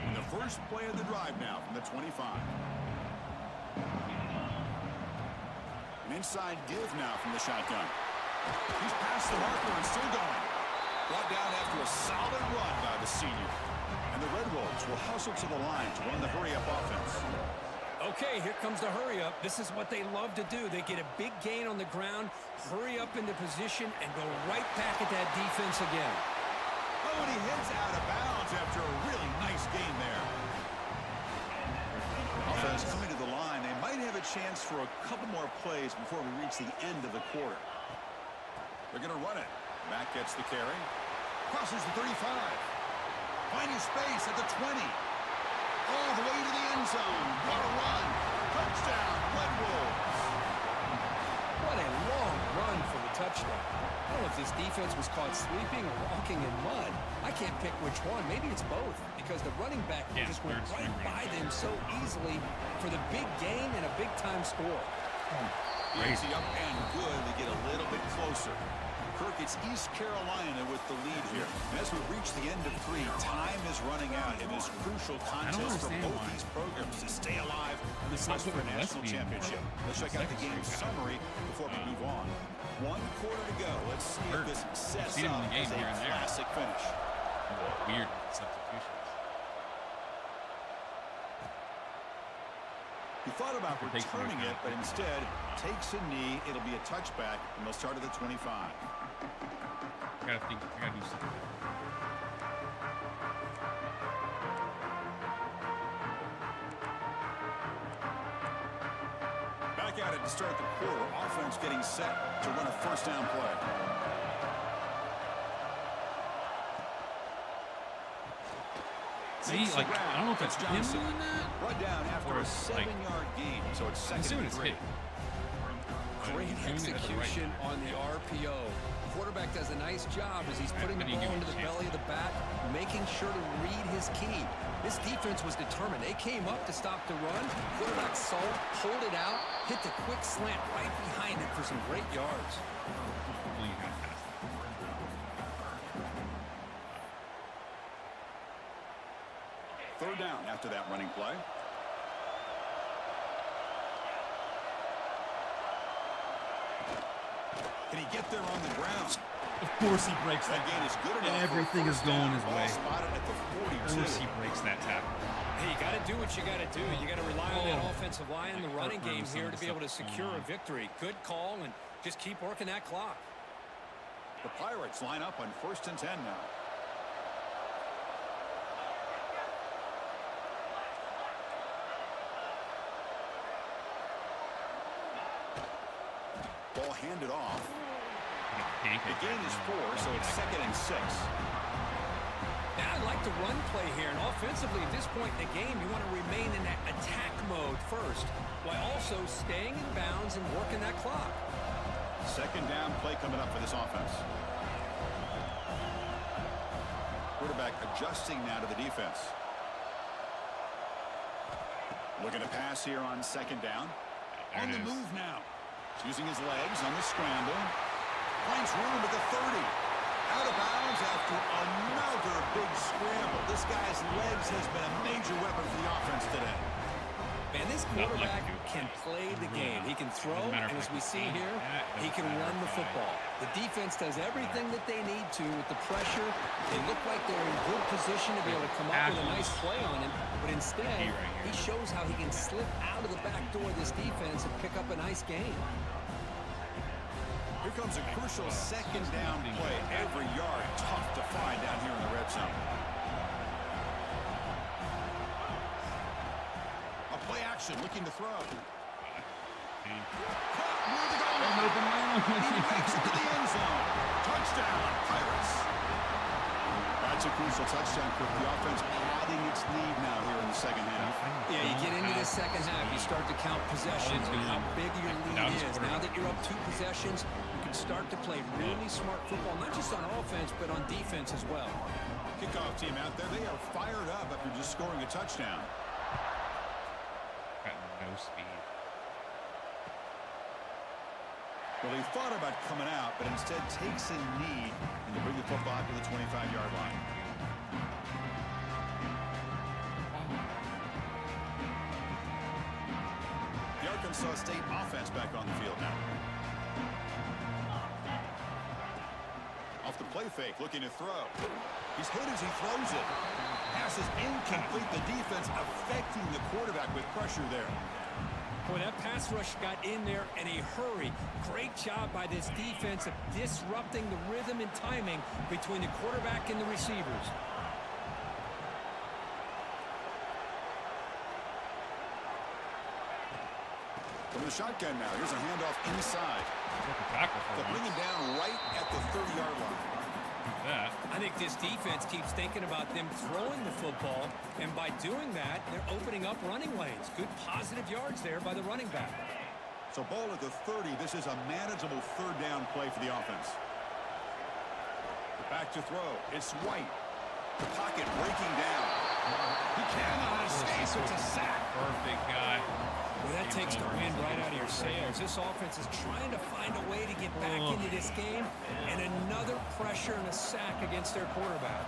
And the first play of the drive now from the 25. An inside give now from the shotgun. He's past the marker and still going. Brought down after a solid run by the senior. And the Red Wolves will hustle to the line to run the hurry-up offense. Okay, here comes the hurry-up. This is what they love to do. They get a big gain on the ground, hurry up into position, and go right back at that defense again. Oh, and he heads out of bounds after a really nice gain there. Offense coming to the line. They might have a chance for a couple more plays before we reach the end of the quarter. They're going to run it. Mack gets the carry. Crosses the 35. Finding space at the 20. All the way to the end zone. What a run. Touchdown, Red Wolves. What a long run for the touchdown. I don't know if this defense was caught sleeping or walking in mud. I can't pick which one. Maybe it's both because the running back just went right by them so easily for the big gain and a big-time score. Easy up and good. They get a little bit closer. Kirk, it's East Carolina with the lead here. And as we reach the end of 3, time is running out in this crucial contest for both these programs to stay alive in this quest for a national championship. Let's check out the game summary before we move on. 1 quarter to go. Let's see if this sets up as a classic finish. Weird substitutions. He thought about returning it, but instead takes a knee. It'll be a touchback, and they'll start at the 25. I gotta do something. Back at it to start the quarter. Offense getting set to run a first down play. See, like, I don't know if it's him doing that. Run down after a 7-yard gain, so it's second and 3. Great execution on the RPO. The quarterback does a nice job as he's putting the ball into the belly of the back, making sure to read his key. This defense was determined. They came up to stop the run. Quarterback saw it, pulled it out, hit the quick slant right behind it for some great yards. Third down after that running play. Can he get there on the ground? Of course he breaks that. Gain is good enough. Everything is going his way. Spotted at the 42. Of course he breaks that tackle. Hey, you got to do what you got to do. You got to rely on that offensive line in the running game here to be able to secure a victory. Good call, and just keep working that clock. The Pirates line up on 1st and 10 now. Ball handed off. The gain is 4, so it's 2nd and 6. Now, I like the run play here, and offensively at this point in the game, you want to remain in that attack mode first, while also staying in bounds and working that clock. Second down play coming up for this offense. Quarterback adjusting now to the defense. Looking to pass here on 2nd down. On the move now. Using his legs on the scramble. Finds room at the 30. Out of bounds after another big scramble. This guy's legs has been a major weapon for the offense today. Man, this quarterback can play the game. He can throw, and as we see here, he can run the football. The defense does everything that they need to with the pressure. They look like they're in good position to be able to come up with a nice play on him, but instead, he shows how he can slip out of the back door of this defense and pick up a nice gain. Here comes a crucial 2nd down play. Every yard tough to find down here in the red zone. A play action looking to throw. Caught near the goal line. He makes it to the end zone. Touchdown, Pirates. That's a crucial touchdown for the offense, padding its lead now here in the second half. Yeah, you get start to count possessions and how big your lead is. Now that you're up 2 possessions, you can start to play really smart football, not just on offense, but on defense as well. Kickoff team out there, they are fired up after just scoring a touchdown. Got no speed. Well, he thought about coming out, but instead takes a knee and to bring the football to the 25-yard line. The Arkansas State offense back on the field now. Off the play fake, looking to throw. He's hit as he throws it. Pass is incomplete. The defense affecting the quarterback with pressure there. Boy, that pass rush got in there in a hurry. Great job by this defense of disrupting the rhythm and timing between the quarterback and the receivers. From the shotgun now, here's a handoff inside. They'll bring him down right at the 30-yard line. That. I think this defense keeps thinking about them throwing the football, and by doing that, they're opening up running lanes. Good positive yards there by the running back. So ball at the 30. This is a manageable third down play for the offense. Back to throw. It's White. The pocket breaking down. He cannot escape. It's a sack. Perfect guy. Well, that takes the wind right out of your sails. This offense is trying to find a way to get back into this game, and another pressure and a sack against their quarterback.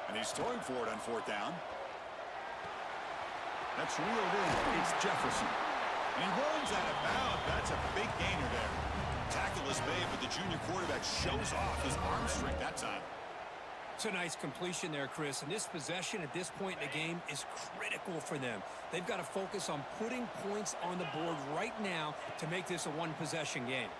And he's throwing for it on 4th down. That's reeled in. It's Jefferson. And he runs out of bounds. That's a big gainer there. Tackle is made, but the junior quarterback shows off his arm strength that time. It's a nice completion there, Chris. And this possession at this point in the game is critical for them. They've got to focus on putting points on the board right now to make this a one-possession game.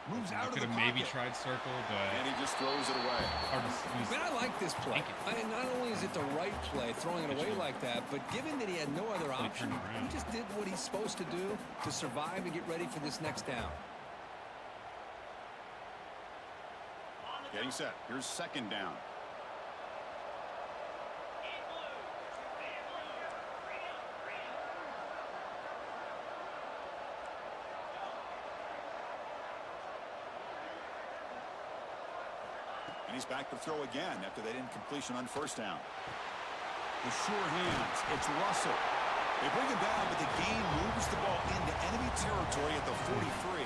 Moves out of the could have maybe tried circle, but and he just throws it away. hard to Man, I like this play. Not only is it the right play, throwing it away like that, but given that he had no other option, he just did what he's supposed to do to survive and get ready for this next down. Getting set. Here's 2nd down. And he's back to throw again after that incompletion on 1st down. The sure hands. It's Russell. They bring him down, but the game moves the ball into enemy territory at the 43.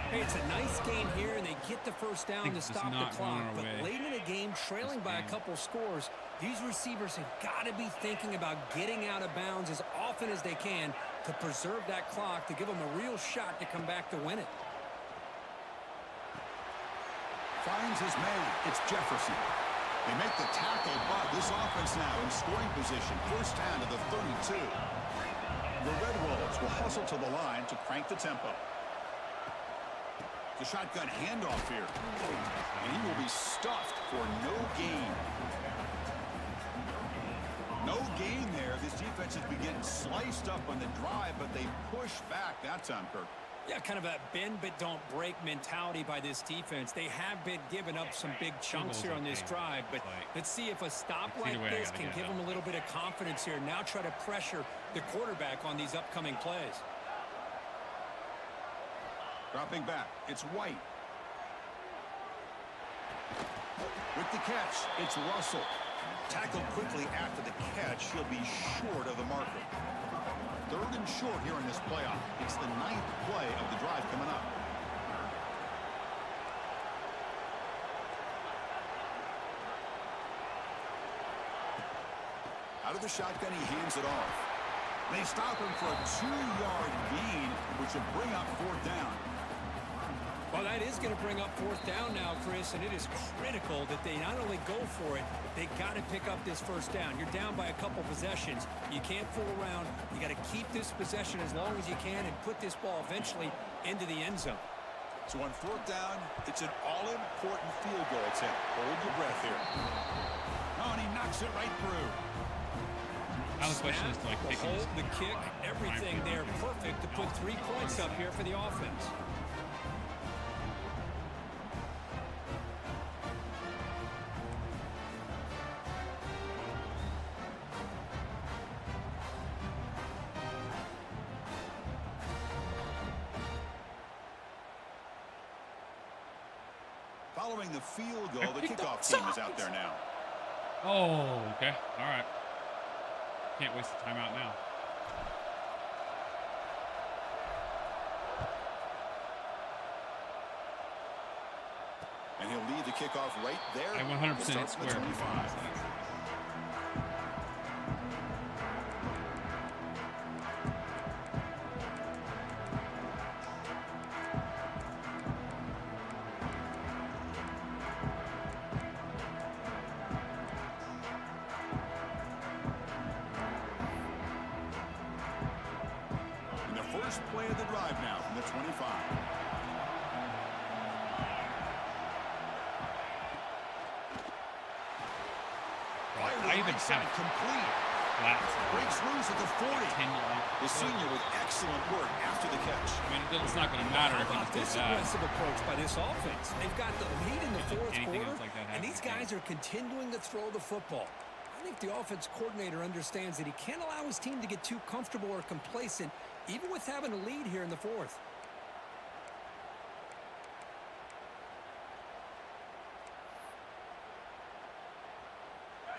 Hey, it's a nice game here, and they get the 1st down to stop the clock. But late in the game, trailing by a couple scores, these receivers have got to be thinking about getting out of bounds as often as they can to preserve that clock, to give them a real shot to come back to win it. Finds his man. It's Jefferson. They make the tackle, but this offense now in scoring position. 1st down to the 32. The Red Wolves will hustle to the line to crank the tempo. The shotgun handoff here. And he will be stuffed for no gain. No gain there. This defense has been getting sliced up on the drive, but they push back that time, Kirk. Yeah, kind of a bend but don't break mentality by this defense. They have been giving up some big chunks here on this drive, but let's see if a stop like this can give them a little bit of confidence here. Now try to pressure the quarterback on these upcoming plays. Dropping back, it's White. With the catch, it's Russell. Tackled quickly after the catch. He'll be short of the marker. 3rd and short here in this playoff. It's the 9th play of the drive coming up. Out of the shotgun, he hands it off. They stop him for a 2-yard gain, which will bring up 4th down. Well, that is going to bring up 4th down now, Chris, and it is critical that they not only go for it, they got to pick up this 1st down. You're down by a couple possessions. You can't fool around. You got to keep this possession as long as you can and put this ball eventually into the end zone. So on 4th down, it's an all-important field goal attempt. Hold your breath here. Oh, and he knocks Knocks it right through. Now the question is, do I The kick hold, it? the kick, everything there perfect to put 3 points up here for the offense. Following the field goal, the kickoff team is out there now. Oh, okay. All right. Can't waste the timeout now. And he'll lead the kickoff right there. I 100% square. 25. And the first play of the drive now from the 25. I even have complete. flats. Breaks loose at the 40. 10 yards. The senior with excellent work after the catch. I mean, it's not going to matter if How he about just this did that. aggressive approach by this offense? They've got the lead in the fourth anything quarter, else like that and happens, these guys are continuing to throw the football. I think the offense coordinator understands that he can't allow his team to get too comfortable or complacent, even with having a lead here in the fourth.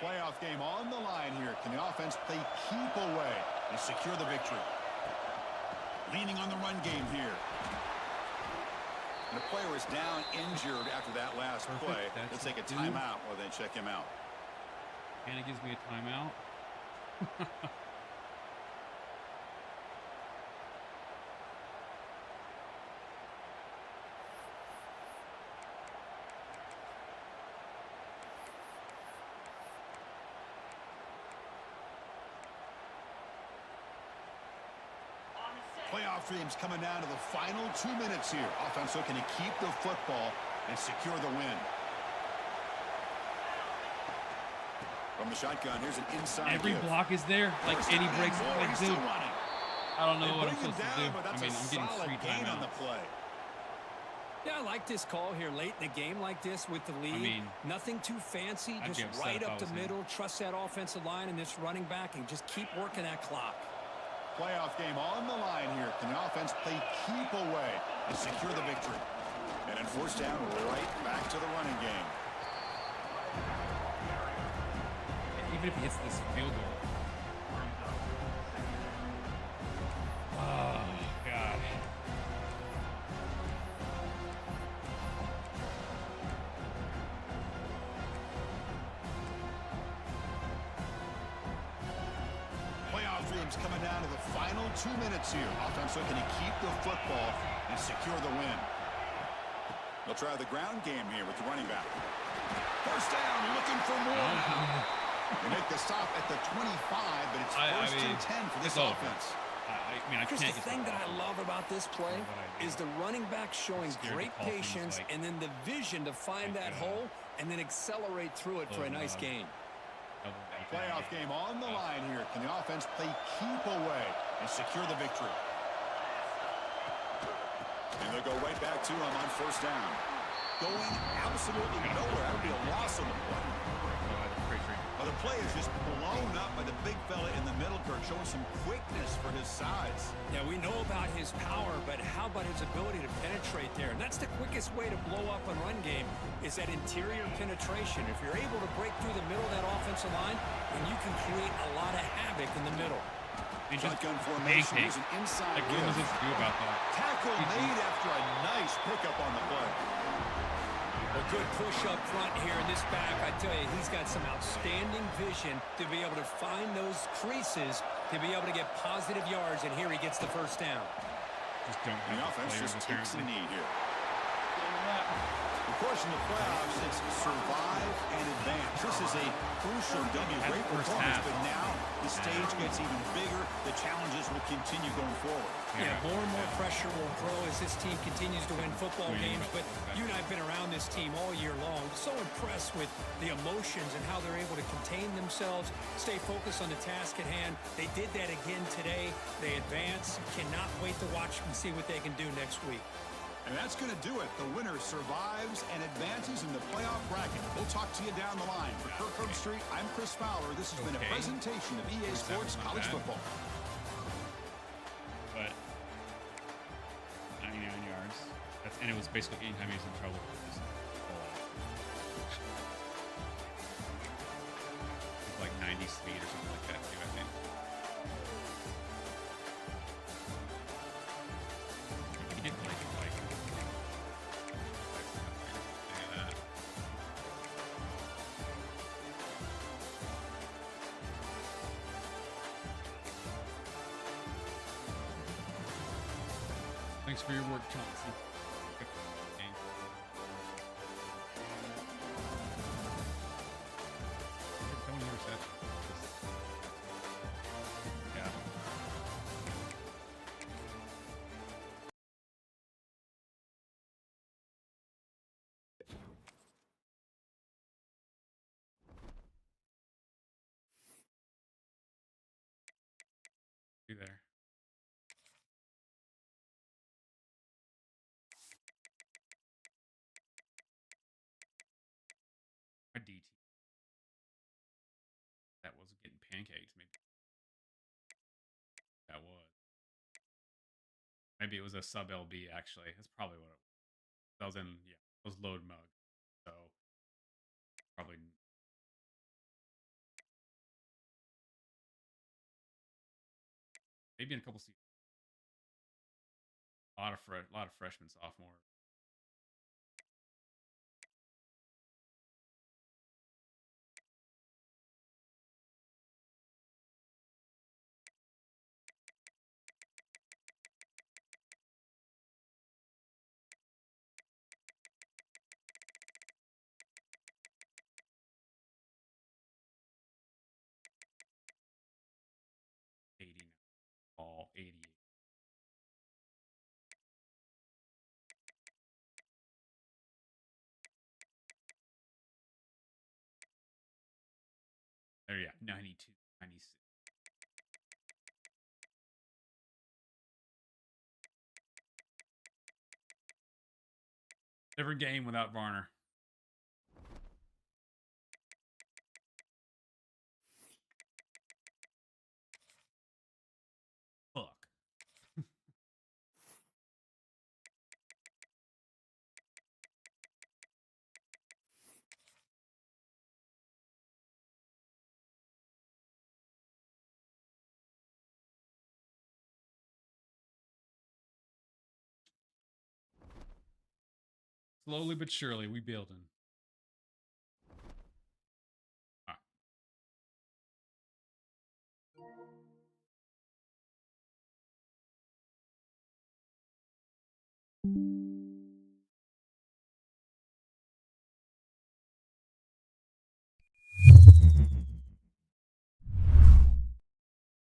Playoff game on the line here. Can the offense play keep away and secure the victory? Leaning on the run game here. And the player is down injured after that last play. Let's take a timeout while they check him out. And it gives me a timeout. Playoff dreams coming down to the final 2 minutes here. Offense looking to keep the football and secure the win. From the shotgun, here's an inside Every give. block is there. Like, First and he down breaks and it. more. Like, He's dude, still running. I don't know They what I'm bring him supposed to down, do. but I that's mean, a I'm getting solid free gain on the timeouts. play. Yeah, I like this call here late in the game like this with the lead. mean, nothing too fancy, I'd just be upset right if I up the was him. middle. Trust that offensive line and this running back and just keep working that clock. Playoff game on the line here. Can the offense play keep away and secure the victory? And then forced down right back to the running game. Even if he hits this field goal. Oh, God. Playoff dreams coming down to the final 2 minutes here. Offense looking to keep the football and secure the win. They'll try the ground game here with the running back. First down, looking for more. They make the stop at the 25, but it's first and 10 for this offense. I mean, I Chris, can't the get thing that I love about this play is the running back showing scared to great call things patience like- and then the vision to find that hole and then accelerate through it for a nice gain. Playoff game on the line here. Can the offense play keep away and secure the victory? And they'll go right back to him on first down. Going absolutely nowhere. That would be a loss on the play. Well, the play is just blown up by the big fella in the middle, Kirk, showing some quickness for his size. Yeah, we know about his power, but how about his ability to penetrate there? And that's the quickest way to blow up a run game is that interior penetration. If you're able to break through the middle of that offensive line, then you can create a lot of havoc in the middle. Shotgun formation. Here's an inside Like, what am I supposed to do about that? Tackle made after a nice pickup on the play. A good push up front here in this back. I tell you, he's got some outstanding vision to be able to find those creases, to be able to get positive yards, and here he gets the first down. Just don't And the have the offense players, just takes a apparently. knee here. Of course, in the playoffs, it's survive and advance. This is a crucial W. Great first performance, half. but now the the stage gets even bigger, the challenges will continue going forward. Yeah, more and more pressure will grow as this team continues to win football games. But you and I have been around this team all year long. So impressed with the emotions and how they're able to contain themselves, stay focused on the task at hand. They did that again today. They advance. Cannot wait to watch and see what they can do next week. And that's going to do it. The winner survives and advances in the playoff bracket. We'll talk to you down the line. For Kirk Herbstreit, I'm Chris Fowler. This has been a presentation of EA Sports College Football. But 99 yards. And it was basically anytime he was in trouble. Like 90 speed or something like that, too, I think. He didn't like that. Thanks for your work, Chauncey. Yeah. Be there. A DT. That wasn't getting pancaked, maybe. That was. Maybe it was a sub LB, actually. That's probably what it was. That was in, yeah, it was load mug. So, probably. Maybe in a couple seasons. A lot of freshmen, sophomore. All 88. There, yeah, 92, 96. Different game without Varner. Fuck. Slowly but surely, we building.